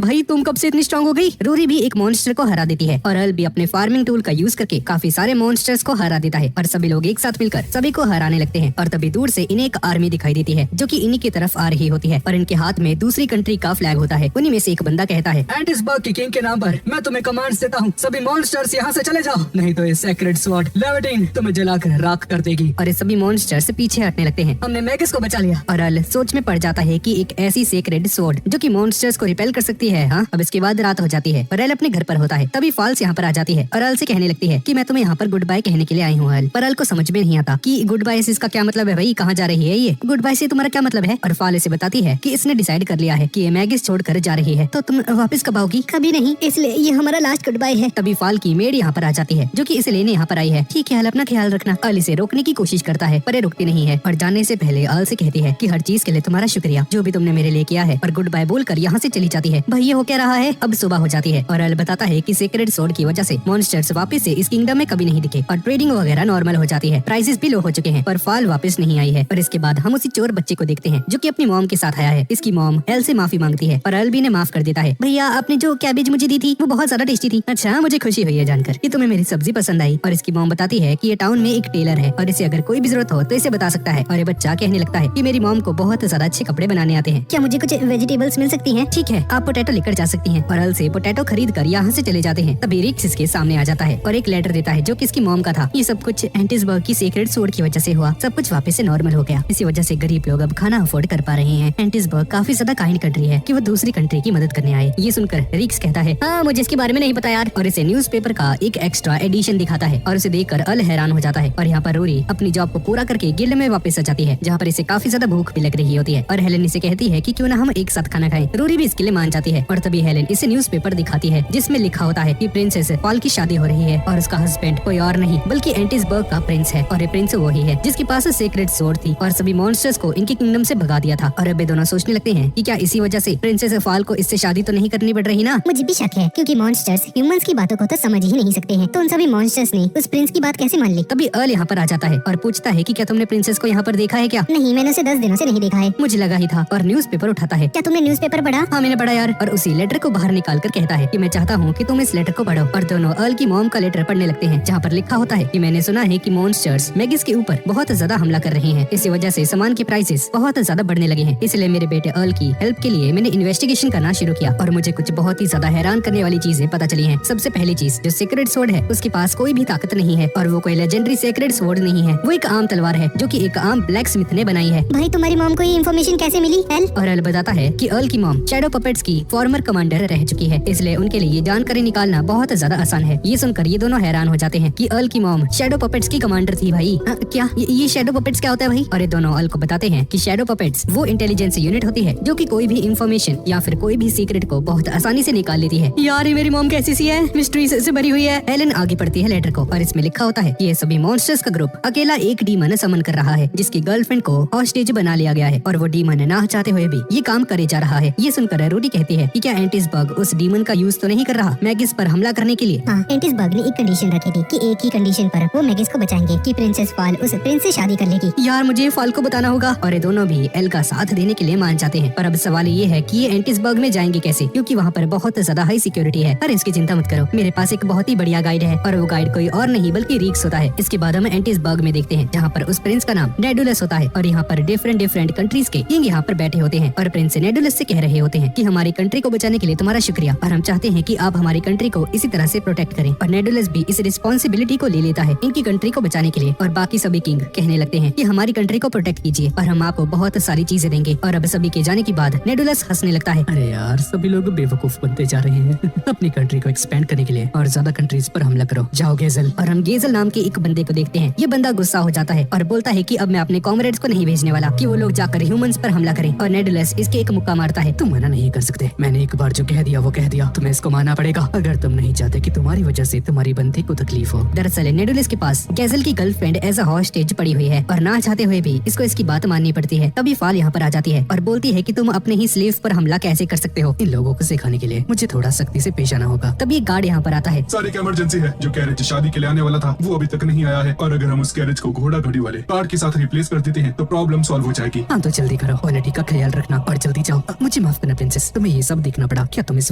भाई तुम कब से इतनी स्ट्रांग हो गई? रूरी भी एक मॉन्स्टर को हरा देती है और अर्ल भी अपने फार्मिंग टूल का यूज करके काफी सारे मॉन्स्टर्स को हरा देता है और सभी लोग एक साथ मिलकर सभी को हराने लगते हैं। और तभी दूर से इन्हें एक आर्मी दिखाई देती है जो कि इन्हीं की तरफ आ रही होती है और इनके हाथ में दूसरी कंट्री का फ्लैग होता है। उन्हीं में से एक बंदा कहता है, एंटिसबर्ग की किंग के नाम पर मैं तुम्हें कमांड्स देता हूँ, सभी मॉन्स्टर्स यहाँ से चले जाओ, नहीं तो ये सेक्रेड स्वॉर्ड लेविटिन तुम्हें जलाकर राख कर देगी। और ये सभी मॉन्स्टर्स पीछे हटने लगते हैं। हमने मैगिस को बचा लिया। और अर्ल सोच में पड़ जाता है कि एक ऐसी सेक्रेड स्वॉर्ड जो कि मॉन्स्टर्स को रिपेल कर सकती है। हाँ, अब इसके बाद रात हो जाती है और अर्ल अपने घर पर होता है। तभी फॉल्स यहाँ पर आ जाती है और अर्ल से कहने लगती है कि मैं तुम्हें यहाँ पर गुड बाय कहने के लिए आई हूँ। अर्ल पर अर्ल को समझ में नहीं आता कि गुड बाय से इसका क्या मतलब है। भाई कहाँ जा रही है ये? गुड बाय से तुम्हारा क्या मतलब है? और फॉल इसे बताती है कि इसने डिसाइड कर लिया है कि ये मैगिस छोड़कर जा रही है, तो तुम वापस कब आओगी? कभी नहीं, इसलिए ये हमारा लास्ट गुड बाय है। तभी फॉल की मेड यहाँ पर आ जाती है जो कि इसे लेने यहाँ पर आई है। ठीक है अर्ल, अपना ख्याल रखना। अर्ल इसे रोकने की कोशिश करता है पर ये रुकती नहीं है और जाने से पहले अर्ल से कहती है कि हर चीज के लिए तुम्हारा शुक्रिया जो भी तुमने मेरे लिए किया है, और गुड बाय बोलकर यहाँ से चली जाती है। भाई ये हो क्या रहा है? अब सुबह हो जाती है और अर्ल बताता है कि सेक्रेड स्वॉर्ड की वजह से मॉन्स्टर्स वापस से इस किंगडम में कभी नहीं दिखे और ट्रेडिंग वगैरह नॉर्मल हो जाती है, प्राइसेस भी लो हो चुके हैं, पर फॉल वापस नहीं आई है। और इसके बाद हम उसी चोर बच्चे को देखते हैं जो कि अपनी मॉम के साथ आया है। इसकी मॉम अर्ल से माफी मांगती है और अर्ल भी ने माफ कर देता है। भैया आपने जो कैबेज मुझे दी थी वो बहुत ज्यादा टेस्टी थी। अच्छा, मुझे खुशी हुई है जानकर कि तुम्हें मेरी सब्जी पसंद आई। और इसकी मॉम बताती है कि ये टाउन में एक टेलर है और इसे अगर कोई भी जरूरत हो तो इसे बता सकता है। और ये बच्चा कहने लगता है कि मेरी मॉम को बहुत ज्यादा अच्छे कपड़े बनाने आते हैं, क्या मुझे कुछ वेजिटेबल्स मिल सकती हैं? ठीक है, आप पोटैटो लेकर जा सकती हैं। और अर्ल से पोटैटो खरीद कर यहाँ से चले जाते हैं। तभी रिक्स इसके सामने आ जाता है और एक लेटर देता है जो कि इसकी मॉम का था। ये सब कुछ एंटिसबर्ग की सेक्रेड स्वॉर्ड की वजह से हुआ, सब कुछ वापस से नॉर्मल हो गया। इसी वजह से गरीब लोग अब खाना अफोर्ड कर पा रहे हैं। एंटिसबर्ग काफी ज्यादा काइंड कंट्री है कि वो दूसरी कंट्री की मदद करने आए। ये सुनकर रिक्स कहता है, हाँ मुझे इसके बारे में नहीं पता यार। और इसे न्यूज़पेपर का एक एक्स्ट्रा एडिशन दिखाता है और उसे देखकर अर्ल हैरान हो जाता है। और यहाँ पर रूरी अपनी जॉब को पूरा करके गिल्ड में वापस आ जाती है जहाँ पर इसे काफी ज्यादा भूख भी लग रही होती है। और हेलेन इसे कहती है कि क्यों ना हम एक साथ खाना खाएं। रूरी भी इसके लिए मान जाती है और तभी हेलेन इसे न्यूज़पेपर दिखाती है जिसमें लिखा होता है कि प्रिंसेस पॉल की शादी हो रही है और उसका हस्बैंड कोई और नहीं बल्कि एंटिसबर्ग का प्रिंस है। और ये प्रिंस वही है जिसके पास सेक्रेड स्वॉर्ड थी और सभी मॉन्स्टर्स को इनके किंगडम से भगा दिया था। और अब ये दोनों सोचने लगते हैं कि क्या इसी वजह से प्रिंसेस फॉल को इससे शादी तो नहीं करनी पड़ रही ना। मुझे भी शक है क्योंकि मॉन्स्टर्स ह्यूमंस की बातों को तो समझ ही नहीं सकते हैं, तो उन सभी मॉन्स्टर्स ने उस प्रिंस की बात कैसे मान ली? तभी अर्ल यहाँ पर आ जाता है और पूछता है कि क्या तुमने प्रिंसेस को यहाँ पर देखा है क्या? नहीं, मैंने उसे 10 दिनों से नहीं देखा है। मुझे लगा ही था। और न्यूज़पेपर उठाता है। क्या तुमने न्यूज़पेपर पढ़ा? हाँ मैंने पढ़ा यार। और उसी लेटर को बाहर निकाल कर कहता है कि मैं चाहता हूँ कि तुम इस लेटर को पढ़ो। और दोनों अर्ल की मॉम का लेटर पढ़ने लगते हैं जहाँ पर लिखा होता है कि मैंने सुना है कि मॉन्स्टर्स मैगिस के ऊपर बहुत ज्यादा हमला कर रहे रही हैं। इसी वजह से सामान के प्राइसेस बहुत ज्यादा बढ़ने लगे हैं। इसलिए मेरे बेटे अर्ल की हेल्प के लिए मैंने इन्वेस्टिगेशन करना शुरू किया और मुझे कुछ बहुत ही ज्यादा हैरान करने वाली चीजें पता चली हैं। सबसे पहली चीज, जो सीक्रेट स्वॉर्ड है उसके पास कोई भी ताकत नहीं है और वो कोई लेजेंडरी सीक्रेट स्वॉर्ड नहीं है। वो एक आम तलवार है जो कि एक आम ब्लैक स्मिथ ने बनाई है। भाई तुम्हारी मॉम को ये इन्फॉर्मेशन कैसे मिली? एल और अर्ल बताता है कि अर्ल की मॉम शैडो पपेट्स की फॉर्मर कमांडर रह चुकी है, इसलिए उनके लिए ये जानकारी निकालना बहुत ज्यादा आसान है। ये सुनकर ये दोनों हैरान हो जाते हैं कि अर्ल की मॉम शैडो पपेट्स की कमांडर थी। भाई क्या ये शैडो पपेट्स क्या होता है भाई? और ये दोनों अर्ल को बताते हैं कि शैडो पपेट्स वो इंटेलिजेंस यूनिट होती है जो कि कोई भी इंफॉर्मेशन या फिर कोई भी सीक्रेट को बहुत आसानी से निकाल लेती है। यार ये मेरी मॉम कैसी सी है, मिस्ट्री से भरी हुई है। एलन आगे पढ़ती है लेटर को और इसमें लिखा होता है कि ये सभी मॉन्स्टर्स का ग्रुप अकेला एक डीमन समन कर रहा है जिसकी गर्लफ्रेंड को हॉस्टेज बना लिया गया है और वो डीमन ना चाहते हुए भी ये काम करे जा रहा है। ये सुनकर रूडी कहती है कि क्या एंटिसबर्ग उस डीमन का यूज तो नहीं कर रहा मैगिस पर हमला करने के लिए? हाँ, एंटिसबर्ग ने एक कंडीशन रखी थी कि एक ही कंडीशन पर वो मैगिस को बचाएंगे कि प्रिंसेस फॉल उस प्रिंस से शादी कर लेगी। यार मुझे फॉल को बताना होगा और ये दोनों भी एल का साथ देने के लिए मान जाते हैं। पर अब सवाल ये है कि ये एंटिसबर्ग में जाएंगे कैसे, क्योंकि वहाँ पर बहुत ज्यादा हाई सिक्योरिटी है। पर इसकी चिंता मत करो, मेरे पास एक बहुत ही बढ़िया गाइड है और वो गाइड कोई और नहीं बल्कि रिक्स होता है। इसके बाद हम एंटिसबर्ग में देखते हैं जहाँ पर उस प्रिंस का नाम नेडुलस होता है और यहाँ पर डिफरेंट कंट्रीज के किंग यहाँ पर बैठे होते हैं और प्रिंस नेडुलस से कह रहे होते हैं कि हमारी कंट्री को बचाने के लिए तुम्हारा शुक्रिया और हम चाहते हैं कि आप हमारी कंट्री को इसी तरह से प्रोटेक्ट करें। और नेडुलस भी इस रिस्पॉन्सिबिलिटी को ले लेता है इनकी कंट्री को बचाने के लिए और बाकी सभी किंग कहने लगते हैं कि हमारी कंट्री को प्रोटेक्ट कीजिए और हम आपको बहुत सारी चीजें देंगे। और अब सभी के जाने के बाद नेडुलस हंसने लगता है। अरे यार सभी लोग बेवकूफ बनते जा रहे हैं अपनी कंट्री को एक्सपेंड करने के लिए और ज्यादा कंट्रीज पर हमला करो। जाओ गेजल। और हम गेजल नाम के एक बंदे को देखते हैं। ये बंदा गुस्सा हो जाता है और बोलता है कि अब मैं अपने कॉमरेड्स को नहीं भेजने वाला कि वो लोग जाकर ह्यूमंस पर हमला करें। और नेडुलस इसके एक मुक्का मारता है। तुम मना नहीं कर सकते, मैंने एक बार जो कह दिया वो कह दिया, तुम्हें इसको मानना पड़ेगा अगर तुम नहीं चाहते कि तुम्हारी वजह से तुम्हारी बंदी को तकलीफ हो। दरअसल नेडुलस के पास गेजल की गर्लफ्रेंड एज अ हॉस्टेज पड़ी हुई है और ना चाहते हुए भी इसको इसकी बात माननी पड़ती है। तभी फाल यहाँ पर आ जाती है और बोलती है कि तुम अपने ही स्लेव पर हमला कैसे कर सकते हो। इन लोगों को सिखाने के लिए मुझे थोड़ा सख्ती से पेश आना होगा। तभी एक गार्ड यहाँ पर आता है। सारी एक इमरजेंसी है। जो कैरेज शादी के लिए आने वाला था वो अभी तक नहीं आया है और अगर हम उस कैरेज को घोड़ा गाड़ी वाले कार्ड के साथ रिप्लेस कर देते हैं तो प्रॉब्लम सॉल्व हो जाएगी। हाँ तो जल्दी करो, क्वालिटी का ख्याल रखना और जल्दी जाओ। मुझे माफ करना प्रिंसेस, तुम्हें ये सब देखना पड़ा। क्या तुम इस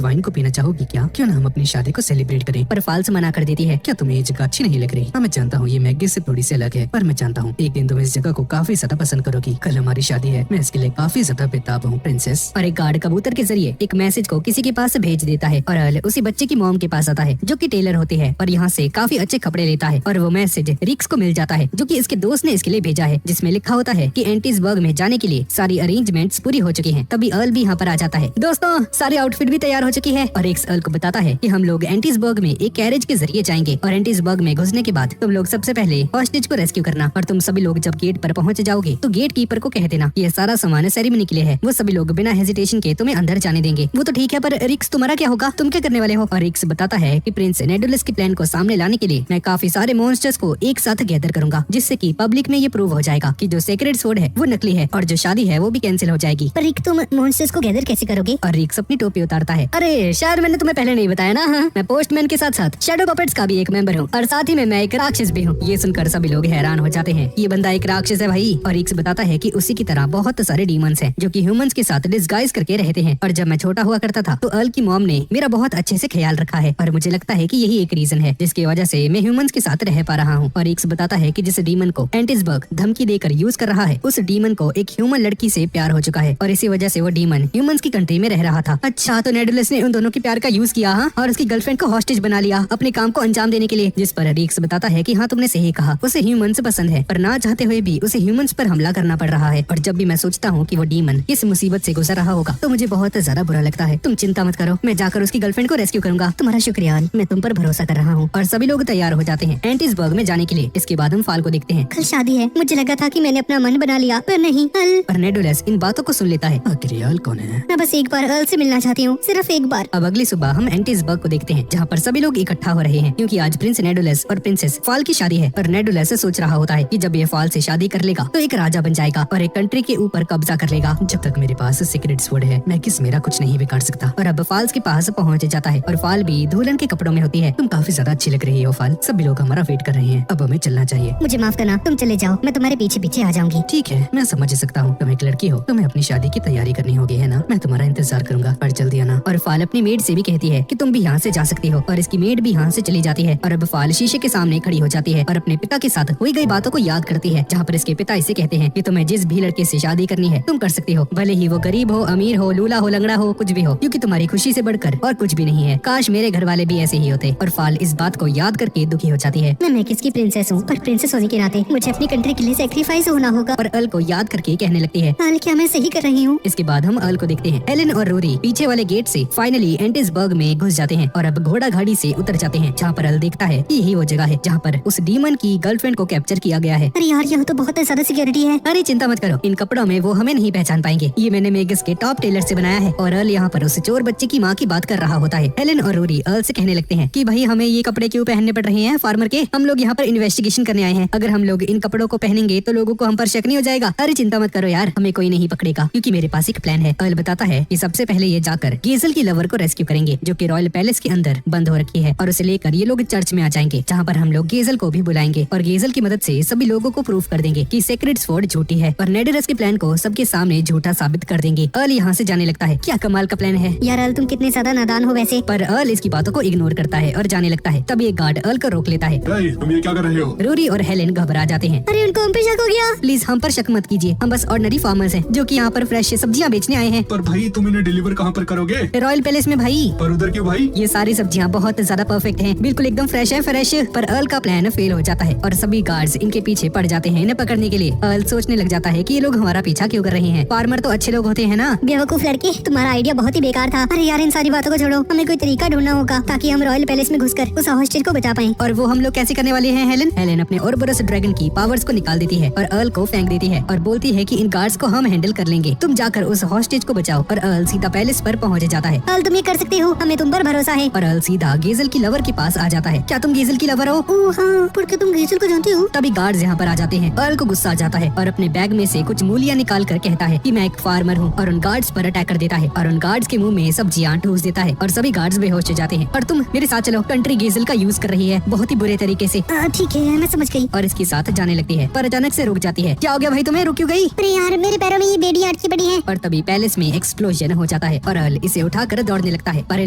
वाइन को पीना चाहोगी क्या? क्यों ना हम अपनी शादी को सेलिब्रेट करें? पर फाल्स मना कर देती है। क्या तुम्हें ये जगह अच्छी नहीं लग रही? हाँ मैं जानता हूँ ये मैगी से थोड़ी सी अलग है पर मैं जानता हूँ एक दिन तुम इस जगह को काफी ज्यादा पसंद करोगी। कल हमारी शादी है, मैं इसके लिए काफी ज्यादा बेताब हूँ प्रिंसेस। और एक गार्ड कबूतर के जरिए एक मैसेज को किसी के पास भेज देता है और अर्ल उसी बच्चे की मॉम के पास आता है जो कि टेलर होती है और यहाँ से काफी अच्छे कपड़े लेता है। और वो मैसेज रिक्स को मिल जाता है जो कि इसके दोस्त ने इसके लिए भेजा है, जिसमें लिखा होता है कि एंटिसबर्ग में जाने के लिए सारी अरेंजमेंट्स पूरी हो चुकी हैं। तभी अर्ल भी यहाँ पर आ जाता है। दोस्तों सारी आउटफिट भी तैयार हो चुकी है और रिक्स अर्ल को बताता है कि हम लोग एंटिसबर्ग में एक कैरेज के जरिए जाएंगे और एंटिसबर्ग में घुसने के बाद तुम लोग सबसे पहले हॉस्टेज को रेस्क्यू करना और तुम सभी लोग जब गेट पर पहुंच जाओगे तो गेट कीपर को कह देना ये सारा सामान सेरेमनी के लिए है। वो सभी लोग बिना हेजिटेशन के तुम्हें अंदर जाने देंगे। वो तो ठीक है पर रिक्स तुम्हारा क्या होगा, तुम क्या करने वाले हो? और रिक्स बताता है कि प्रिंस नेडुलस के प्लान को सामने लाने के लिए मैं काफी सारे मॉन्स्टर्स को एक साथ गैदर करूंगा जिससे कि पब्लिक में ये प्रूव हो जाएगा कि जो सीक्रेट स्वॉर्ड है वो नकली है और जो शादी है वो भी कैंसिल हो जाएगी। पर रिक तुम मॉन्स्टर्स को गैदर कैसे करोगे? और रिक्स अपनी टोपी उतारता है। अरे शायद मैंने तुम्हें पहले नहीं बताया ना। हाँ? मैं पोस्टमैन के साथ साथ शैडो पपेट्स का भी एक मेंबर हूँ और साथ ही में मैं एक राक्षस भी हूँ। ये सुनकर सभी लोग हैरान हो जाते हैं। ये बंदा एक राक्षस है भाई। और रिक्स बताता है कि उसी की तरह बहुत सारे डीमंस हैं जो कि ह्यूमंस के साथ डिस्गाइज करके रहते हैं। और जब मैं छोटा हुआ करता था तो अर्ल की मॉम ने मेरा बहुत अच्छे से ख्याल रखा है और मुझे लगता है कि यही एक रीजन है जिसकी वजह से मैं ह्यूमंस के साथ रह पा रहा हूँ। और रिक्स बताता है कि जिस डीमन को एंटिसबर्ग धमकी देकर यूज कर रहा है उस डीमन को एक ह्यूमन लड़की से प्यार हो चुका है और इसी वजह से वो डीमन ह्यूमंस की कंट्री में रह रहा था। अच्छा तो नेडुलस ने उन दोनों के प्यार का यूज किया हाँ? और उसकी गर्लफ्रेंड को हॉस्टेज बना लिया अपने काम को अंजाम देने के लिए। जिस पर रिक्स बताता है कि हाँ तुमने सही कहा, उसे ह्यूमंस पसंद है पर ना चाहते हुए भी उसे ह्यूमंस पर हमला करना पड़ रहा है। और जब भी मैं सोचता हूँ कि वो डीमन इस मुसीबत से गुजर रहा होगा तो मुझे बहुत ज्यादा बुरा लगता है। तुम चिंता मत करो, मैं जाकर उसकी गर्लफ्रेंड को रेस्क्यू करूंगा। तुम्हारा शुक्रिया, मैं तुम पर भरोसा कर रहा हूँ। और सभी लोग तैयार हो जाते हैं एंटिसबर्ग में जाने के लिए। इसके बाद हम फाल को देखते हैं। कल शादी है, मुझे लगा था कि मैंने अपना मन बना लिया पर नहीं। पर नेडुलस इन बातों को सुन लेता है। आखिर अर्ल कौन है? मैं बस एक बार अर्ल से मिलना चाहती हूँ, सिर्फ एक बार। अब अगली सुबह हम एंटिसबर्ग को देखते हैं जहाँ पर सभी लोग इकट्ठा हो रहे हैं क्योंकि आज प्रिंस नेडुलस और प्रिंसेस फाल की शादी है। और नेडुलस सोच रहा होता है कि जब ये फाल से शादी कर लेगा तो एक राजा बन जाएगा और एक कंट्री के ऊपर कब्जा कर लेगा। जब तक मेरे पास सीक्रेट स्वॉर्ड है मैं किस मेरा कुछ नहीं बिगाड़ सकता। और अब फाल्स के पास पहुँच जाता है और फाल भी दुल्हन के कपड़ों में होती है। तुम काफी ज्यादा अच्छी लग रही हो फाल, सभी लोग हमारा वेट कर रहे हैं, अब हमें चलना चाहिए। मुझे माफ करना, तुम चले जाओ, मैं तुम्हारे पीछे पीछे आ जाऊंगी। ठीक है मैं समझ सकता हूँ, तुम एक लड़की हो, तुम्हें अपनी शादी की तैयारी करनी होगी है ना? मैं तुम्हारा इंतजार करूंगा पर जल्दी आना। और फाल अपनी मेड से भी कहती है कि तुम भी यहाँ से जा सकती हो और इसकी मेड भी यहाँ से चली जाती है। और अब फाल शीशे के सामने खड़ी हो जाती है और अपने पिता के साथ हुई गई बातों को याद करती है जहाँ जहाँ पर इसके पिता इसे कहते हैं कि तुम्हें जिस भी लड़के से शादी करनी है तुम कर सकती हो, भले ही वो गरीब हो, अमीर हो, लूला हो, लंगड़ा हो, कुछ भी हो, क्योंकि तुम्हारी खुशी से बढ़कर और कुछ भी नहीं है। काश मेरे घर वाले भी ऐसे ही होते। और फाल इस बात को याद करके दुखी हो जाती है। मैं किसकी प्रिंसेस हूँ, पर प्रिंसेस होने के नाते मुझे अपनी कंट्री के लिए सेक्रीफाइस होना होगा। और अर्ल को याद करके कहने लगती है, हाल क्या मैं सही कर रही हूँ? इसके बाद हम अर्ल को देखते हैं। हेलेन और रोरी पीछे वाले गेट से फाइनली एंटिसबर्ग में घुस जाते हैं और अब घोड़ा गाड़ी से उतर जाते हैं, जहाँ पर अर्ल देखता है कि यही वो जगह है जहाँ पर उस डीमन की गर्लफ्रेंड को कैप्चर किया गया है। अरे यार, यहाँ तो बहुत ज्यादा सिक्योरिटी है। अरे चिंता मत करो, इन कपड़ों में वो हमें नहीं पहचान पाएंगे। ये मैंने मेगस के टॉप टेलर से बनाया है। और अर्ल यहाँ पर उस चोर बच्चे की माँ की बात कर रहा होता है। हेलेन और रोरी अर्ल से कहने लगते हैं कि भाई हमें ये कपड़े क्यों पहनने पड़ रहे हैं फार्मर के, हम लोग यहाँ पर इन्वेस्टिगेशन करने आए हैं। अगर हम लोग इन कपड़ों को पहनेंगे तो लोगों को हम पर शक नहीं हो जाएगा। अरे चिंता मत करो यार, हमें कोई नहीं पकड़ेगा क्योंकि मेरे पास एक प्लान है। अर्ल बताता है कि सबसे पहले ये जाकर गेजल की लवर को रेस्क्यू करेंगे जो कि रॉयल पैलेस के अंदर बंद हो रखी है, और उसे लेकर ये लोग चर्च में आ जाएंगे जहाँ पर हम लोग गेजल को भी बुलाएंगे और गेजल की मदद से सभी लोगों को प्रूफ कर देंगे कि सेक्रेड स्वॉर्ड झूठी है और नेडरस के प्लान को सबके सामने झूठा साबित कर देंगे। अर्ल यहाँ से जाने लगता है। क्या कमाल का प्लान है यार अर्ल, तुम कितने ज्यादा नादान हो वैसे। पर अर्ल इसकी बातों को इग्नोर करता है और जाने लगता है। तब एक गार्ड अर्ल को रोक लेता है। हे, तुम ये क्या कर रहे हो? रोरी और हेलेन घबरा जाते हैं। अरे उनको हम पे शक हो गया। प्लीज हम पर शक मत कीजिए, हम बस ऑर्डिनरी फार्मर्स हैं जो कि यहाँ पर फ्रेश सब्जियाँ बेचने आए हैं। पर भाई तुम इन्हें डिलीवर कहाँ पर करोगे? रॉयल पैलेस में भाई। पर उधर क्यों भाई? ये सारी सब्जियाँ बहुत ज्यादा परफेक्ट हैं, बिल्कुल एकदम फ्रेश है फ्रेश। पर अर्ल का प्लान फेल हो जाता है और सभी गार्ड्स इनके पीछे पड़ जाते हैं इन्हें पकड़ने के लिए। अर्ल सोचने लग जाता है कि ये लोग हमारा पीछा क्यों कर रहे हैं, फार्मर तो अच्छे लोग होते हैं ना। बेवकूफ लड़के, तुम्हारा आइडिया बहुत ही बेकार था। अरे यार, इन सारी बातों को छोड़ो, हमें कोई तरीका ढूंढना होगा ताकि हम रॉयल पैलेस में घुसकर उस हॉस्टेज को बचा पाएं। और वो हम लोग कैसे करने वाले हैं हेलेन? हेलेन अपने ओरबोरस ड्रैगन की पावर्स को निकाल देती है और अर्ल को फेंक देती है और बोलती है कि इन गार्ड्स को हम हैंडल कर लेंगे, तुम जाकर उस हॉस्टेज को बचाओ। और अर्ल सीधा पैलेस पर पहुंच जाता है। अर्ल, तुम ये कर सकते हो, हमें तुम पर भरोसा है। और अर्ल सीधा गेजल की लवर के पास आ जाता है। क्या तुम गेजल की लवर हो? ओह हाँ, पर क्या तुम गेजल को जानते हो? तभी गार्ड्स यहाँ पर आ जाते हैं। अर्ल को गुस्सा आ जाता है और अपने बैग में से कुछ मूलियाँ निकाल कर कहता है कि मैं एक फार्मर हूँ, और उन गार्ड्स पर अटैक कर देता है और उन गार्ड्स के मुंह में सब्जियाँ ठूस देता है और सभी गार्ड्स बेहोश हो जाते हैं। और तुम मेरे साथ चलो, कंट्री गेजल का यूज कर रही है बहुत ही बुरे तरीके से। ठीक है, मैं समझ गई। और इसके साथ जाने लगती है पर अचानक से रुक जाती है। क्या हो गया भाई तुम्हें, रुक क्यों गई? अरे यार, मेरे पैरों में ये बेड़ी अटकी पड़ी है। और तभी पैलेस में एक्सप्लोजन हो जाता है और अर्ल इसे उठाकर दौड़ने लगता है, पर ये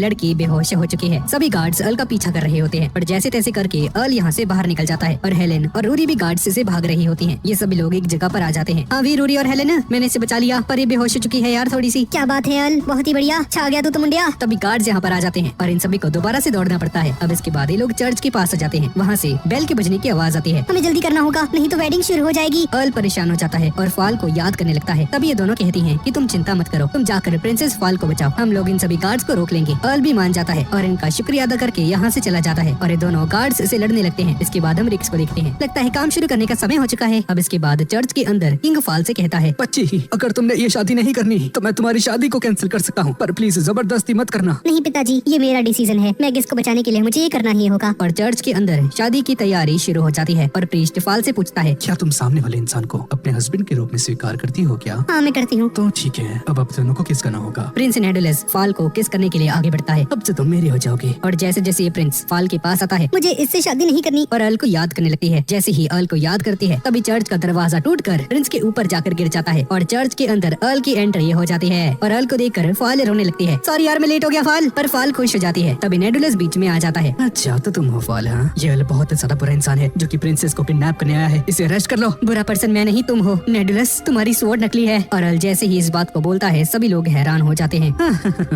लड़की बेहोश हो चुकी है। सभी गार्ड्स अर्ल का पीछा कर रहे होते हैं और जैसे तैसे करके अर्ल यहाँ से बाहर निकल जाता है और हेलेन और रोरी भी गार्ड्स से भाग रही होती हैं। ये सभी लोग एक जगह पर आ जाते हैं। हाँ वी, रोरी और हेलेन, मैंने इसे बचा लिया, पर ये बेहोश हो चुकी है यार थोड़ी सी। क्या बात है अर्ल, बहुत ही बढ़िया, छा गया तू तो मुंडिया। तभी गार्ड्स यहाँ पर आ जाते हैं और इन सभी को दोबारा से दौड़ना पड़ता है। अब इसके बाद ये लोग चर्च के पास आ जाते हैं। वहाँ से बेल के बजने की आवाज आती है। हमें जल्दी करना होगा, नहीं तो वेडिंग शुरू हो जाएगी। अर्ल परेशान हो जाता है और फाल को याद करने लगता है। तभी ये दोनों कहती हैं कि तुम चिंता मत करो, तुम जाकर प्रिंसेस फाल को बचाओ, हम लोग इन सभी गार्ड्स को रोक लेंगे। अर्ल भी मान जाता है और इनका शुक्रिया अदा करके यहाँ से चला जाता है और ये दोनों गार्ड्स से लड़ने लगते हैं। इसके बाद हम रिक्स को देखते हैं। लगता है काम शुरू करने का समय हो चुका है। अब इसके बाद चर्च के अंदर किंग फाल से कहता है, बच्ची, अगर तुमने ये शादी नहीं करनी तो मैं तुम्हारी शादी को कैंसिल कर सकता हूँ, पर प्लीज जबरदस्ती मत करना। नहीं पिताजी, ये मेरा डिसीजन है, मैगिस को बचाने के लिए मुझे ये करना ही होगा। और चर्च के अंदर शादी की तैयारी शुरू हो जाती है और प्रीस्ट फाल से पूछता है, क्या तुम सामने वाले इंसान को अपने हस्बैंड के रूप में स्वीकार करती हो क्या? हाँ, मैं करती हूँ। तो ठीक है, अब दोनों को किस करना होगा। प्रिंस नेडुलस फाल को किस करने के लिए आगे बढ़ता है। अब से तुम मेरी हो जाओगे। और जैसे जैसे ये प्रिंस फाल के पास आता है, मुझे इससे शादी नहीं करनी। और अर्ल को याद करने लगती है। जैसे ही अर्ल को याद करती है, तभी चर्च का दरवाजा टूटकर प्रिंस के ऊपर जाकर गिर जाता है और चर्च के अंदर अर्ल की एंट्री हो जाती है। और अर्ल को देखकर फाल रोने लगती है। सॉरी यार, मैं लेट हो गया फाल। पर फाल खुश हो जाती है। तभी नेडुलस बीच में आ जाता है। अच्छा, तो तुम हो फाल? हाँ, ये अर्ल बहुत ज्यादा बुरा इंसान है जो कि प्रिंसेस को किडनैप करने आया है, इसे अरेस्ट कर लो। बुरा पर्सन मैं नहीं, तुम हो नेडुलस, तुम्हारी स्वॉर्ड नकली है। और अर्ल जैसे ही इस बात को बोलता है, सभी लोग हैरान हो जाते हैं।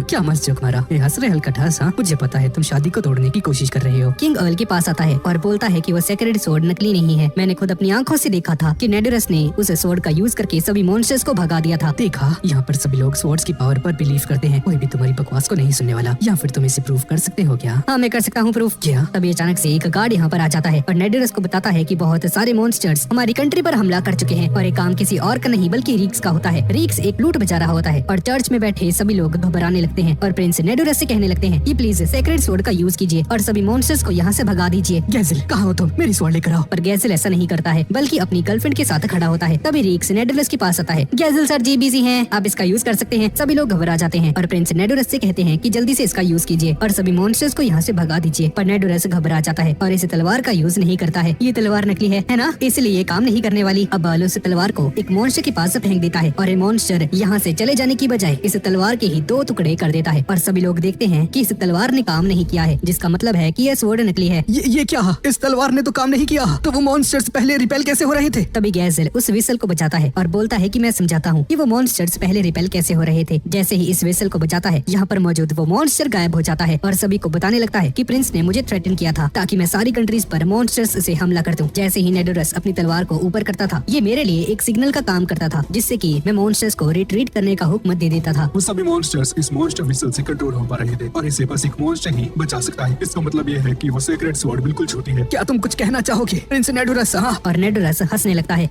क्या मस्त जोक मारा, ये हंस रहे हल्का ठास। हाँ, मुझे पता है तुम शादी को तोड़ने की कोशिश कर रहे हो। किंग अर्ल के पास आता है और बोलता है कि वो सेक्रेड स्वॉर्ड नकली नहीं है। मैंने खुद अपनी आंखों से देखा था कि नेडुलस ने उस स्वॉर्ड का यूज करके सभी मॉन्स्टर्स को भगा दिया था। देखा, यहाँ पर सभी लोग स्वॉर्ड्स की पावर पर बिलीव करते हैं, कोई भी तुम्हारी बकवास को नहीं सुनने वाला। या फिर तुम इसे प्रूव कर सकते हो क्या? हाँ, मैं कर सकता हूँ प्रूफ। क्या? तभी अचानक से एक गार्ड यहाँ पर आ जाता है और नेडुलस को बताता है कि बहुत सारे मॉन्स्टर्स हमारी कंट्री पर हमला कर चुके हैं और ये काम किसी और का नहीं बल्कि रीक्स का होता है। रीक्स एक लूट बचा रहा होता है और चर्च में बैठे सभी लोग घबराने लगते हैं और प्रिंस नेडुलस से कहने लगते हैं कि प्लीज सेक्रेड स्वॉर्ड का यूज कीजिए और सभी मॉन्स्टर्स को यहाँ से भगा दीजिए। गैज़ल, कहाँ हो तुम? मेरी स्वॉर्ड लेकर आओ। पर गैज़ल ऐसा नहीं करता है, बल्कि अपनी गर्लफ्रेंड के साथ खड़ा होता है। तभी रीक्स नेडुलस के पास आता है। गैज़ल सर जी बिजी हैं, आप इसका यूज कर सकते हैं। सभी लोग घबरा जाते हैं और प्रिंस नेडुलस से कहते हैं कि जल्दी से इसका यूज कीजिए और सभी मॉन्स्टर्स को यहाँ से भगा दीजिए। पर नेडुलस घबरा जाता है और इस तलवार का यूज नहीं करता है। ये तलवार नकली है ना, इसलिए ये काम नहीं करने वाली। अब बाल उस तलवार को एक मॉन्स्टर के पास फेंक देता है और ये मॉन्स्टर यहाँ से चले जाने की बजाय इस तलवार के ही 2 टुकड़े कर देता है। और सभी लोग देखते हैं कि इस तलवार ने काम नहीं किया है, जिसका मतलब है कि यह स्वॉर्ड नकली है। ये क्या? इस तलवार ने तो काम नहीं किया, तो वो मॉन्स्टर्स पहले रिपेल कैसे कैसे हो रहे थे? तभी गैजेल उस विसल को बचाता है और बोलता है कि मैं समझाता हूँ कि वो मॉन्स्टर्स पहले रिपेल कैसे हो रहे थे। जैसे ही इस विसल को बचाता है, यहाँ पर मौजूद वो मॉन्स्टर गायब हो जाता है और सभी को बताने लगता है कि प्रिंस ने मुझे थ्रेटन किया था ताकि मैं सारी कंट्रीज पर मॉन्स्टर्स से हमला कर दूं। जैसे ही नेडोरस अपनी तलवार को ऊपर करता था, ये मेरे लिए एक सिग्नल का काम करता था जिससे कि मैं मॉन्स्टर्स को रिट्रीट करने का हुक्म दे देता था। वो सभी मॉन्स्टर्स इस मॉन्स्टर विसल से कंट्रोल हो पा रहे थे और इसे बस एक मॉन्स्टर ही बचा सकता है। इसका मतलब ये है कि वो सीक्रेट स्वॉर्ड बिल्कुल छोटी है। क्या तुम कुछ कहना चाहोगे प्रिंस नेडोरस? हाँ। और नेडोरस हंसने लगता है।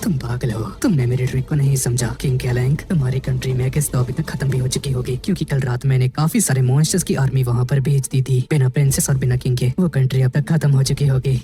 तुम पागल हो, तुमने मेरी ट्रिक को नहीं समझा। किंग कैलैंग, तुम्हारी कंट्री में किस तो अभी तक खत्म भी हो चुकी होगी क्योंकि कल रात मैंने काफी सारे मॉन्स्टर्स की आर्मी वहाँ पर भेज दी थी। बिना प्रिंसेस और बिना किंग के वो कंट्री अब तक खत्म हो चुकी होगी।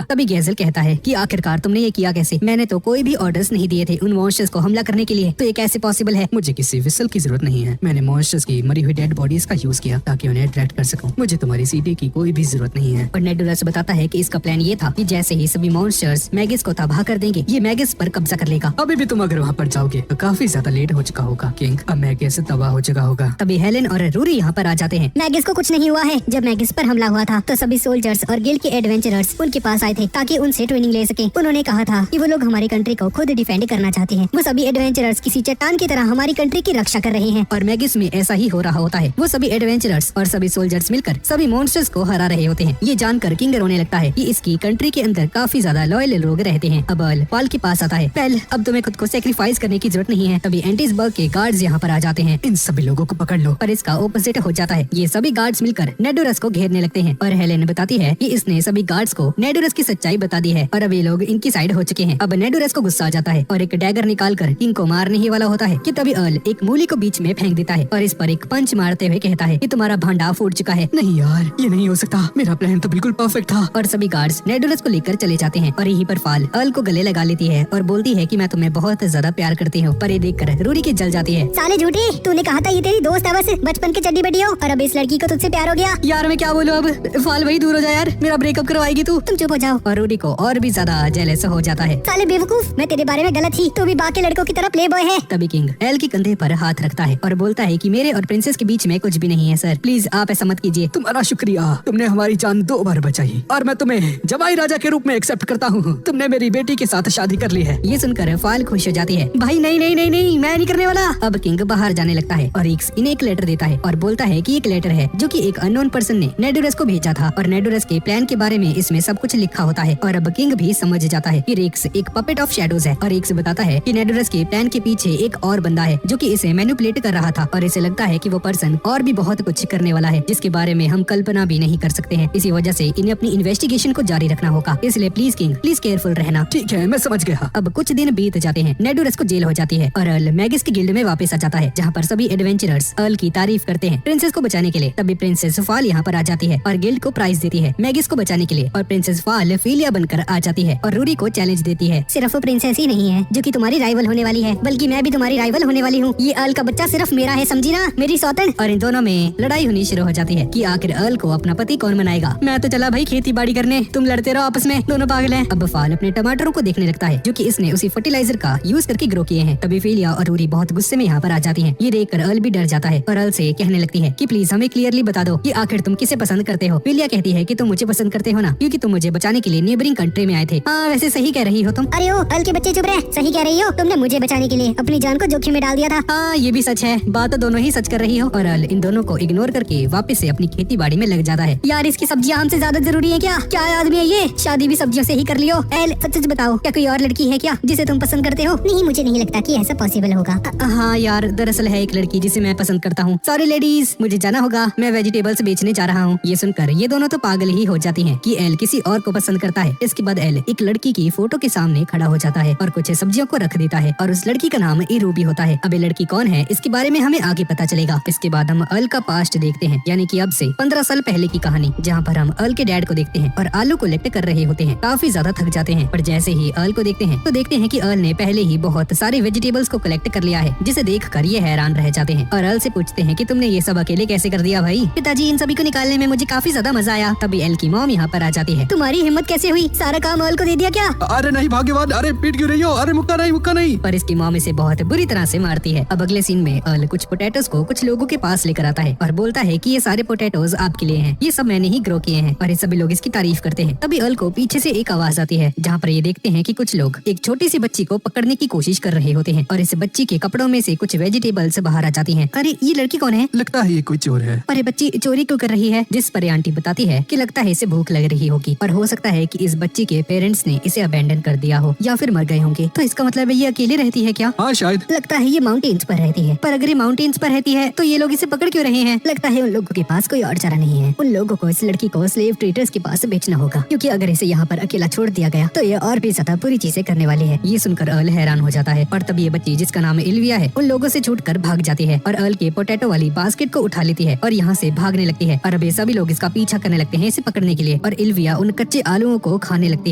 तभी गैजेल कहता है कि आखिरकार तुमने ये किया कैसे? मैंने तो कोई भी ऑर्डर्स नहीं दिए थे उन मॉन्स्टर्स को हमला करने के लिए, तो ये कैसे पॉसिबल है? मुझे किसी विसल की जरूरत नहीं है। मैंने मॉन्स्टर्स की मरी हुई डेड बॉडीज का यूज किया ताकि उन्हें अट्रैक्ट कर सकूं। मुझे तुम्हारी सीटी की कोई भी जरूरत नहीं है। और नेडोरस बताता है कि इसका प्लान ये था कि जैसे ही सभी मॉन्स्टर्स मैगिस को तबाह कर देंगे, ये मैगिस पर कब्जा कर लेगा। अभी भी तुम अगर वहाँ पर जाओगे तो काफी ज्यादा लेट हो चुका होगा किंग। अब मैगिस से तबाह हो चुका होगा। तभी हेलेन और रूरी यहाँ पर आ जाते हैं। मैगिस को कुछ नहीं हुआ है। जब मैगिस पर हमला हुआ था तो सभी सोल्जर्स और गिल्ड के एडवेंचरर्स उनके पास आए थे ताकि उनसे ट्रेनिंग ले सके। उन्होंने कहा था कि वो लोग हमारी कंट्री को खुद डिफेंड करना चाहते हैं। वो सभी एडवेंचरर्स किसी चट्टान की तरह हमारी कंट्री की रक्षा कर रहे हैं। और मैगिस में ऐसा ही हो रहा होता है। वो सभी एडवेंचरर्स और सभी सोल्जर्स मिलकर सभी मॉन्स्टर्स को हरा रहे होते हैं। ये जानकर किंग रोने लगता है कि इसकी कंट्री के अंदर काफी ज्यादा लॉयल लोग रहते हैं। अब पाल के पास आता है। पहल, अब तुम्हें खुद को सेक्रीफाइस करने की जरूरत नहीं है। तभी एंटिसबर्ग के गार्ड्स यहाँ पर आ जाते हैं। इन सभी लोगों को पकड़ लो। पर इसका ऑपोजिट हो जाता है। ये सभी गार्ड्स मिलकर नेडोरस को घेरने लगते हैं और हेलेन बताती है कि इसने सभी गार्ड्स को नेडोरस की सच्चाई बता दी है और अब ये लोग इनकी साइड हो चुके हैं। अब नेडोरस को गुस्सा आ जाता है और एक डैगर निकालकर किंग को मारने ही वाला होता है कि तभी अर्ल एक मूली को बीच में फेंक देता है और इस पर एक पंच मारते हुए कहता है कि तुम्हारा भांडा फूट चुका है। नहीं यार, ये नहीं हो सकता। मेरा प्लान तो बिल्कुल परफेक्ट था। और सभी गार्ड्स नेडोरस को लेकर चले जाते हैं और यहीं पर फाल अर्ल को गले लगा लेती है और बोलती है कि मैं तुम्हें बहुत ज्यादा प्यार करती हूँ। पर ये देखकर रूरी की जल जाती है। साले झूठे, तूने कहा था ये तेरी दोस्त है बस, बचपन के चड्डी बड्डी हो और अब इस लड़की को तुझसे प्यार हो गया। यार मैं क्या बोलूं अब? फाल वही दूर हो जा यार, मेरा ब्रेकअप करवाएगी तू। तुम चुप हो जाओ। और रूरी को और भी ज्यादा जेलस हो जाता है। साले बेवकूफ, मैं तेरे बारे में गलत थी। तू भी बाकी लड़कों की तरह प्ले बॉय है। तभी किंग एल के कंधे पर हाथ रखता है और बोलता है कि मेरे और प्रिंसेस के बीच में कुछ भी नहीं है सर, प्लीज आप ऐसा मत कीजिए। तुम्हारा शुक्रिया, तुमने हमारी जान 2 बार बचाई और मैं तुम्हें जवाई राजा के रूप में एक्सेप्ट करता हूँ। तुमने मेरी बेटी के साथ शादी कर ली है। ये सुनकर फाल खुश हो जाती है। भाई नहीं नहीं नहीं नहीं, मैं नहीं करने वाला। अब किंग बाहर जाने लगता है और इन्हें एक लेटर देता है और बोलता है कि एक लेटर है जो कि एक अननोन पर्सन ने नेडोरस को भेजा था और नेडोरस के प्लान के बारे में इसमें सब कुछ लिखा होता है। और अब किंग भी समझ जाता है कि रेक्स एक पपेट ऑफ शैडोज है और रेक्स बताता है कि नेडोरस के प्लान के पीछे एक और बंदा है जो कि इसे मैनिपुलेट कर रहा था और इसे लगता है कि वो पर्सन और भी बहुत कुछ करने वाला है जिसके बारे में हम कल्पना भी नहीं कर सकते हैं। इसी वजह से इन्हें अपनी इन्वेस्टिगेशन को जारी रखना होगा, इसलिए प्लीज किंग प्लीज केयरफुल रहना। ठीक है, मैं समझ गया। अब कुछ दिन बीत जाते हैं। नेडोरस को जेल हो जाती है और अर्ल मैगिस की गिल्ड में वापस आ जाता है जहाँ पर सभी एडवेंचरर्स अर्ल की तारीफ करते हैं प्रिंसेस को बचाने के लिए। तभी प्रिंसेस फाल यहाँ पर आ जाती है और गिल्ड को प्राइज देती है मैगिस को बचाने के लिए और प्रिंसेस फाल फीलिया बनकर आ जाती है और रूरी को चैलेंज देती है। सिर्फ प्रिंसेस ही नहीं है जो कि तुम्हारी राइवल होने वाली है, बल्कि मैं भी तुम्हारी राइवल होने वाली हूँ। ये अर्ल का बच्चा सिर्फ मेरा है, समझी ना, मेरी सौतन। और इन दोनों में लड़ाई होनी शुरू हो जाती है कि आखिर अर्ल को अपना पति कौन बनाएगा। मैं तो चला भाई खेती बाड़ी करने, तुम लड़ते रहो आपस में, दोनों पागल हैं। अब फाल अपने टमाटरों को देखने लगता है जो कि इसने उसी फर्टिलाइजर का यूज करके ग्रो किए हैं। तभी फीलिया और रूरी बहुत गुस्से में यहाँ पर आ जाती हैं। ये देखकर अर्ल भी डर जाता है और अर्ल से कहने लगती है कि प्लीज हमें क्लियरली बता दो कि आखिर तुम किसे पसंद करते हो। फीलिया कहती है कि तुम मुझे पसंद करते हो ना, क्योंकि तुम मुझे बचाने के लिए नेबरिंग कंट्री में आए थे। हाँ वैसे सही कह रही हो तुम। अरे ओ अर्ल के बच्चे चुप रहे, सही कह रही हो, तुमने मुझे बचाने के लिए अपनी जान को जोखिम में डाल दिया था। हाँ ये भी सच है, बात तो दोनों ही सच कर रही हो। और अर्ल इन दोनों को इग्नोर करके वापस से अपनी खेती बाड़ी में लग जाता है। यार इसकी सब्जियां हमसे ज्यादा जरूरी है क्या? क्या आदमी है ये, शादी भी सब्जियों से ही कर लियो। एल सच सच बताओ, क्या कोई और लड़की है क्या जिसे तुम पसंद करते हो? नहीं, मुझे नहीं लगता कि ऐसा पॉसिबल होगा। हाँ यार, दरअसल है एक लड़की जिसे मैं पसंद करता हूँ। सॉरी लेडीज, मुझे जाना होगा, मैं वेजिटेबल्स बेचने जा रहा हूँ। ये सुनकर ये दोनों तो पागल ही हो जाती हैं कि एल किसी और को पसंद करता है। इसके बाद एल एक लड़की की फोटो के सामने खड़ा हो जाता है और कुछ सब्जियों को रख देता है और उस लड़की का नाम इरूबी होता है। अब ये लड़की कौन है इसके बारे में हमें आगे पता चलेगा। इसके बाद हम अर्ल का पास्ट देखते हैं, यानी कि अब से 15 साल पहले की कहानी, जहाँ पर हम अर्ल के डैड को देखते हैं और आलू कलेक्ट कर रहे होते हैं। काफी ज्यादा थक जाते हैं, पर जैसे ही अर्ल को देखते हैं तो देखते हैं कि अर्ल ने पहले ही बहुत सारे वेजिटेबल्स को कलेक्ट कर लिया है, जिसे देखकर ये हैरान रह जाते हैं और अर्ल से पूछते हैं कि तुमने ये सब अकेले कैसे कर दिया भाई? पिताजी, इन सभी को निकालने में मुझे काफी ज्यादा मजा आया। तभी एल की मॉम यहाँ पर आ जाती है। तुम्हारी हिम्मत कैसे हुई, सारा काम अर्ल को दे दिया क्या? अरे नहीं भाग्यवान, अरे पीट क्यों रही हो? अरे मुक्का नहीं। पर इसकी मॉम इसे बहुत बुरी तरह से मारती है। अब अगले सीन में अर्ल कुछ पोटैटोस को कुछ लोगों के पास लेकर आता है और बोलता है कि ये सारे पोटैटोस आपके लिए हैं, ये सब मैंने ही ग्रो किए हैं और ये सभी लोग इसकी तारीफ करते हैं। तभी अर्ल को पीछे से एक आवाज आती जाती है, जहाँ पर ये देखते हैं कि कुछ लोग एक छोटी सी बच्ची को पकड़ने की कोशिश कर रहे होते हैं और इस बच्ची के कपड़ों में से कुछ वेजिटेबल्स बाहर आ जाती हैं। अरे ये लड़की कौन है? लगता है ये कोई चोर है। अरे बच्ची चोरी क्यों कर रही है? जिस पर ये आंटी बताती है कि लगता है इसे भूख लग रही होगी और हो सकता है कि इस बच्ची के पेरेंट्स ने इसे अबेंडन कर दिया हो या फिर मर गए होंगे। तो इसका मतलब ये अकेले रहती है क्या? हाँ शायद। लगता है ये माउंटेन्स पर रहती है, पर अगर ये माउंटेन्स पर रहती है तो ये लोग इसे पकड़ क्यों रहे हैं? लगता है उन लोगों के पास कोई और चारा नहीं है। उन लोगों को इस लड़की को स्लेव ट्रेडर्स के पास बेचना होगा, क्योंकि अगर इसे यहाँ पर अकेला छोड़ दिया गया तो ये और भी ज्यादा बुरी चीजें करने वाली है। ये सुनकर अर्ल हैरान हो जाता है और तब ये बच्ची जिसका नाम इल्विया है उन लोगों से छूटकर भाग जाती है और अर्ल के पोटैटो वाली बास्केट को उठा लेती है और यहाँ से भागने लगती है। और अब ये सभी लोग इसका पीछा करने लगते हैं इसे पकड़ने के लिए और इल्विया उन कच्चे आलूओं को खाने लगती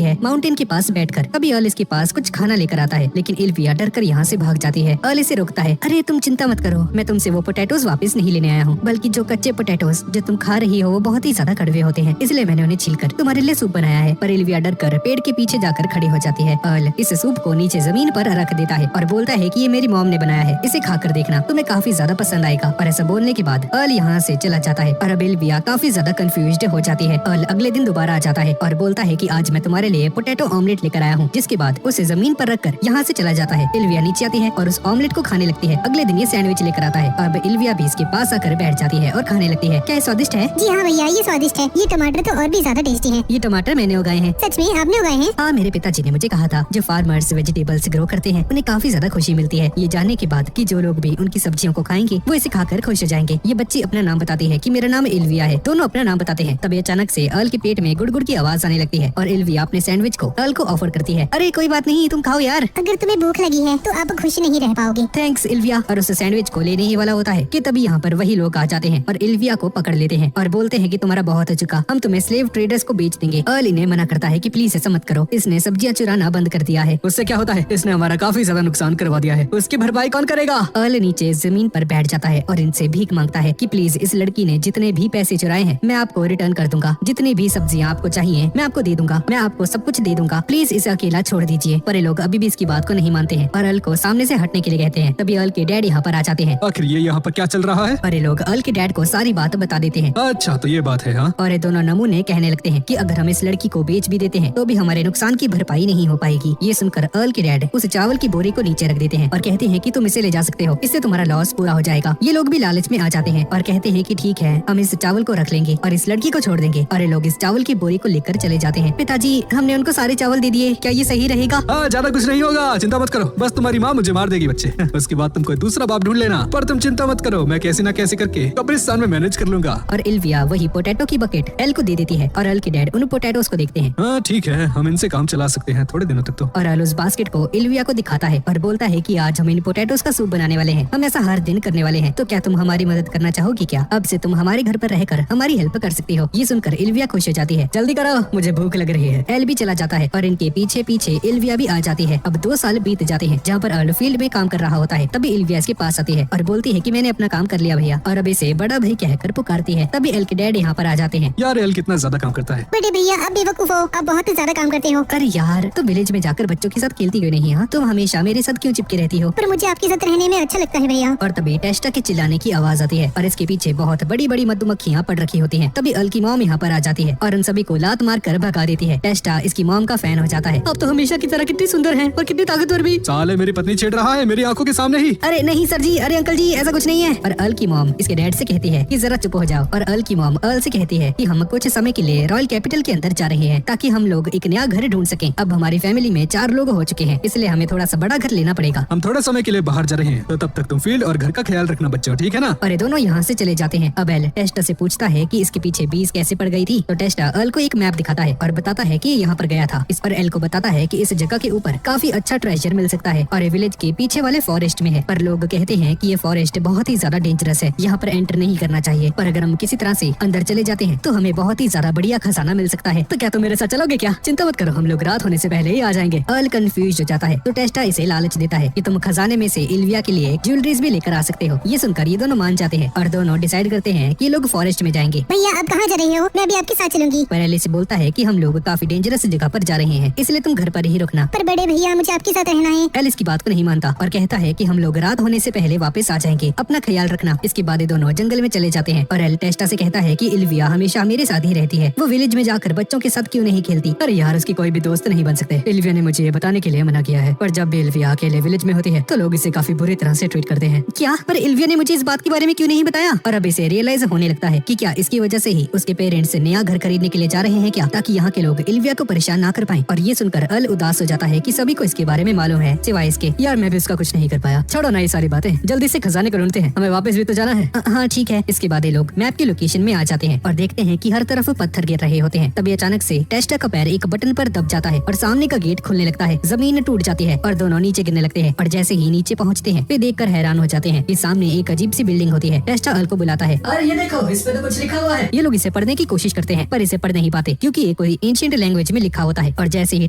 है माउंटेन के पास बैठकर। तभी अर्ल इसके पास कुछ खाना लेकर आता है, लेकिन इल्विया डरकर यहाँ से भाग जाती है। अर्ल इसे रोकता है। अरे तुम चिंता मत करो, मैं तुमसे वो पोटैटोज वापस नहीं लेने आया हूँ, बल्कि जो कच्चे पोटैटोज जो तुम खा रही हो वो बहुत ही ज्यादा कड़वे होते हैं, इसलिए मैंने उन्हें छीलकर तुम्हारे लिए सूप बनाया है। पर इल्विया डरकर पेड़ के पीछे जाकर खड़ी हो जाती है। अर्ल इस सूप को नीचे जमीन पर रख देता है और बोलता है कि ये मेरी मॉम ने बनाया है, इसे खाकर देखना, तुम्हें काफी ज्यादा पसंद आएगा। और ऐसा बोलने के बाद अर्ल यहाँ से चला जाता है और अब इल्विया काफी ज्यादा कंफ्यूज्ड हो जाती है। अर्ल अगले दिन दोबारा आ जाता है और बोलता है कि आज मैं तुम्हारे लिए पोटैटो ऑमलेट लेकर आया हूँ, जिसके बाद उसे जमीन पर रखकर यहाँ से चला जाता है। इल्विया नीचे आती है और उस ऑमलेट को खाने लगती है। अगले दिन ये सैंडविच लेकर आता है। अब इल्विया भी इसके पास आकर बैठ जाती है और खाने लगती है। क्या ये स्वादिष्ट है? जी हाँ भैया, ये स्वादिष्ट है। ये टमाटर तो और भी ज्यादा टेस्टी है। ये टमाटर मैंने उगाए हैं। सच में आपने उगाए हैं? हाँ, मेरे पिताजी ने मुझे कहा था जो फार्मर्स वेजिटेबल्स ग्रो करते हैं उन्हें काफी ज्यादा खुशी मिलती है, ये जानने के बाद कि जो लोग भी उनकी सब्जियों को खाएंगे वो इसे खाकर खुश हो जाएंगे। ये बच्ची अपना नाम बताती है कि मेरा नाम इल्विया है। दोनों अपना नाम बताते हैं। तभी अचानक से अर्ल के पेट में गुड़गुड़ की आवाज आने लगती है और इल्विया अपने सैंडविच को अर्ल को ऑफर करती है। अरे कोई बात नहीं, तुम खाओ यार। अगर तुम्हें भूख लगी है तो आप खुश नहीं रह पाओगे। थैंक्स इल्विया। और उस सैंडविच को लेने ही वाला होता है कि तभी यहाँ पर वही लोग आ जाते हैं और इल्विया को पकड़ लेते हैं और बोलते हैं कि तुम्हारा बहुत हो चुका, हम तुम्हें स्लेव ट्रेडर्स को बेच देंगे। अर्ल इन्हें मना करता है कि प्लीज ऐसा मत करो, इसने सब्जियां चुराना बंद कर दिया है। उससे क्या होता है? इसने हमारा काफी ज्यादा नुकसान करवा दिया है, उसकी भरपाई कौन करेगा? अर्ल नीचे जमीन पर बैठ जाता है और इनसे भीख मांगता है कि प्लीज इस लड़की ने जितने भी पैसे चुराए हैं मैं आपको रिटर्न कर दूंगा, जितनी भी सब्जियां आपको चाहिए मैं आपको दे दूंगा, मैं आपको सब कुछ दे दूंगा, प्लीज इसे अकेला छोड़ दीजिए। पर ये लोग अभी भी इसकी बात को नहीं मानते हैं और अर्ल को सामने से हटने के लिए कहते हैं। तभी अर्ल के डैड यहाँ पर आ जाते हैं आखिर ये यहाँ पर क्या चल रहा है? और ये लोग अर्ल के डैड को सारी बात बता देते हैं। अच्छा तो ये बात है। हाँ, और ये दोनों नमूने कहने लगते हैं कि अगर हम इस लड़की को बेच भी देते हैं तो भी हमारे नुकसान की भरपाई नहीं हो पाएगी। ये सुनकर अर्ल के डैड उस चावल की बोरी को नीचे रख देते हैं और कहते हैं कि तुम इसे ले जा सकते हो, इससे तुम्हारा लॉस पूरा हो जाएगा। ये लोग भी लालच में आ जाते हैं और कहते हैं कि ठीक है, हम इस चावल को रख लेंगे और इस लड़की को छोड़ देंगे। और ये लोग इस चावल की बोरी को लेकर चले जाते हैं। पिताजी, हमने उनको सारे चावल दे दिए, क्या ये सही रहेगा? हाँ, ज्यादा कुछ नहीं होगा, चिंता मत करो। बस तुम्हारी माँ मुझे मार देगी बच्चे, उसके बाद तुम कोई दूसरा बाप ढूंढ लेना। पर तुम चिंता मत करो, मैं कैसे न कैसे करके कब्रिस्तान में मैनेज कर लूंगा। और इल्विया वही पोटैटो की बकेट एल को दे देती है और एल के डैड उन पोटैटोस को देखते हैं। हाँ ठीक है, हम इनसे काम चला सकते हैं थोड़े दिनों तक तो। और एल उस बास्केट को इल्विया को दिखाता है और बोलता है कि आज हम इन पोटैटोस का सूप बनाने वाले हैं, हम ऐसा हर दिन करने वाले हैं, तो क्या तुम हमारी मदद करना चाहोगी क्या? अब से तुम हमारे घर पर रहकर हमारी हेल्प कर सकती हो। ये सुनकर इल्विया खुश हो जाती है। जल्दी करो, मुझे भूख लग रही है। एल भी चला जाता है और इनके पीछे पीछे इल्विया भी आ जाती है। अब 2 साल बीत जाते हैं जहाँ पर अर्ल फील्ड में काम कर रहा होता है। तभी इल्विया इसके पास आती है और बोलती है कि मैंने अपना काम कर लिया भैया, और अब इसे बड़ा भाई कहकर पुकारती है। तभी एल के डैड यहाँ पर आ जाते हैं। यार एल कितना ज्यादा काम करता है। बड़े भैया आप बेवकूफ हो, आप बहुत ज्यादा काम करते हो। अरे यार, तुम विलेज में जाकर बच्चों के साथ खेलती क्यों नहीं? हाँ, तुम हमेशा मेरे साथ क्यों चिपके रहती हो? पर मुझे आपके साथ रहने में अच्छा लगता है भैया। और तभी टेस्टा के चिल्लाने की आवाज आती है और इसके पीछे बहुत बड़ी बड़ी मधुमक्खियाँ पड़ रखी होती हैं। तभी अर्ल की मॉम यहाँ पर आ जाती है और उन सभी को लात मार कर भगा देती है। टेस्टा इसकी मॉम का फैन हो जाता है। अब तो हमेशा की तरह कितनी सुंदर है और कितनी ताकतवर भी। साले मेरी पत्नी छेड़ रहा है मेरी आंखों के सामने ही। अरे नहीं सर जी, अरे अंकल जी, ऐसा कुछ नहीं है। और अर्ल की मॉम इसके डैड से कहती है कि जरा चुप हो जाओ। और अर्ल की मॉम अर्ल से कहती है कि हम कुछ समय के लिए रॉयल कैपिटल के अंदर जा रहे हैं ताकि हम लोग एक नया घर ढूंढ सकें। अब हमारी फैमिली में 4 लोग हो चुके हैं, इसलिए हमें थोड़ा सा बड़ा घर लेना पड़ेगा। हम थोड़े समय के लिए बाहर जा रहे हैं, तो तब तक तुम फील्ड और घर का ख्याल रखना बच्चों, ठीक है ना? और ये दोनों यहाँ से चले जाते हैं। अब एल टेस्टा से पूछता है कि इसके पीछे बीज कैसे पड़ गई थी। तो टेस्टा अर्ल को एक मैप दिखाता है और बताता है कि यहाँ पर गया था। इस पर एल को बताता है कि इस जगह के ऊपर काफी अच्छा ट्रेजर मिल सकता है और ये विलेज के पीछे वाले फॉरेस्ट में है। पर लोग कहते हैं कि ये फॉरेस्ट बहुत ही ज्यादा डेंजरस है, यहाँ पर एंटर नहीं करना चाहिए। पर अगर हम किसी तरह से अंदर चले जाते हैं तो हमें बहुत ही ज्यादा बढ़िया खजाना मिल सकता है। तो क्या तुम मेरे साथ चलोगे क्या? चिंता मत करो, हम लोग रात होने से पहले ही आ जाएंगे। अर्ल कंफ्यूज हो जाता है तो टेस्टा इसे लालच देता है कि तुम खजाने में से इल्विया के लिए ज्वेलरीज भी लेकर आ सकते हो। ये सुनकर ये दोनों मान जाते हैं और दोनों डिसाइड करते हैं कि लोग फॉरेस्ट में जाएंगे। भैया आप कहाँ जा रहे हो? मैं भी आपके साथ चलूंगी। पर एल इसे बोलता है कि हम लोग काफी डेंजरस जगह पर जा रहे हैं, इसलिए तुम घर पर ही रुकना। पर बड़े भैया मुझे आपके साथ रहना है। एल इसकी बात को नहीं मानता और कहता है कि हम लोग रात होने से पहले वापस आ जाएंगे, अपना ख्याल रखना। इसके बाद ये दोनों जंगल में चले जाते हैं और एल टेस्टा से कहता है कि इल्विया हमेशा मेरे साथ ही रहती है, वो विलेज में जाकर बच्चों के साथ क्यों नहीं खेलती? अरे यार, और उसकी कोई भी दोस्त नहीं बन सकते। इल्विया ने मुझे ये बताने के लिए मना किया है, पर जब भी इल्विया अकेले विलेज में होती है तो लोग इसे काफी बुरी तरह से ट्रीट करते हैं। क्या? पर इल्विया ने मुझे इस बात के बारे में क्यों नहीं बताया? और अब इसे रियलाइज होने लगता है कि क्या इसकी वजह से ही उसके पेरेंट्स नया घर खरीदने के लिए जा रहे हैं क्या, ताकि यहाँ के लोग इल्विया को परेशान ना कर पाएं। और ये सुनकर अल उदास हो जाता है कि सभी को इसके बारे में मालूम है सिवाय इसके। यार मैं भी उसका कुछ नहीं कर पाया। छोड़ो ना ये सारी बातें, जल्दी से खजाने को ढूंढते हैं, हमें वापस भी तो जाना है। हाँ ठीक है। इसके बाद ये लोग मैप की लोकेशन में आ जाते हैं और देखते हैं कि हर तरफ पत्थर गिर रहे होते हैं। तभी अचानक से टेस्टा का पैर एक बटन पर दब जाता है और सामने का गेट खुलने लगता है। जमीन टूट जाती है और दोनों नीचे गिरने लगते हैं। और जैसे ही नीचे पहुँचते हैं वे देखकर हैरान हो जाते हैं कि सामने एक अजीब सी बिल्डिंग होती है। टेस्टा अल को बुलाता है। अरे ये देखो, इस पे तो कुछ लिखा हुआ है। ये लोग इसे पढ़ने की कोशिश करते हैं पर इसे पढ़ नहीं पाते क्योंकि ये कोई एंशिएंट लैंग्वेज में लिखा होता है। और जैसे ही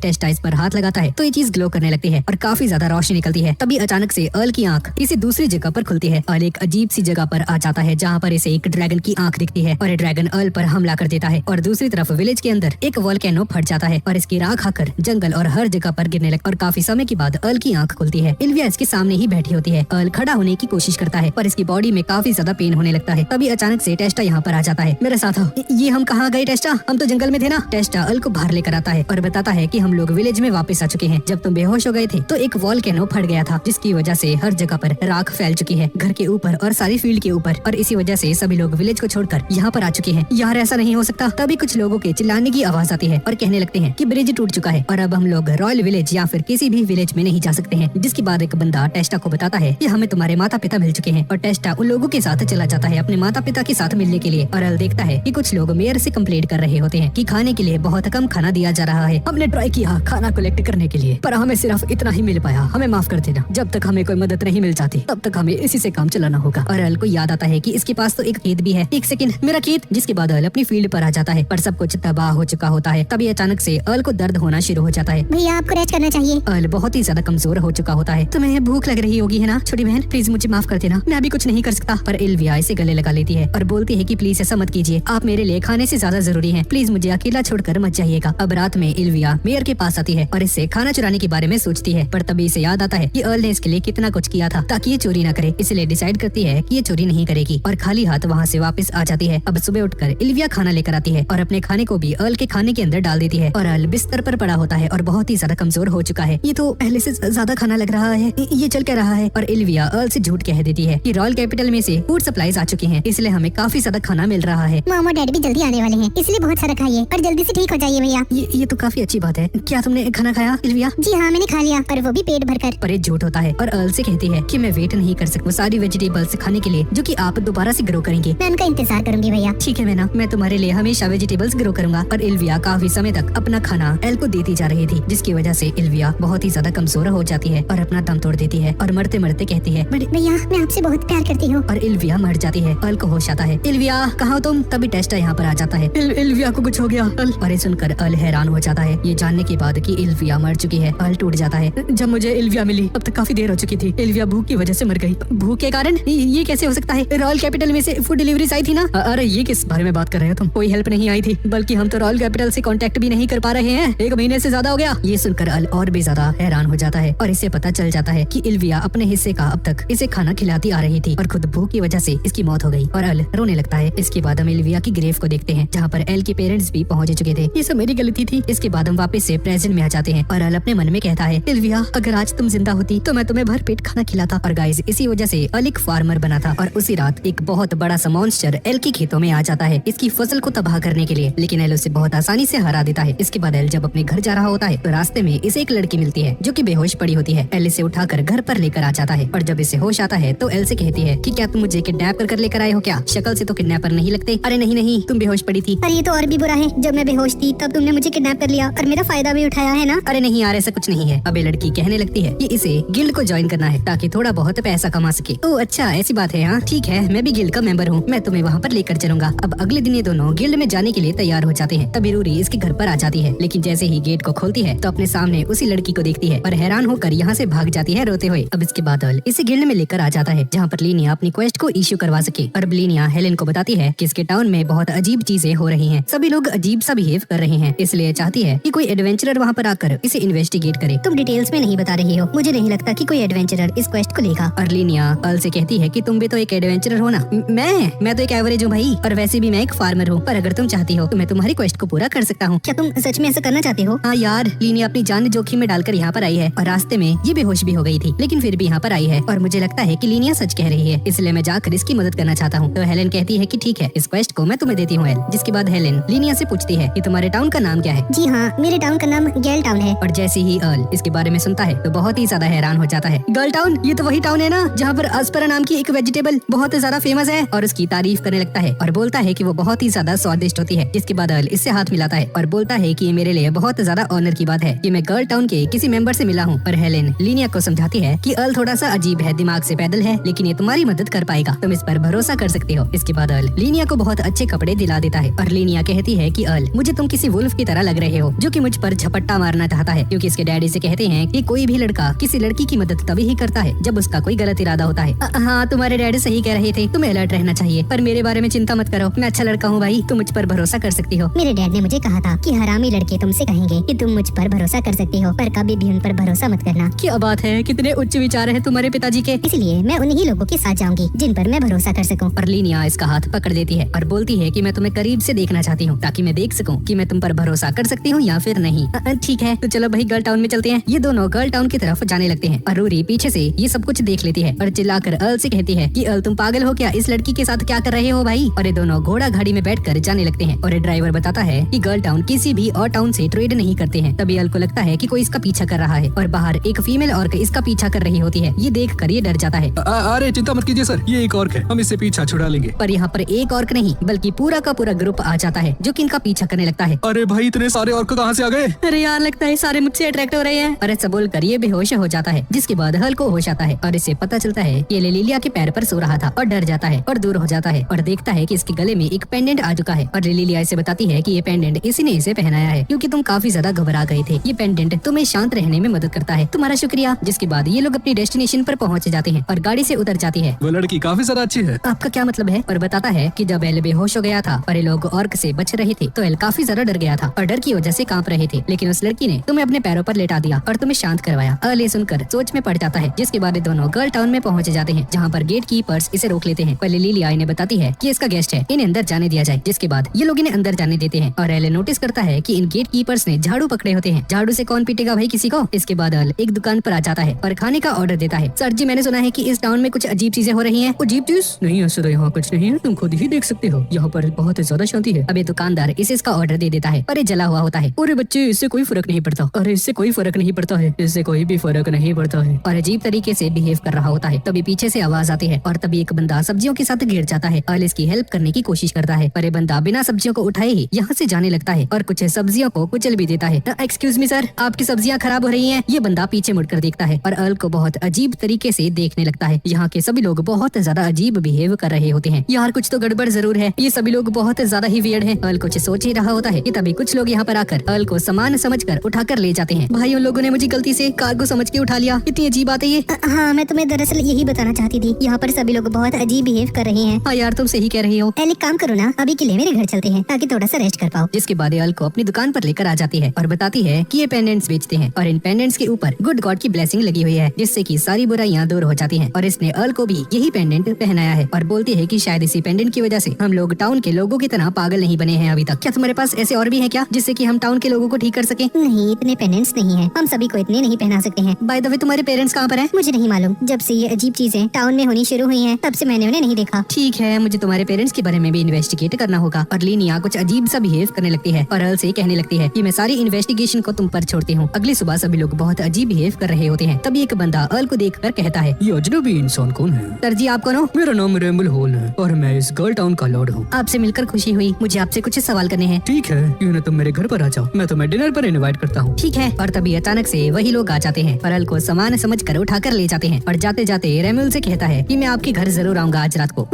टेस्टा इस पर हाथ लगाता है तो ये चीज ग्लो करने लगती है और काफी ज्यादा रोशनी निकलती है। तभी अचानक से अल की आंख किसी दूसरी जगह पर खुलती है। अल एक अजीब सी जगह पर आ जाता है जहाँ पर इसे एक ड्रैगन की आंख दिखती है और ये ड्रैगन अल पर हमला कर देता है। और दूसरी तरफ विलेज के अंदर एक वोल्केनो फट जाता है और इसकी राख आकर जंगल और हर जगह पर गिरने लगता है। और काफी समय के बाद अल की आंख खुलती है। इल्विया इसके सामने ही बैठी होती है। अल खड़ा होने की कोशिश करता है पर इसकी बॉडी में काफी ज्यादा पेन होने लगता है। तभी अचानक से टेस्टा यहाँ पर आ जाता है। मेरे साथ आओ। ये हम कहाँ गए टेस्टा? हम तो जंगल में थे ना। टेस्टा अल को बाहर लेकर आता है और बताता है कि हम लोग विलेज में वापस आ चुके हैं। जब तुम बेहोश हो गए थे तो एक वोल्केनो फट गया था जिसकी वजह से हर जगह पर राख फैल चुकी है, घर के ऊपर और सारी फील्ड के ऊपर। और इसी वजह से सभी लोग विलेज को छोड़कर यहाँ पर आ चुके हैं। यार ऐसा नहीं हो सकता। तभी कुछ लोगों के चिल्लाने की आवाज आती है और कहने लगते हैं कि ब्रिज टूट चुका है और अब हम लोग रॉयल विलेज या फिर किसी भी विलेज में नहीं जा सकते हैं। जिसके बाद एक बंदा टेस्टा को बताता है कि हमें तुम्हारे माता पिता मिल चुके हैं। और टेस्टा उन लोगों के साथ चला जाता है अपने माता पिता के साथ मिलने के लिए। और अल देखता है कि कुछ लोग मेयर से कंप्लेंट कर रहे होते हैं कि खाने के लिए बहुत कम खाना दिया जा रहा है। हमने ट्राई किया खाना कलेक्ट करने के लिए पर हमें सिर्फ इतना ही मिल पाया। हमें माफ कर देना। जब तक हमें कोई मदद नहीं मिल जाती तब तक हमें इसी से काम चलाना होगा। और अल को याद आता है कि इसके पास तो एक खेत भी है। एक सेकंड, मेरा खेत। जिसके बाद अल अपनी फील्ड पर आ जाता है पर सब कुछ तबाह हो चुका होता है। तभी अचानक से अल को दर्द होना शुरू हो जाता है। भैया आपको रेस्ट करना चाहिए। अल बहुत ही ज्यादा कमजोर हो चुका होता है। तुम्हें भूख लग रही होगी है ना छोटी बहन? प्लीज मुझे माफ कर देना, मैं अभी कुछ नहीं कर सकता। पर इल्विया इसे गले लगा लेती है और बोलती है कि प्लीज ऐसा मत कीजिए, आप मेरे लिए खाने से ज्यादा जरूरी हैं। प्लीज मुझे अकेला छोड़कर मत जाइएगा। अब रात में इल्विया मेयर के पास आती है और इससे खाना चुराने के बारे में सोचती है। पर तभी इसे याद आता है कि अल ने इसके लिए कितना कुछ किया था ताकि ये चोरी न करे। इसलिए डिसाइड करती है कि ये चोरी नहीं करेगी और खाली हाथ वहाँ से वापस आ जाती है। अब सुबह उठकर इल्विया खाना लेकर आती है और अपने खाने को भी अल के खाने के अंदर डाल देती है। और अल बिस्तर पर पड़ा होता है और बहुत ही ज्यादा कमजोर हो चुका है। ये तो पहले से ज्यादा खाना लग रहा है, ये चल क्या रहा है? और इल्विया अल से झूठ कह देती है कि रॉयल कैपिटल में से फूड सप्लाईज आ चुकी हैं, इसलिए हमें काफी ज्यादा खाना मिल रहा है। मॉम और डैड भी जल्दी आने वाले हैं, इसलिए बहुत सारा खाइए और जल्दी से ठीक हो जाइए भैया। ये तो काफी अच्छी बात है। क्या तुमने खाना खाया इल्विया? जी हाँ मैंने खा लिया और वो भी पेट भरकर। पर ये झूठ होता है और अल से कहती है कि मैं वेट नहीं कर सकती सारी वेजिटेबल्स खाने के लिए जो कि आप दोबारा से ग्रो करेंगे। मैं उनका इंतजार करूंगी भैया। ठीक है मैना, मैं तुम्हारे लिए हमेशा वेजिटेबल्स ग्रो करूंगा। और इल्विया काफी समय तक अपना खाना एल को देती जा रही थी जिसकी वजह से इल्विया बहुत ही ज्यादा कमजोर हो जाती है और अपना दम तोड़ देती है और मरते मरते कहती है भैया मैं आपसे बहुत प्यार करती हूँ। और इल्विया मर जाती है। अल को होश आता है। इल्विया कहाँ हो तुम? तभी टेस्टा यहाँ पर आ जाता है। इल्विया को कुछ हो गया। अल और ये सुनकर अल हैरान हो जाता है। ये जानने के बाद कि इल्विया मर चुकी है अल टूट जाता है। जब मुझे इल्विया मिली अब तक काफी देर हो चुकी थी। इल्विया भूख की वजह से मर गई। भूख के कारण? ये कैसे हो सकता है? रॉयल कैपिटल में से फूड डिलीवरी आई थी ना। अरे ये किस बारे में बात कर रहे हो तुम? कोई हेल्प नहीं आई थी, बल्कि हम तो रॉयल कैपिटल से कांटेक्ट भी नहीं कर पा रहे हैं। 1 महीने से ज्यादा हो गया। ये सुनकर अल और भी ज्यादा हैरान हो जाता है और इसे पता चल जाता है कि इल्विया अपने हिस्से का अब तक इसे खाना खिलाती आ रही थी और खुद भूख की वजह से इसकी मौत हो गई। और अल रोने लगता है। इसके बाद हम इल्विया की ग्रेव को देखते हैं जहाँ पर एल के पेरेंट्स भी पहुंच चुके थे। ये सब मेरी गलती थी। इसके बाद हम वापस से प्रेजेंट में आ जाते हैं और अल अपने मन में कहता है इल्विया अगर आज तुम जिंदा होती तो मैं तुम्हें भर पेट खाना खिलाता। और गाइस इसी वजह से अल एक फार्मर बना था और उसी रात एक बहुत बड़ा सा मॉन्स्टर एल के खेतों में आ जाता है इसकी फसल को तबाह करने के लिए, लेकिन एल उसे बहुत आसानी से हरा देता है। इसके बाद एल जब अपने घर जा रहा होता है तो रास्ते में इसे एक लड़की मिलती है जो कि बेहोश पड़ी होती है। एल इसे उठाकर घर पर लेकर आ जाता है और जब इसे होश आता है तो एल से कहती है कि क्या तुम मुझे किडनैप कर लेकर आए हो क्या? शक्ल से तो किडनैपर नहीं लगते। अरे नहीं नहीं, तुम बेहोश पड़ी थी। पर ये तो और भी बुरा है, जब मैं बेहोश थी तब तुमने मुझे किडनैप कर लिया और मेरा फायदा भी उठाया है ना। अरे नहीं यार ऐसा कुछ नहीं है। अब ये लड़की कहने लगती है कि इसे गिल्ड को ज्वाइन करना है ताकि थोड़ा बहुत पैसा कमा सके। ओह अच्छा ऐसी बात है। हाँ ठीक है, मैं भी गिल्ड का मेंबर हूँ, मैं तुम्हें वहाँ पर लेकर चलूंगा। अब अगले दिन ये दोनों गिल्ड में जाने के लिए तैयार हो जाते हैं। तभी रूरी इसके घर पर आ जाती है, लेकिन जैसे ही गेट को खोलती है तो अपने सामने उसी लड़की को देखती है और हैरान होकर यहाँ से भाग जाती है रोते हुए। अब इसके बाद अल इसे गिल्ड में लेकर आ जाता है जहाँ पर लीनिया अपनी क्वेस्ट को इश्यू करवा सके। और लीनिया हेलेन को बताती है कि इसके टाउन में बहुत अजीब चीजें हो रही हैं, सभी लोग अजीब सा बिहेव कर रहे हैं, इसलिए चाहती है कि कोई एडवेंचरर वहाँ पर आकर इसे इन्वेस्टिगेट करे। तुम डिटेल्स में नहीं बता रही हो, मुझे नहीं लगता कि कोई एडवेंचरर इस क्वेस्ट को लेगा। और लीनिया अल से कहती है कि तुम भी तो एक एडवेंचरर हो ना। मैं तो एक एवरेज हूँ भाई, और वैसे भी मैं एक फार्मर हूँ, पर अगर तुम चाहती हो तो मैं तुम्हारी क्वेस्ट को पूरा कर सकता हूँ। क्या तुम सच सच में ऐसा करना चाहते हो? हाँ यार, लीनिया अपनी जान जोखिम में डालकर यहाँ पर आई है और रास्ते में ये बेहोश भी हो गई थी, लेकिन फिर भी यहाँ पर आई है और मुझे लगता है कि लीनिया सच कह रही है, इसलिए मैं जाकर इसकी मदद करना चाहता हूँ। तो हेलेन कहती है कि ठीक है, इस क्वेस्ट को मैं तुम्हें देती हूँ एल। जिसके बाद हेलेन लीनिया से पूछती है कि तुम्हारे टाउन का नाम क्या है। जी हाँ, मेरे टाउन का नाम गेल टाउन है। और जैसे ही अर्ल इसके बारे में सुनता है तो बहुत ही ज्यादा हैरान हो जाता है। गर्ल टाउन, ये तो वही टाउन है ना जहाँ पर अस्परा नाम की एक वेजिटेबल बहुत ज्यादा फेमस है, और उसकी तारीफ करने लगता है और बोलता है कि वो बहुत ही ज्यादा स्वादिष्ट होती है। जिसके बाद अर्ल इससे हाथ मिलाता है और बोलता है कि ये मेरे लिए बहुत ज्यादा ऑनर की बात है कि मैं गर्ल टाउन के किसी मेंबर से मिला हूँ। और हेलेन लीनिया को समझाती है कि अर्ल थोड़ा सा अजीब है, दिमाग से पैदल है, लेकिन ये तुम्हारी मदद कर पाएगा, तुम इस पर भरोसा कर सकते हो। इसके बाद अर्ल लीनिया को बहुत अच्छे कपड़े दिला देता है और लीनिया कहती है कि अर्ल, मुझे तुम किसी वुल्फ की तरह लग रहे हो जो कि मुझ पर झपट्टा मारना चाहता है, क्योंकि इसके डैडी से कहते हैं कि कोई भी लड़का किसी लड़की की मदद तभी ही करता है जब उसका कोई गलत इरादा होता है। हाँ, तुम्हारे डैडी सही कह रहे थे, तुम्हें अलर्ट रहना चाहिए, पर मेरे बारे में चिंता मत करो, मैं अच्छा लड़का हूँ भाई, तुम मुझ पर भरोसा कर सकती हो। मेरे डैड ने मुझे कहा था कि हरामी लड़के तुमसे कहेंगे कि तुम मुझ पर भरोसा कर सकते हो, पर कभी भी उन पर भरोसा मत करना। क्या बात है, कितने उच्च विचार हैं तुम्हारे पिताजी के। इसलिए मैं उन्हीं लोगों के साथ जाऊंगी जिन पर मैं भरोसा कर सकूं। पर लीनिया इसका हाथ पकड़ देती है और बोलती है कि मैं तुम्हें करीब से देखना चाहती हूँ ताकि मैं देख सकूं कि मैं तुम पर भरोसा कर सकती हूँ या फिर नहीं। ठीक है, तो चलो भाई गर्ल टाउन में चलते हैं। ये दोनों गर्ल टाउन की तरफ जाने लगते हैं और रूरी पीछे से ये सब कुछ देख लेती है और चिल्लाकर अर्ल से कहती है कि अर्ल, तुम पागल हो क्या, इस लड़की के साथ क्या कर रहे हो भाई। और ये दोनों घोड़ा गाड़ी में बैठकर जाने लगते हैं और ड्राइवर बताता है कि गर्ल टाउन किसी भी और टाउन से ट्रेड नहीं करते हैं। तभी अर्ल को लगता है कि कोई इसका पीछा कर रहा है और बाहर एक फीमेल ऑर्क इसका पीछा कर रही होती है। ये देखकर ये डर जाता है। अरे चिंता मत कीजिए सर, ये एक ऑर्क है, हम इससे पीछा छुड़ा लेंगे। पर यहाँ पर एक ऑर्क नहीं बल्कि पूरा का पूरा ग्रुप आ जाता है जो कि इनका पीछा करने लगता है। अरे भाई, इतने सारे ऑर्क कहाँ से आ गए? अरे यार, लगता है सारे मुझसे अट्रैक्ट हो रहे हैं। और ऐसा बोलकर ये बेहोश हो जाता है। जिसके बाद हल को होश आता है और इसे पता चलता है कि ये लिलिया के पैर पर सो रहा था और डर जाता है और दूर हो जाता है और देखता है कि इसके गले में एक पेंडेंट आ चुका है। और लिलिया इसे बताती है कि ये पेंडेंट इसी ने इसे पहनाया है क्योंकि तुम काफी ज्यादा घबरा गए थे। ये पेंडेंट तुम्हें शांत रहने में मदद करता है, तुम्हारा शुक्रिया। जिसके बाद ये लोग अपनी डेस्टिनेशन पर पहुँच जाते हैं और गाड़ी से उतर जाती है। वो लड़की काफी ज्यादा अच्छी है। आपका क्या मतलब है? और बताता है कि जब एल बेहोश हो गया था और ये लोग ऑर्क से बच रहे थे तो एल काफी ज्यादा डर गया था और डर की वजह से कांप रहे थे, लेकिन उस लड़की ने तुम्हें अपने पैरों पर लेटा दिया और तुम्हें शांत करवाया। अर्ल ये सुनकर सोच में पड़ जाता है। जिसके बाद दोनों गर्ल टाउन में पहुंच जाते हैं जहाँ पर गेट कीपर्स इसे रोक लेते हैं। पहले लिलिया इन्हें बताती है कि इसका गेस्ट है, इन्हें अंदर जाने दिया जाए। जिसके बाद ये लोग इन्हें अंदर जाने देते हैं और एल नोटिस करता है कि इन गेट कीपर्स ने झाड़ू पकड़े होते हैं। झाड़ू से कौन पीटेगा भाई किसी को। इसके बाद अर्ल एक दुकान पर आ जाता है और खाने का ऑर्डर देता है। सर जी, मैंने सुना है कि इस टाउन में कुछ अजीब चीजें हो रही हैं। अजीब चीज नहीं, ऐसे तो यहाँ कुछ नहीं है, तुम खुद ही देख सकते हो, यहाँ पर बहुत ज्यादा शांति है। अबे दुकानदार इसे इसका ऑर्डर दे देता है पर ये जला हुआ होता है। अरे बच्चे, इससे कोई फर्क नहीं पड़ता। अरे इससे कोई फर्क नहीं पड़ता है, इससे कोई भी फर्क नहीं पड़ता है। और अजीब तरीके से बिहेव कर रहा होता है। तभी पीछे से आवाज आती है और तभी एक बंदा सब्जियों के साथ गिर जाता है। अर्ल इसकी हेल्प करने की कोशिश करता है पर ये बंदा बिना सब्जियों को उठाए ही यहाँ से जाने लगता है और कुछ सब्जियों को कुचल भी देता है। एक्सक्यूज मी सर, आपकी सब्जियाँ खराब हो रही हैं। ये बंदा पीछे मुड़कर देखता है और अर्ल को बहुत अजीब तरीके से देखने लगता है। यहाँ के सभी लोग बहुत ज्यादा अजीब बिहेव कर रहे होते हैं। यार कुछ तो गड़बड़ जरूर है, ये सभी लोग बहुत ज्यादा ही वियर्ड हैं। अर्ल कुछ सोच ही रहा होता है कि तभी कुछ लोग यहाँ पर आकर अर्ल को सामान समझकर उठाकर ले जाते हैं। भाई, उन लोगों ने मुझे गलती से कार्गो समझ के उठा लिया। इतनी अजीब बात है ये। हाँ, मैं तुम्हें दरअसल यही बताना चाहती थी, यहाँ पर सभी लोग बहुत अजीब बिहेव कर रहे हैं। हाँ यार, तुम सही कह रही हो। एल, एक काम करो ना, अभी के लिए मेरे घर चलते हैं ताकि थोड़ा सा रेस्ट कर पाओ। जिसके बाद अर्ल को अपनी दुकान पर लेकर आ जाती है और बताती है कि ये पेंडेंट्स बेचते हैं और इन पेंडेंट्स के ऊपर गुड गॉड की ब्लेसिंग लगी हुई है जिससे कि सारी बुराइयां दूर हो जाती हैं। और इसने अर्ल को भी यही पेंडेंट पहनाया है और बोलती है कि शायद इसी पेंडेंट की वजह से हम लोग टाउन के लोगों की तरह पागल नहीं बने हैं अभी तक। क्या तुम्हारे पास ऐसे और भी है क्या जिससे कि हम टाउन के लोगों को ठीक कर सके? नहीं, इतने पेंडेंट्स नहीं है, हम सभी को इतने नहीं पहना सकते हैं। बाय द वे, तुम्हारे पेरेंट्स कहाँ पर हैं? मुझे नहीं मालूम, जब से ये अजीब चीजें टाउन में होनी शुरू हुई हैं, तब से मैंने उन्हें नहीं देखा। ठीक है, मुझे तुम्हारे पेरेंट्स के बारे में भी इन्वेस्टिगेट करना होगा। और लीनिया कुछ अजीब सा बिहेव करने लगती है और अर्ल से कहने लगती है कि मैं सारी इन्वेस्टिगेशन को तुम पर छोड़ती हूँ। अगली सुबह सभी लोग बहुत अजीब बिहेव कर रहे होते हैं। तभी एक बंदा अर्ल को देखकर कहता है, ये अजनबी इंसान कौन है? सर जी, आप कौन हो? मेरा नाम रेम्बल हॉल है और मैं इस गर्ल टाउन का लॉर्ड हूँ। आपसे मिलकर खुशी हुई, मुझे आपसे कुछ सवाल करने हैं। ठीक है, क्यों न तुम मेरे घर पर आ जाओ, मैं तुम्हें डिनर पर इनवाइट करता हूँ। ठीक है। और तभी अचानक से वही लोग आ जाते हैं और अर्ल को सामान समझकर उठाकर ले जाते हैं और जाते जाते रेमुल से कहता है कि मैं आपके घर जरूर आऊंगा आज रात को।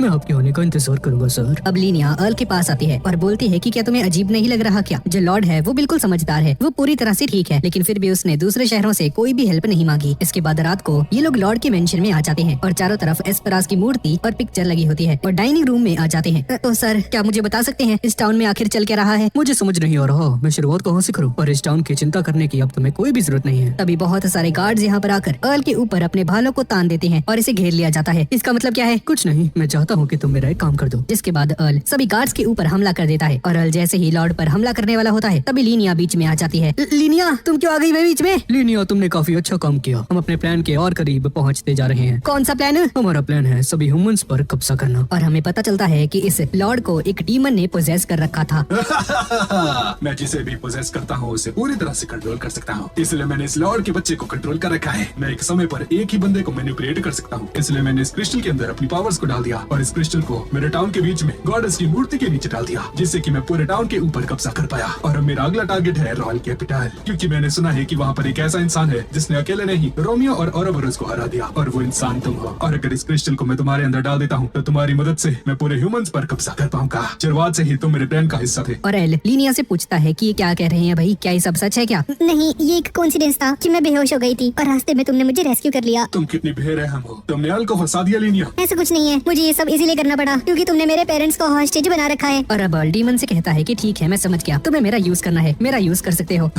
मैं आपके होने का इंतजार करूंगा सर। अब लीनिया अर्ल के पास आती है और बोलती है कि क्या तुम्हें अजीब नहीं लग रहा क्या? जो लॉर्ड है वो बिल्कुल समझदार है, वो पूरी तरह से ठीक है, लेकिन फिर भी उसने दूसरे शहरों से कोई भी हेल्प नहीं मांगी। इसके बाद रात को ये लोग लॉर्ड के मेंशन में आ जाते हैं और चारों तरफ एस्परास की मूर्ति और पिक्चर लगी होती है और डाइनिंग रूम में आ जाते हैं। तो सर, क्या मुझे बता सकते हैं इस टाउन में आखिर चल क्या रहा है? मुझे समझ नहीं आ रहा, मैं शुरुआत कहाँ से करूँ? और इस टाउन की चिंता करने की अब तुम्हें कोई भी जरूरत नहीं है। तभी बहुत सारे गार्ड्स यहाँ पर आकर अर्ल के ऊपर अपने भालों को तान देते हैं और इसे घेर लिया जाता है। इसका मतलब क्या है? कुछ नहीं, मैं चाहता हूँ कि तुम मेरा एक काम कर दो। जिसके बाद अर्ल सभी गार्ड्स के ऊपर हमला कर देता है और अर्ल जैसे ही लॉर्ड पर हमला कर करने वाला होता है तभी लीनिया बीच में आ जाती है। लीनिया तुम क्यों आ गई बीच में? लीनिया तुमने काफी अच्छा काम किया, हम अपने प्लान के और करीब पहुंचते जा रहे हैं। कौन सा प्लान? हमारा प्लान है सभी ह्यूमंस पर कब्जा करना। और हमें पता चलता है कि इस लॉर्ड को एक डीमन ने पोजेस कर रखा था। मैं जिसे भी पोजेस करता हूँ उसे पूरी तरह से कंट्रोल कर सकता हूँ, इसलिए मैंने इस लॉर्ड के बच्चे को कंट्रोल कर रखा है। मैं एक समय पर एक ही बंदे को मैनिपुलेट कर सकता हूँ, इसलिए मैंने इस क्रिस्टल के अंदर अपनी पावर्स को डाल दिया और इस क्रिस्टल को मेरे टाउन के बीच में गॉडेस की मूर्ति के नीचे डाल दिया, जिससे कि मैं पूरे टाउन के ऊपर कब्जा कर पाया। और अब मेरा अगला टारगेट है रॉयल कैपिटल, क्योंकि मैंने सुना है कि वहाँ पर एक ऐसा इंसान है जिसने अकेले नहीं रोमियो और ओरोबोरोस को हरा दिया, और वो इंसान तुम हो। और अगर इस क्रिस्टल को मैं तुम्हारे अंदर डाल देता हूँ तो तुम्हारी मदद से मैं पूरे ह्यूमंस पर कब्जा कर पाऊंगा। शुरुआत से ही तुम मेरे प्लान का हिस्सा थे। और एल लीनिया से पूछता है कि ये क्या कह रहे हैं भाई, क्या ये सब सच है क्या? नहीं, ये एक कोइंसिडेंस था कि मैं बेहोश हो गई थी और रास्ते में तुमने मुझे रेस्क्यू कर लिया। तुम कितनी बेरहम हो, तुमने अल को फंसा दिया लीनिया। ऐसा कुछ नहीं है, मुझे ये सब इसीलिए करना पड़ा क्योंकि तुमने मेरे पेरेंट्स को हॉस्टेज बना रखा है। और अब डीमन से कहता है कि ठीक है मैं समझ गया, तुम्हें मेरा यूज करना है, मेरा यूज कर सकते हो।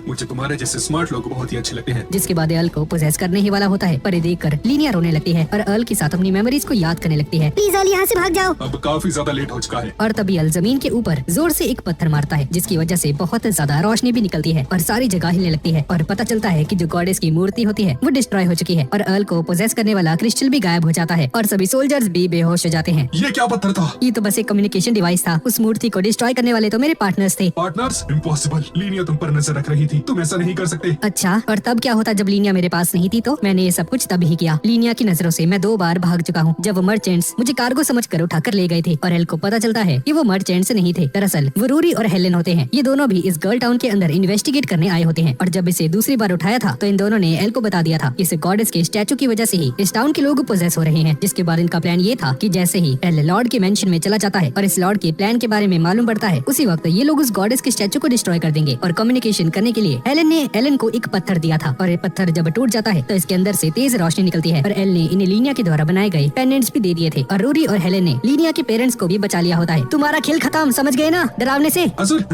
मुझे तुम्हारे जैसे स्मार्ट लोग बहुत ही अच्छे लगते हैं। जिसके बाद अल को पोजेस करने ही वाला होता है, पर ये देखकर लीनिया रोने लगती है और अल के साथ अपनी मेमोरीज को याद करने लगती है। प्लीज अल यहाँ से भाग जाओ। अब काफी ज्यादा लेट हो चुका है। और तभी अल जमीन के ऊपर जोर से एक पत्थर मारता है, जिसकी वजह से बहुत ज्यादा रोशनी भी निकलती है और सारी जगह हिलने लगती है। और पता चलता है कि जो गॉडेस की मूर्ति होती है वो डिस्ट्रॉय हो चुकी है और अल को पोजेस करने वाला क्रिस्टल भी गायब हो जाता है और सभी सोल्जर्स भी बेहोश हो जाते हैं। ये क्या पत्थर था? ये तो बस एक कम्युनिकेशन डिवाइस था, उस मूर्ति को डिस्ट्रॉय करने वाले तो मेरे पार्टनर्स थे। पार्टनर्स? इम्पॉसिबल। लीनिया तुम पर नजर रख रही थी, तुम ऐसा नहीं कर सकते। अच्छा, और तब क्या होता जब लीनिया मेरे पास नहीं थी? तो मैंने ये सब कुछ तब ही किया। लीनिया की नजरों से मैं 2 बार भाग चुका हूँ, जब वो मर्चेंट्स मुझे कार्गो समझकर उठाकर ले गए थे और एल को पता चलता है कि वो मर्चेंट्स नहीं थे, दरअसल वो रूरी और हेलेन होते हैं। ये दोनों भी इस गर्ल टाउन के अंदर इन्वेस्टिगेट करने आए होते हैं और जब इसे दूसरी बार उठाया था तो इन दोनों ने एल को बता दिया था इस गॉडेस के स्टैचू की वजह से ही इस टाउन के लोग पोजेस हो रहे हैं। जिसके बाद इनका प्लान ये था कि जैसे ही एल लॉर्ड के मेंशन में चला जाता है और इस लॉर्ड के प्लान के बारे में मालूम पड़ता है, उसी वक्त ये लोग उस गॉडेस के स्टैचू को डिस्ट्रॉय कर देंगे। और कम्युनिकेशन करने के लिए हेलेन ने एलन को एक पत्थर दिया था और ये पत्थर जब टूट जाता है तो इसके अंदर से तेज रोशनी निकलती है और एल ने इन्हें लीनिया के द्वारा बनाए गए पेंडेंट्स भी दे दिए थे और रूरी और हेलेन ने लीनिया के पेरेंट्स को भी बचा लिया होता है। तुम्हारा खेल खत्म, समझ गए ना डरावने से? असुर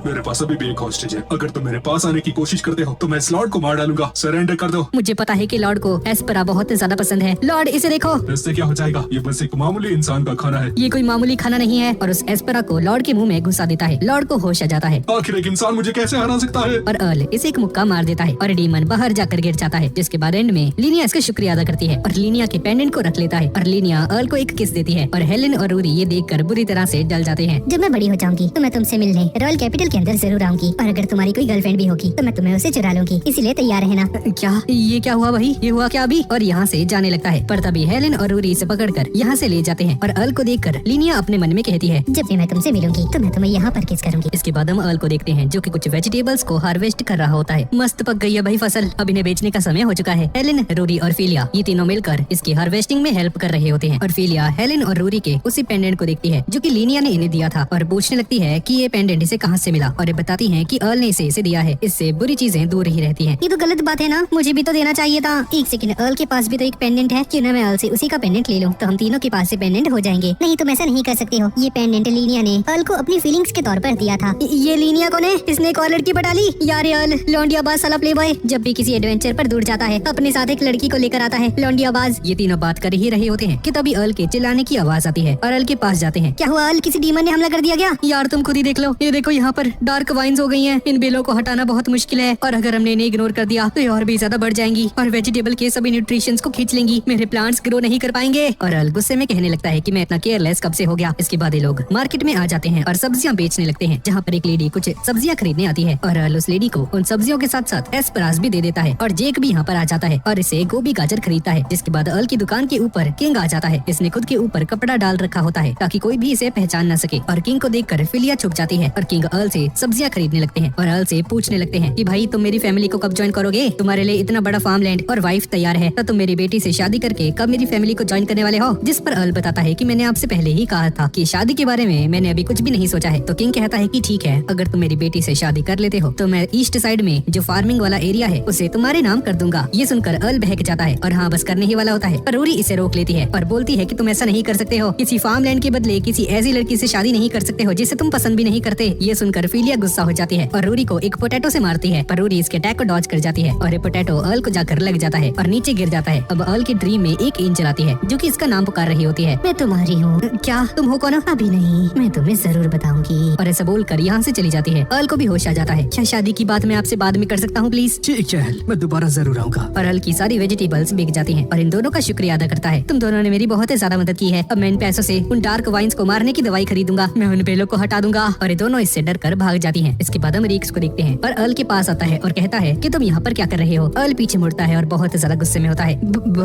मेरे पास अभी भी एक हॉस्टेज है, अगर तुम मेरे पास आने की कोशिश करते हो तो मैं इस लॉर्ड को मार डालूंगा। सरेंडर कर दो। मुझे पता है कि लॉर्ड को एस्परा बहुत ज्यादा पसंद है। लॉर्ड इसे देखो। इससे क्या हो जाएगा, ये बस एक मामूली इंसान का खाना है। ये कोई मामूली खाना नहीं है। और उस एस्परा को लॉर्ड के मुंह में घुसा देता है। लॉर्ड को होश आ जाता है आखिर एक इंसान मुझे कैसे हरा सकता है? और अर्ल इसे एक मुक्का मार देता है और डीमन बाहर जाकर गिर जाता है। जिसके बाद एंड में लीनिया इसका शुक्रिया अदा करती है और लीनिया के पेंडेंट को रख लेता है और लीनिया अर्ल को एक किस देती है और हेलेन और रूरी ये देखकर बुरी तरह से जल जाते हैं। जब मैं बड़ी हो जाऊंगी तो मैं तुमसे मिलने रॉयल कैपिटल के अंदर जरूर आऊंगी और अगर तुम्हारी कोई गर्लफ्रेंड भी होगी तो मैं तुम्हें उसे चुरा लूंगी, इसलिए तैयार रहना। क्या ये क्या हुआ भाई, ये हुआ क्या अभी? और यहाँ से जाने लगता है पर तभी हेलेन और रूरी इसे पकड़कर यहाँ से ले जाते हैं और अर्ल को देखकर लीनिया अपने मन में कहती है जब भी मैं तुमसे मिलूंगी तो मैं तुम्हें यहाँ पर किस करूंगी। इसके बाद हम अर्ल को देखते हैं जो कि कुछ वेजिटेबल्स को हार्वेस्ट कर रहा होता है। मस्त पक गई है भाई फसल, अब इन्हें बेचने का समय हो चुका है। हेलेन, रूरी और फिलिया ये तीनों मिलकर इसकी हार्वेस्टिंग में हेल्प कर रहे होते हैं और फिलिया हेलेन और रूरी के उसी पेंडेंट को देखती है जो कि लीनिया ने इन्हें दिया था और पूछने लगती है कि ये पेंडेंट इसे कहाँ से मिला और ये बताती है कि अर्ल ने इसे दिया है, इससे बुरी चीजें दूर ही रहती हैं। ये तो गलत बात है ना, मुझे भी तो देना चाहिए था। एक सेकंड, अर्ल के पास भी तो एक पेंडेंट है, क्यों ना मैं अर्ल से उसी का पेंडेंट ले लूं, तो हम तीनों के पास से पेंडेंट हो जाएंगे। नहीं तुम ऐसा नहीं कर सकते हो, ये पेंडेंट लीनिया ने अर्ल को अपनी फीलिंग्स के तौर पर दिया था। ये लीनिया कौन है? इसने एक और लड़की पटा ली यार। अर्ल लौंडियाबाज साला प्लेबॉय जब भी किसी एडवेंचर पर दूर जाता है अपने साथ एक लड़की को लेकर आता है, लौंडियाबाज। ये तीनों बात कर ही रहे होते हैं कि तभी अर्ल के चिल्लाने की आवाज आती है और अर्ल के पास जाते हैं। क्या हुआ अर्ल, किसी डीमन ने हमला कर दिया क्या? यार तुम खुद ही देख लो, ये देखो यहाँ पर डार्क वाइन्स हो गई हैं। इन बेलों को हटाना बहुत मुश्किल है और अगर हमने इन्हें इग्नोर कर दिया तो ये और भी ज्यादा बढ़ जाएंगी और वेजिटेबल के सभी न्यूट्रिशंस को खींच लेंगी, मेरे प्लांट्स ग्रो नहीं कर पाएंगे। और अर्ल गुस्से में कहने लगता है कि मैं इतना केयरलेस कब से हो गया। इसके बाद ये लोग मार्केट में आ जाते हैं और सब्जियां बेचने लगते हैं, जहाँ पर एक लेडी कुछ सब्जियां खरीदने आती है और अर्ल उस लेडी को उन सब्जियों के साथ साथ एस्परास भी दे देता है और जेक भी यहाँ पर आ जाता है और इसे गोभी गाजर खरीदता है। जिसके बाद अर्ल की दुकान के ऊपर किंग आ जाता है। इसने खुद के ऊपर कपड़ा डाल रखा होता है ताकि कोई भी इसे पहचान न सके और किंग को देखकर फिलिया छुप जाती है और किंग अर्ल से सब्जियां खरीदने लगते हैं और अर्ल से पूछने लगते हैं कि भाई तुम मेरी फैमिली को कब ज्वाइन करोगे, तुम्हारे लिए इतना बड़ा फार्म लैंड और वाइफ तैयार है, तो तुम मेरी बेटी से शादी करके कब मेरी फैमिली को ज्वाइन करने वाले हो? जिस पर अर्ल बताता है कि मैंने आपसे पहले ही कहा था कि शादी के बारे में मैंने अभी कुछ भी नहीं सोचा है। तो किंग कहता है कि ठीक है, अगर तुम मेरी बेटी से शादी कर लेते हो तो मैं ईस्ट साइड में जो फार्मिंग वाला एरिया है उसे तुम्हारे नाम कर दूंगा। ये सुनकर अर्ल बहक जाता है और हाँ बस करने ही वाला होता है, पर रूरी इसे रोक लेती है और बोलती है कि तुम ऐसा नहीं कर सकते हो, किसी फार्म लैंड के बदले किसी ऐसी लड़की से शादी नहीं कर सकते हो जिसे तुम पसंद भी नहीं करते। ये सुनकर फिलिया गुस्सा हो जाती है और रूरी को एक पोटैटो से मारती है, पर रूरी इसके अटैक को डॉज कर जाती है और ये पोटैटो अर्ल को जाकर लग जाता है और नीचे गिर जाता है। अब अर्ल की ड्रीम में एक एंजल आती है जो कि इसका नाम पुकार रही होती है। मैं तुम्हारी हूँ। क्या तुम हो कौन? अभी नहीं, मैं तुम्हें जरूर जरूर बताऊंगी। और ऐसा बोलकर यहाँ से चली जाती है। अर्ल को भी होश आ जाता है। क्या शादी की बात मैं आपसे बाद में कर सकता हूँ प्लीज? ठीक है, मैं दोबारा जरूर आऊंगा। और अर्ल की सारी वेजिटेबल्स बिक जाती हैं और इन दोनों का शुक्रिया अदा करता है। तुम दोनों ने मेरी बहुत ज्यादा मदद की है। अब मैं इन पैसों से उन डार्क वाइन्स को मारने की दवाई खरीदूंगा। मैं उन बेलों को हटा दूंगा। और ये दोनों इससे डर कर भाग जाती हैं। इसके बाद हम रिक्स को देखते हैं और अर्ल के पास आता है और कहता है कि तुम यहाँ पर क्या कर रहे हो? अर्ल पीछे मुड़ता है और बहुत ज्यादा गुस्से में होता है।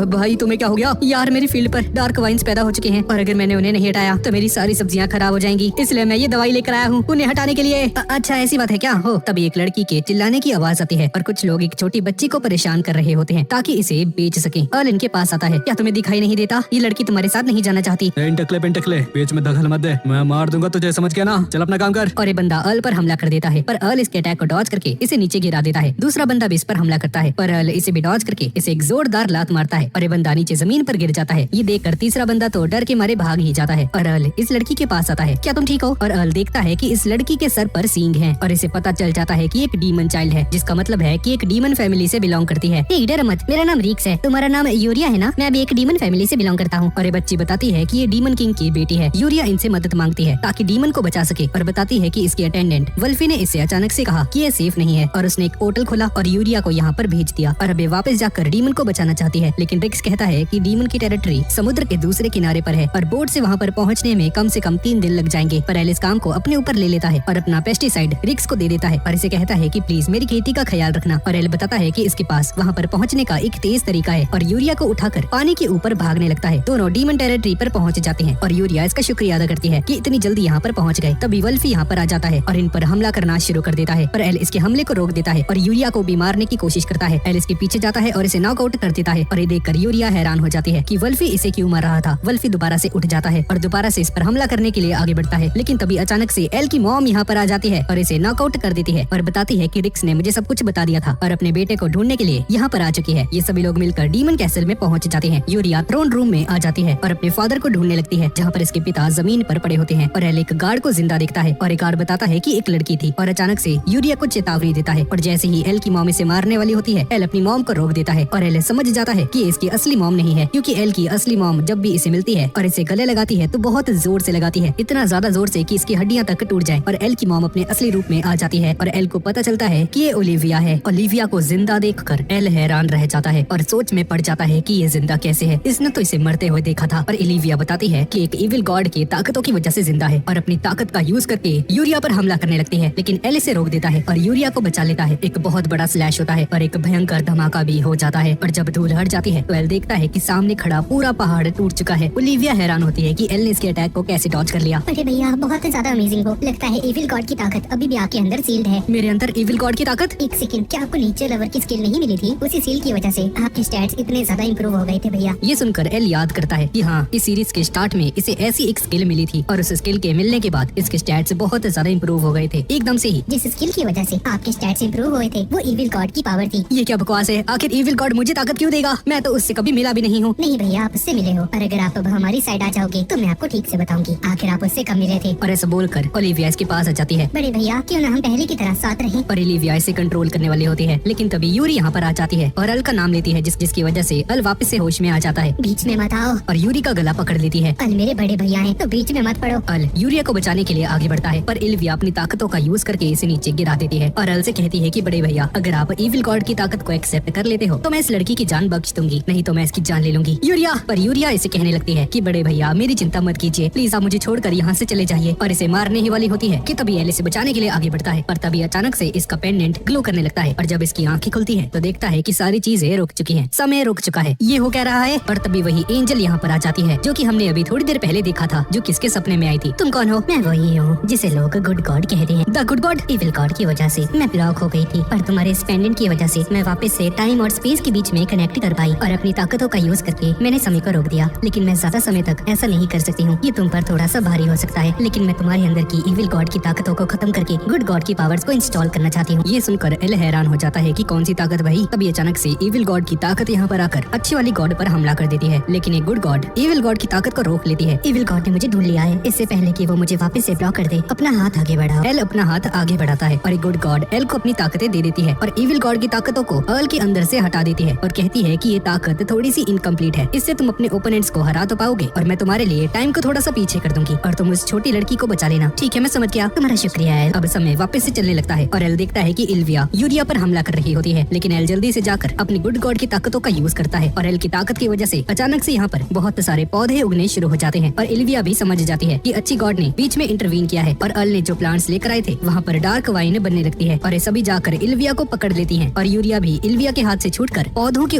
भाई तुम्हें क्या हो गया? यार मेरी फील्ड पर डार्क वाइन्स पैदा हो चुके हैं और अगर मैंने उन्हें नहीं हटाया तो मेरी सारी सब्जियां खराब हो जाएंगी, इसलिए मैं ये दवाई लेकर आया हूँ उन्हें हटाने के लिए। अच्छा ऐसी बात है क्या? हो तभी एक लड़की के चिल्लाने की आवाज आती है और कुछ लोग एक छोटी बच्ची को परेशान कर रहे होते हैं ताकि इसे बेच सके। अर्ल इनके पास आता है। क्या तुम्हें दिखाई नहीं देता? ये लड़की तुम्हारे साथ नहीं जाना चाहती। पेंटकले बीच में दखल मत दे, मैं मार दूंगा तुझे, समझ गया ना? चल अपना काम कर। और ये बंदा अर्ल पर हमला कर देता है पर अर्ल इसके अटैक को डॉज करके इसे नीचे गिरा देता है। दूसरा बंदा भी इस पर हमला करता है पर अर्ल इसे भी डॉज करके इसे एक जोरदार लात मारता है और ये बंदा नीचे जमीन पर गिर जाता है। ये देखकर तीसरा बंदा तो डर के मारे भाग ही जाता है और अर्ल इस लड़की के पास आता है। क्या तुम ठीक हो? और अर्ल देखता है कि इस लड़की के सर पर सींग हैं और इसे पता चल जाता है कि एक डीमन चाइल्ड है, जिसका मतलब है कि एक डीमन फैमिली से बिलोंग करती है। डर मत, मेरा नाम रिक्स है। तुम्हारा नाम यूरिया है ना? मैं भी एक डीमन फैमिली से बिलोंग करता हूँ। और ये बच्ची बताती है कि ये डीमन किंग की बेटी है। यूरिया इनसे मदद मांगती है ताकि डीमन को बचा सके और बताती है कि इसकी अटेंडेंट वल्फी ने इसे अचानक से कहा कि ये सेफ नहीं है और उसने एक पोर्टल खोला और यूरिया को यहाँ पर भेज दिया और अब ये वापस जाकर डीमन को बचाना चाहती है। लेकिन रिक्स कहता है कि डीमन की टेरिटरी समुद्र के दूसरे किनारे पर है और बोट से वहाँ पर पहुँचने में कम से कम 3 दिन लग जाएंगे। पर एल इस काम को अपने ऊपर ले लेता है और अपना पेस्टिसाइड रिक्स को दे देता है और इसे कहता है कि प्लीज मेरी खेती का ख्याल रखना। और एल बताता है कि इसके पास वहाँ पर पहुँचने का एक तेज तरीका है और यूरिया को उठाकर पानी के ऊपर भागने लगता है। दोनों डीमन टेरिटरी पर पहुँच जाते हैं और यूरिया इसका शुक्रिया अदा करती है कि इतनी जल्दी यहाँ पर पहुँच गए। तभी वल्फी यहाँ पर आ जाता है और इन पर हमला करना शुरू कर देता है पर एल इसके हमले को रोक देता है और यूरिया को भी मारने की कोशिश करता है। एल इसके पीछे जाता है और इसे नॉकआउट कर देता है और ये देखकर यूरिया हैरान हो जाती है कि वल्फी इसे क्यों मार रहा था। वल्फी दोबारा से उठ जाता है और दोबारा से इस पर हमला करने के लिए आगे बढ़ता है, लेकिन तभी अचानक से एल की मॉम यहाँ पर आ जाती है और इसे नॉकआउट कर देती है और बताती है कि रिक्स ने मुझे सब कुछ बता दिया था और अपने बेटे को ढूंढने के लिए यहाँ पर आ चुकी है। ये सभी लोग मिलकर डीमन कैसल में पहुँच जाते हैं। यूरिया थ्रोन रूम में आ जाती है और अपने फादर को ढूंढने लगती है जहाँ पर इसके पिता जमीन पर पड़े होते हैं और एल एक गार्ड को जिंदा देखता है और एक गार्ड बताता है कि एक लड़की थी और अचानक से यूरिया को चेतावनी देता है और जैसे ही एल की मॉम इसे मारने वाली होती है एल अपनी मॉम को रोक देता है और एल समझ जाता है कि इसकी असली मॉम नहीं है, क्योंकि एल की असली मॉम जब भी इसे मिलती है और इसे गले लगाती है तो बहुत जोर से लगाती है, इतना ज्यादा जोर से कि इसकी हड्डियां तक टूट जाए और एल की मॉम अपने असली रूप में आ जाती है और एल को पता चलता है कि ये ओलिविया है। ओलिविया को जिंदा देखकर एल हैरान रह जाता है और सोच में पड़ जाता है कि ये जिंदा कैसे है, इसने तो इसे मरते हुए देखा था। और ओलिविया बताती है कि एक इविल गॉड की ताकतों की वजह से जिंदा है और अपनी ताकत का यूज करके यूरिया पर हमला करने लगती है, लेकिन एल इसे रोक देता है और यूरिया को बचा लेता है। एक बहुत बड़ा स्लैश होता है और एक भयंकर धमाका भी हो जाता है और जब धूल हट जाती है तो एल देखता है कि सामने खड़ा पूरा पहाड़ टूट चुका है। ओलिविया हैरान होती है कि एल ने इसके अटैक को कैसे डॉज कर लिया। अरे भैया बहुत ज्यादा अमेजिंग हो, लगता है इविल गॉड की ताकत अभी भी आपके अंदर सील्ड है। मेरे अंदर इविल गॉड की ताकत? एक सेकंड, क्या आपको नेचर लवर की स्किल नहीं मिली थी? उसी सील की वजह से आपके स्टैट्स इतने ज्यादा इंप्रूव हो गए थे भैया। ये सुनकर एल याद करता है कि हाँ, इस सीरीज के स्टार्ट में इसे ऐसी एक स्किल मिली थी और उस स्किल के मिलने के बाद इसके स्टैट्स बहुत ज्यादा इंप्रूव हो गए थे एकदम से ही। जिस स्किल की वजह से आपके स्टैट्स इंप्रूव हुए थे वो इविल गॉड की पावर थी। ये क्या बकवास है? आखिर इविल गॉड मुझे ताकत क्यों देगा? मैं तो उससे कभी मिला भी नहीं हूँ। नहीं भैया, आप उससे मिले हो और अगर आप अब हमारी साइड आ जाओगे तो मैं आपको ठीक से बताऊंगी आखिर आप उससे कब मिले थे। और ऐसा बोलकर ओलिविया इसके पास आ जाती है। बड़े भैया क्यों ना हम पहले की तरह साथ रहें। और ओलिविया इसे कंट्रोल करने वाली होती है, लेकिन तभी यूरी यहाँ पर आ जाती है और अल का नाम लेती है जिसकी वजह से अल वापस से होश में आ जाता है। बीच में मत आओ। और यूरी का गला पकड़ लेती है। अल मेरे बड़े भैया हैं तो बीच में मत पड़ो। अल यूरिया को बचाने के लिए आगे बढ़ता है पर ओलिविया अपनी ताकतों का यूज करके इसे नीचे गिरा देती है और अल से कहती है कि बड़े भैया अगर आप इविल गॉड की ताकत को एक्सेप्ट कर लेते हो तो मैं इस लड़की की जान बख्श दूंगी, नहीं तो मैं इसकी जान ले लूंगी। यूरिया इसे कहने लगती है कि बड़े भैया मेरी चिंता मत कीजिए, प्लीज आप मुझे छोड़कर यहाँ से चले जाइए। और इसे मारने ही वाली होती है कि तभी एल इसे बचाने के लिए आगे बढ़ता है पर तभी अचानक से इसका पेंडेंट ग्लो करने लगता है और जब इसकी आंखें खुलती है तो देखता है कि सारी चीजें रुक चुकी हैं, समय रुक चुका है। ये हो कह रहा है और तभी वही एंजल यहाँ पर आ जाती है जो कि हमने अभी थोड़ी देर पहले देखा था, जो किसके सपने में आई थी। तुम कौन हो? मैं वही हूँ जिसे लोग गुड गॉड कहते हैं। The good God? Evil God की वजह से मैं ब्लॉक हो गई थी पर तुम्हारे इस पेंडेंट की वजह से मैं वापस से टाइम और स्पेस के बीच में कनेक्ट कर पाई और अपनी ताकतों का यूज करके मैंने समय को रोक दिया। लेकिन मैं ज्यादा समय तक ऐसा नहीं कर सकती हूँ, ये तुम पर थोड़ा सा भारी हो सकता है, लेकिन मैं तुम्हारे अंदर की इविल गॉड की ताकतों को खत्म करके गुड गॉड की पावर्स को इंस्टॉल करना चाहती हूँ। ये सुनकर एल हैरान हो जाता है कि कौन सी ताकत भाई। तभी अचानक से इविल गॉड की ताकत यहाँ पर आकर अच्छी वाली गॉड पर हमला कर देती है, लेकिन एक गुड गॉड इविल गॉड की ताकत को रोक लेती है। इविल गॉड ने मुझे ढूंढ लिया है, इससे पहले कि वो मुझे वापस से ब्लॉक कर दे अपना हाथ आगे बढ़ाओ। एल अपना हाथ आगे बढ़ाता है और एक गुड गॉड एल को अपनी ताकतें दे देती है और इविल गॉड की ताकतों को अर्ल के अंदर से हटा देती है और कहती है कि ये ताकत थोड़ी सी इनकम्प्लीट है, इससे तुम अपने ओपोनेंट्स को हरा तो पाओगे और मैं तुम्हारे लिए टाइम को थोड़ा सा पीछे कर दूंगी और तुम उस छोटी लड़की लड़की को बचा लेना। ठीक है, मैं समझ गया, तुम्हारा शुक्रिया एल। अब समय वापस से चलने लगता है और एल देखता है कि इल्विया यूरिया पर हमला कर रही होती है, लेकिन एल जल्दी से जाकर अपनी गुड गॉड की ताकतों का यूज करता है और एल की ताकत की वजह से अचानक से यहाँ पर बहुत सारे पौधे उगने शुरू हो जाते हैं और इल्विया भी समझ जाती है कि अच्छी गॉड ने बीच में इंटरवीन किया है और एल ने जो प्लांट्स लेकर आए थे वहाँ पर डार्क वाइन बनने लगती है और ये सभी जाकर इल्विया को पकड़ लेती हैं और यूरिया भी इल्विया के हाथ से छूटकर पौधों के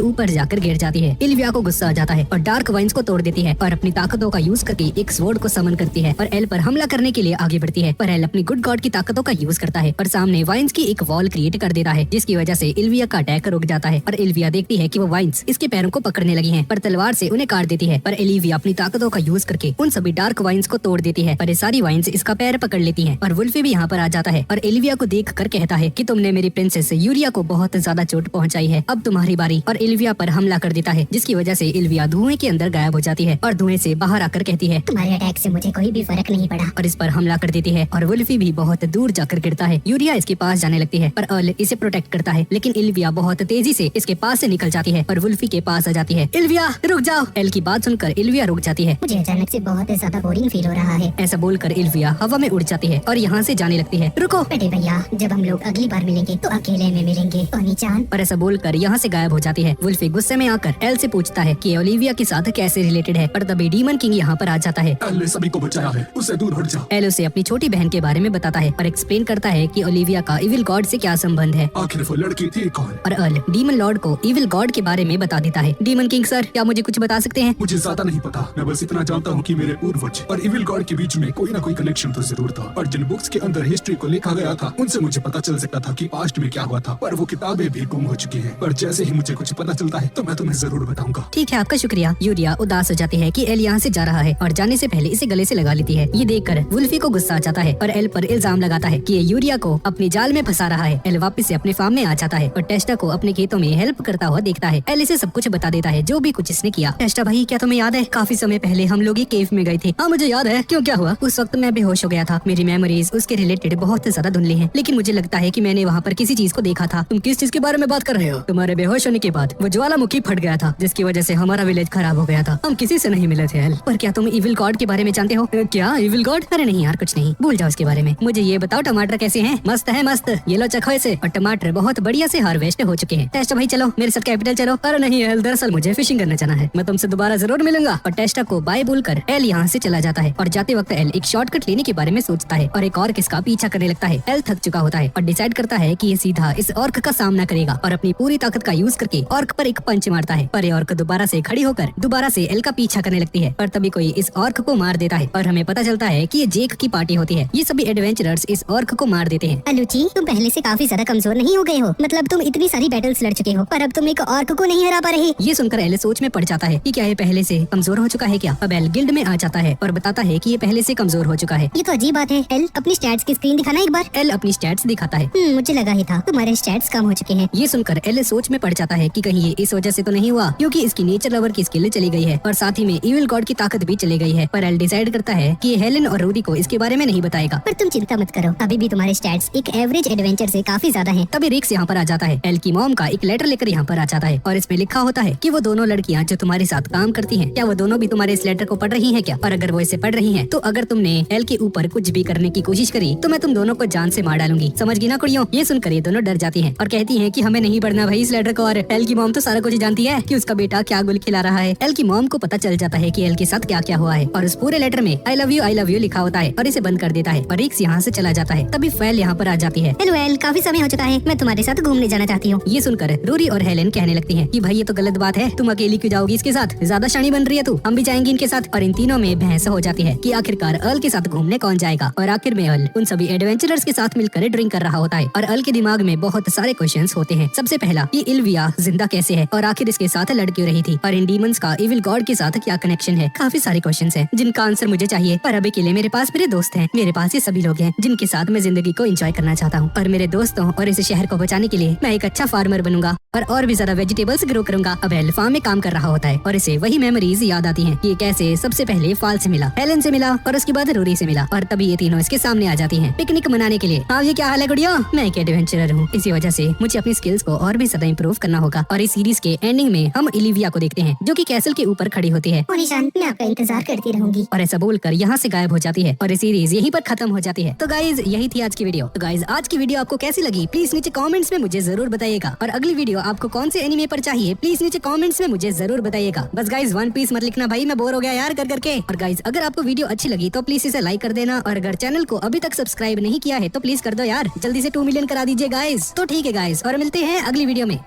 ऊपर जाकर गिर जाती है। इल्विया को गुस्सा आ जाता है और डार्क वाइन्स को तोड़ देती है और अपनी ताकतों का यूज करके एक स्वॉर्ड को समन करती है और एल पर हमला करने के लिए आगे बढ़ती है, पर एल अपनी गुड गॉड की ताकतों का यूज करता है और सामने वाइन्स की एक वॉल क्रिएट कर देता है, जिसकी वजह से इल्विया का अटैक रुक जाता है और इल्विया देखती है कि वो वाइन्स इसके पैरों को पकड़ने लगी हैं, पर तलवार से उन्हें काट देती है। पर इल्विया अपनी ताकतों का यूज करके उन सभी डार्क वाइन्स को तोड़ देती है, पर ये सारी वाइन्स इसका पैर पकड़ लेती हैं और वुल्फी भी यहाँ पर आ जाता है और इल्विया को देख कर कहता है कि तुमने मेरी प्रिंसेस यूरिया को बहुत ज्यादा चोट पहुंचाई है, अब तुम्हारी बारी। और इल्विया पर हमला कर देता है, जिसकी वजह से इल्विया धुएं के अंदर गायब हो जाती है और धुएं से बाहर आकर कहती है तुम्हारे अटैक से मुझे कोई भी फर्क नहीं पड़ा और इस पर हमला कर देती है और वुल्फी भी बहुत दूर जाकर गिरता है। यूरिया इसके पास जाने लगती है पर अर्ल इसे प्रोटेक्ट करता है, लेकिन इल्विया बहुत तेजी से इसके पास से निकल जाती है और वुल्फी के पास आ जाती है। इल्विया रुक जाओ। एल की बात सुनकर इल्विया रुक जाती है। मुझे अचानक से बहुत ज्यादा बोरिंग फील हो रहा है। ऐसा बोलकर इल्विया हवा में उड़ जाती है और यहाँ से जाने लगती है। रुको बड़े भैया, जब हम लोग अगली बार मिलेंगे तो अकेले में मिलेंगे, ओनी-चान। और ऐसा बोलकर यहाँ से गायब हो जाती है। वुल्फी गुस्से में आकर एल से पूछता है कि ओलिविया के साथ कैसे रिलेटेड है, पर तभी डीमन किंग यहाँ पर आ जाता है। एल ने सभी को बचाया है, उससे दूर हट जा। एल उसे अपनी छोटी बहन के बारे में बताता है और एक्सप्लेन करता है कि ओलिविया का इविल गॉड से क्या संबंध है। आखिर वो लड़की थी कौन? और अर्ल डीमन लॉर्ड को इविल गॉड के बारे में बता देता है। डीमन किंग सर, क्या मुझे कुछ बता सकते हैं? मुझे ज्यादा नहीं पता, मैं बस इतना जानता हूँ कि मेरे पूर्वज और इविल गॉड के बीच में कोई ना कोई कनेक्शन तो जरूर था और जिन बुक्स के अंदर हिस्ट्री को लिखा गया था उनसे मुझे पता चल सकता था कि पास्ट में क्या हुआ था, पर वो किताबें भी गुम हो चुकी हैं। पर जैसे ही मुझे कुछ पता चलता है तो मैं तुम्हें जरूर बताऊंगा। ठीक है, आपका शुक्रिया। यूरिया उदास हो जाती है कि एल यहाँ से जा रहा है और जाने से पहले इसे गले से लगा लेती है। ये देखकर वुल्फी को गुस्सा आ जाता है और एल पर इल्जाम लगाता है कि ये यूरिया को अपनी जाल में फंसा रहा है। एल वापस से अपने फार्म में आ जाता है और टेस्टा को अपने खेतों में हेल्प करता हुआ देखता है। एल इसे सब कुछ बता देता है जो भी कुछ इसने किया। टेस्टा भाई, क्या तुम्हें याद है काफी समय पहले हम लोग एक केव में गए थे? हाँ मुझे याद है। क्यों, क्या हुआ? उस वक्त मैं बेहोश हो गया था। मेरी मेमोरीज उसके रिलेटेड बहुत ज्यादा धुंधली हैं, लेकिन मुझे लगता है कि मैंने वहाँ पर किसी चीज को देखा था। तुम किस चीज के बारे में बात कर रहे हो? तुम्हारे बेहोश होने के बाद वो ज्वालामुखी फट गया था, जिसकी वजह से हमारा विलेज खराब हो गया था। हम किसी से नहीं मिले थे एल। पर क्या तुम इविल गॉड के बारे में जानते हो? क्या इविल गॉड? अरे नहीं यार, कुछ नहीं, भूल जाओ इसके बारे में। मुझे ये बताओ टमाटर कैसे हैं? मस्त है मस्त, ये लो चखो इसे। और टमाटर बहुत बढ़िया से हार्वेस्ट हो चुके हैं। टेस्टा भाई चलो मेरे साथ कैपिटल चलो। अरे नहीं एल, दरअसल मुझे फिशिंग करना जाना है, मैं तुमसे दोबारा जरूर मिलूंगा। और टेस्टा को बाय बोलकर एल यहाँ से चला जाता है और जाते वक्त एल एक शॉर्टकट लेने के बारे में सोचता है और एक ऑर्क इसका पीछा करने लगता है। एल थक चुका होता है और डिसाइड करता है कि ये सीधा इस ऑर्क का सामना करेगा और अपनी पूरी ताकत का यूज करके ऑर्क पर एक पंच मारता है। पर ये ऑर्क दोबारा से खड़ी होकर दोबारा से एल का पीछा करने लगती है, पर तभी कोई इस ऑर्क को मार देता है और हमें पता चलता है कि ये जेक की पार्टी होती है। ये सभी एडवेंचरर्स इस ऑर्क को मार देते हैं। अलूची, तुम पहले से काफी ज्यादा कमजोर नहीं हो गए हो? मतलब तुम इतनी सारी बैटल्स लड़ चुके हो पर अब तुम एक ऑर्क को नहीं हरा पा रहे? ये सुनकर एल सोच में पड़ जाता है कि क्या ये पहले से कमजोर हो चुका है क्या? अब एल गिल्ड में आ जाता है और बताता है कि ये पहले से कमजोर हो चुका है। ये तो अजीब बात है। एल, अपनी स्टैट्स की स्क्रीन दिखाना एक बार। एल अपनी स्टैट्स दिखाता है। मुझे लगा ही था तुम्हारे स्टैट्स कम हो चुके हैं। ये सुनकर एल सोच में पड़ जाता है कि कहीं ये इस वजह से तो नहीं हुआ क्योंकि इसकी नेचर लवर की स्किल चली गई है और साथ ही में इविल गॉड की ताकत भी चली गई है। पर एल डिसाइड करता है कि ये हेलेन और रूडी को इसके बारे में नहीं बताएगा। पर तुम चिंता मत करो, अभी भी तुम्हारे स्टैट्स एक एवरेज एडवेंचर से काफी ज्यादा हैं। तभी रिक्स यहाँ पर आ जाता है। एल की मॉम का एक लेटर लेकर यहाँ पर आ जाता है और इसमें लिखा होता है कि वो दोनों लड़कियाँ जो तुम्हारे साथ काम करती हैं, क्या वो दोनों भी तुम्हारे इस लेटर को पढ़ रही हैं क्या? और अगर वो इसे पढ़ रही हैं, तो अगर तुमने एल के ऊपर कुछ भी करने की कोशिश करी तो मैं तुम दोनों को जान से मार डालूंगी। समझ गई ना कुड़ियों? ये सुनकर ये दोनों डर जाती हैं और कहती हैं कि हमें नहीं पढ़ना भाई इस लेटर को। और एल की मॉम तो सारा कुछ जानती है कि उसका बेटा क्या गुल खिला रहा है। एल की मॉम को पता चल जाता है कि एल के साथ क्या क्या हुआ है और उस पूरे लेटर में आई लव यू लिखा होता है और इसे बंद कर देता है और रिक्स यहाँ से चला जाता है। तभी फैल यहाँ पर आ जाती है। हेलो एल, काफी समय हो चुका है, मैं तुम्हारे साथ घूमने जाना चाहती हूँ। ये सुनकर रूरी और हेलेन कहने लगती हैं कि भाई ये तो गलत बात है, तुम अकेली क्यों जाओगी इसके साथ? ज्यादा शानी बन रही है तू, हम भी जाएंगे इनके साथ। और इन तीनों में बहस हो जाती है कि आखिरकार अर्ल के साथ घूमने कौन जाएगा। और आखिर में अर्ल उन सभी एडवेंचरर्स के साथ मिलकर ड्रिंक कर रहा होता है और अर्ल के दिमाग में बहुत सारे क्वेश्चंस होते हैं। सबसे पहला, ये इल्विया जिंदा कैसे है और आखिर इसके साथ लड़ क्यों रही थी? और इन डीमंस का इविल गॉड के साथ क्या कनेक्शन है? काफी सारे क्वेश्चंस हैं जिनका आंसर मुझे चाहिए। पर अभी के लिए मेरे पास मेरे दोस्त हैं, मेरे पास ये सभी लोग हैं जिनके साथ मैं जिंदगी को एंजॉय करना चाहता हूँ। और मेरे दोस्तों और इस शहर को बचाने के लिए मैं एक अच्छा फार्मर बनूंगा और भी ज्यादा वेजिटेबल्स ग्रो करूंगा। अब एल फार्म में काम कर रहा होता है और इसे वही मेमोरीज याद आती हैं। ये कैसे सबसे पहले फाल से मिला, हेलेन से मिला और उसके बाद रूरी से मिला और तभी ये तीनों इसके सामने आ जाती हैं पिकनिक मनाने के लिए। हाँ ये क्या हाल है गुड़िया? मैं एक एडवेंचरर हूँ, इसी वजह से मुझे अपनी स्किल्स को और भी ज्यादा इम्प्रूव करना होगा। और इस सीरीज के एंडिंग में हम इलिविया को देखते हैं जो कि कैसल के ऊपर खड़ी होती है मैं आपका इंतजार करती रहूंगी। और ऐसा बोलकर यहाँ से गायब हो जाती है और सीरीज यहीं पर खत्म हो जाती है। तो गाइज यही थी आज की वीडियो। तो गाइज आज की वीडियो आपको कैसी लगी प्लीज नीचे कमेंट्स में मुझे जरूर बताइएगा, और अगली वीडियो आपको कौन से एनिमे पर चाहिए प्लीज नीचे कमेंट्स में मुझे जरूर बताइएगा। बस गाइज वन पीस मत लिखना भाई, मैं बोर हो गया यार कर करके। और गाइज अगर आपको वीडियो अच्छी लगी तो प्लीज इसे लाइक कर देना, और अगर चैनल को अभी तक सब्सक्राइब नहीं किया है तो प्लीज कर दो यार, जल्दी से 2 मिलियन करा दीजिए गाइज। तो ठीक है गाइज, और मिलते हैं अगली वीडियो में।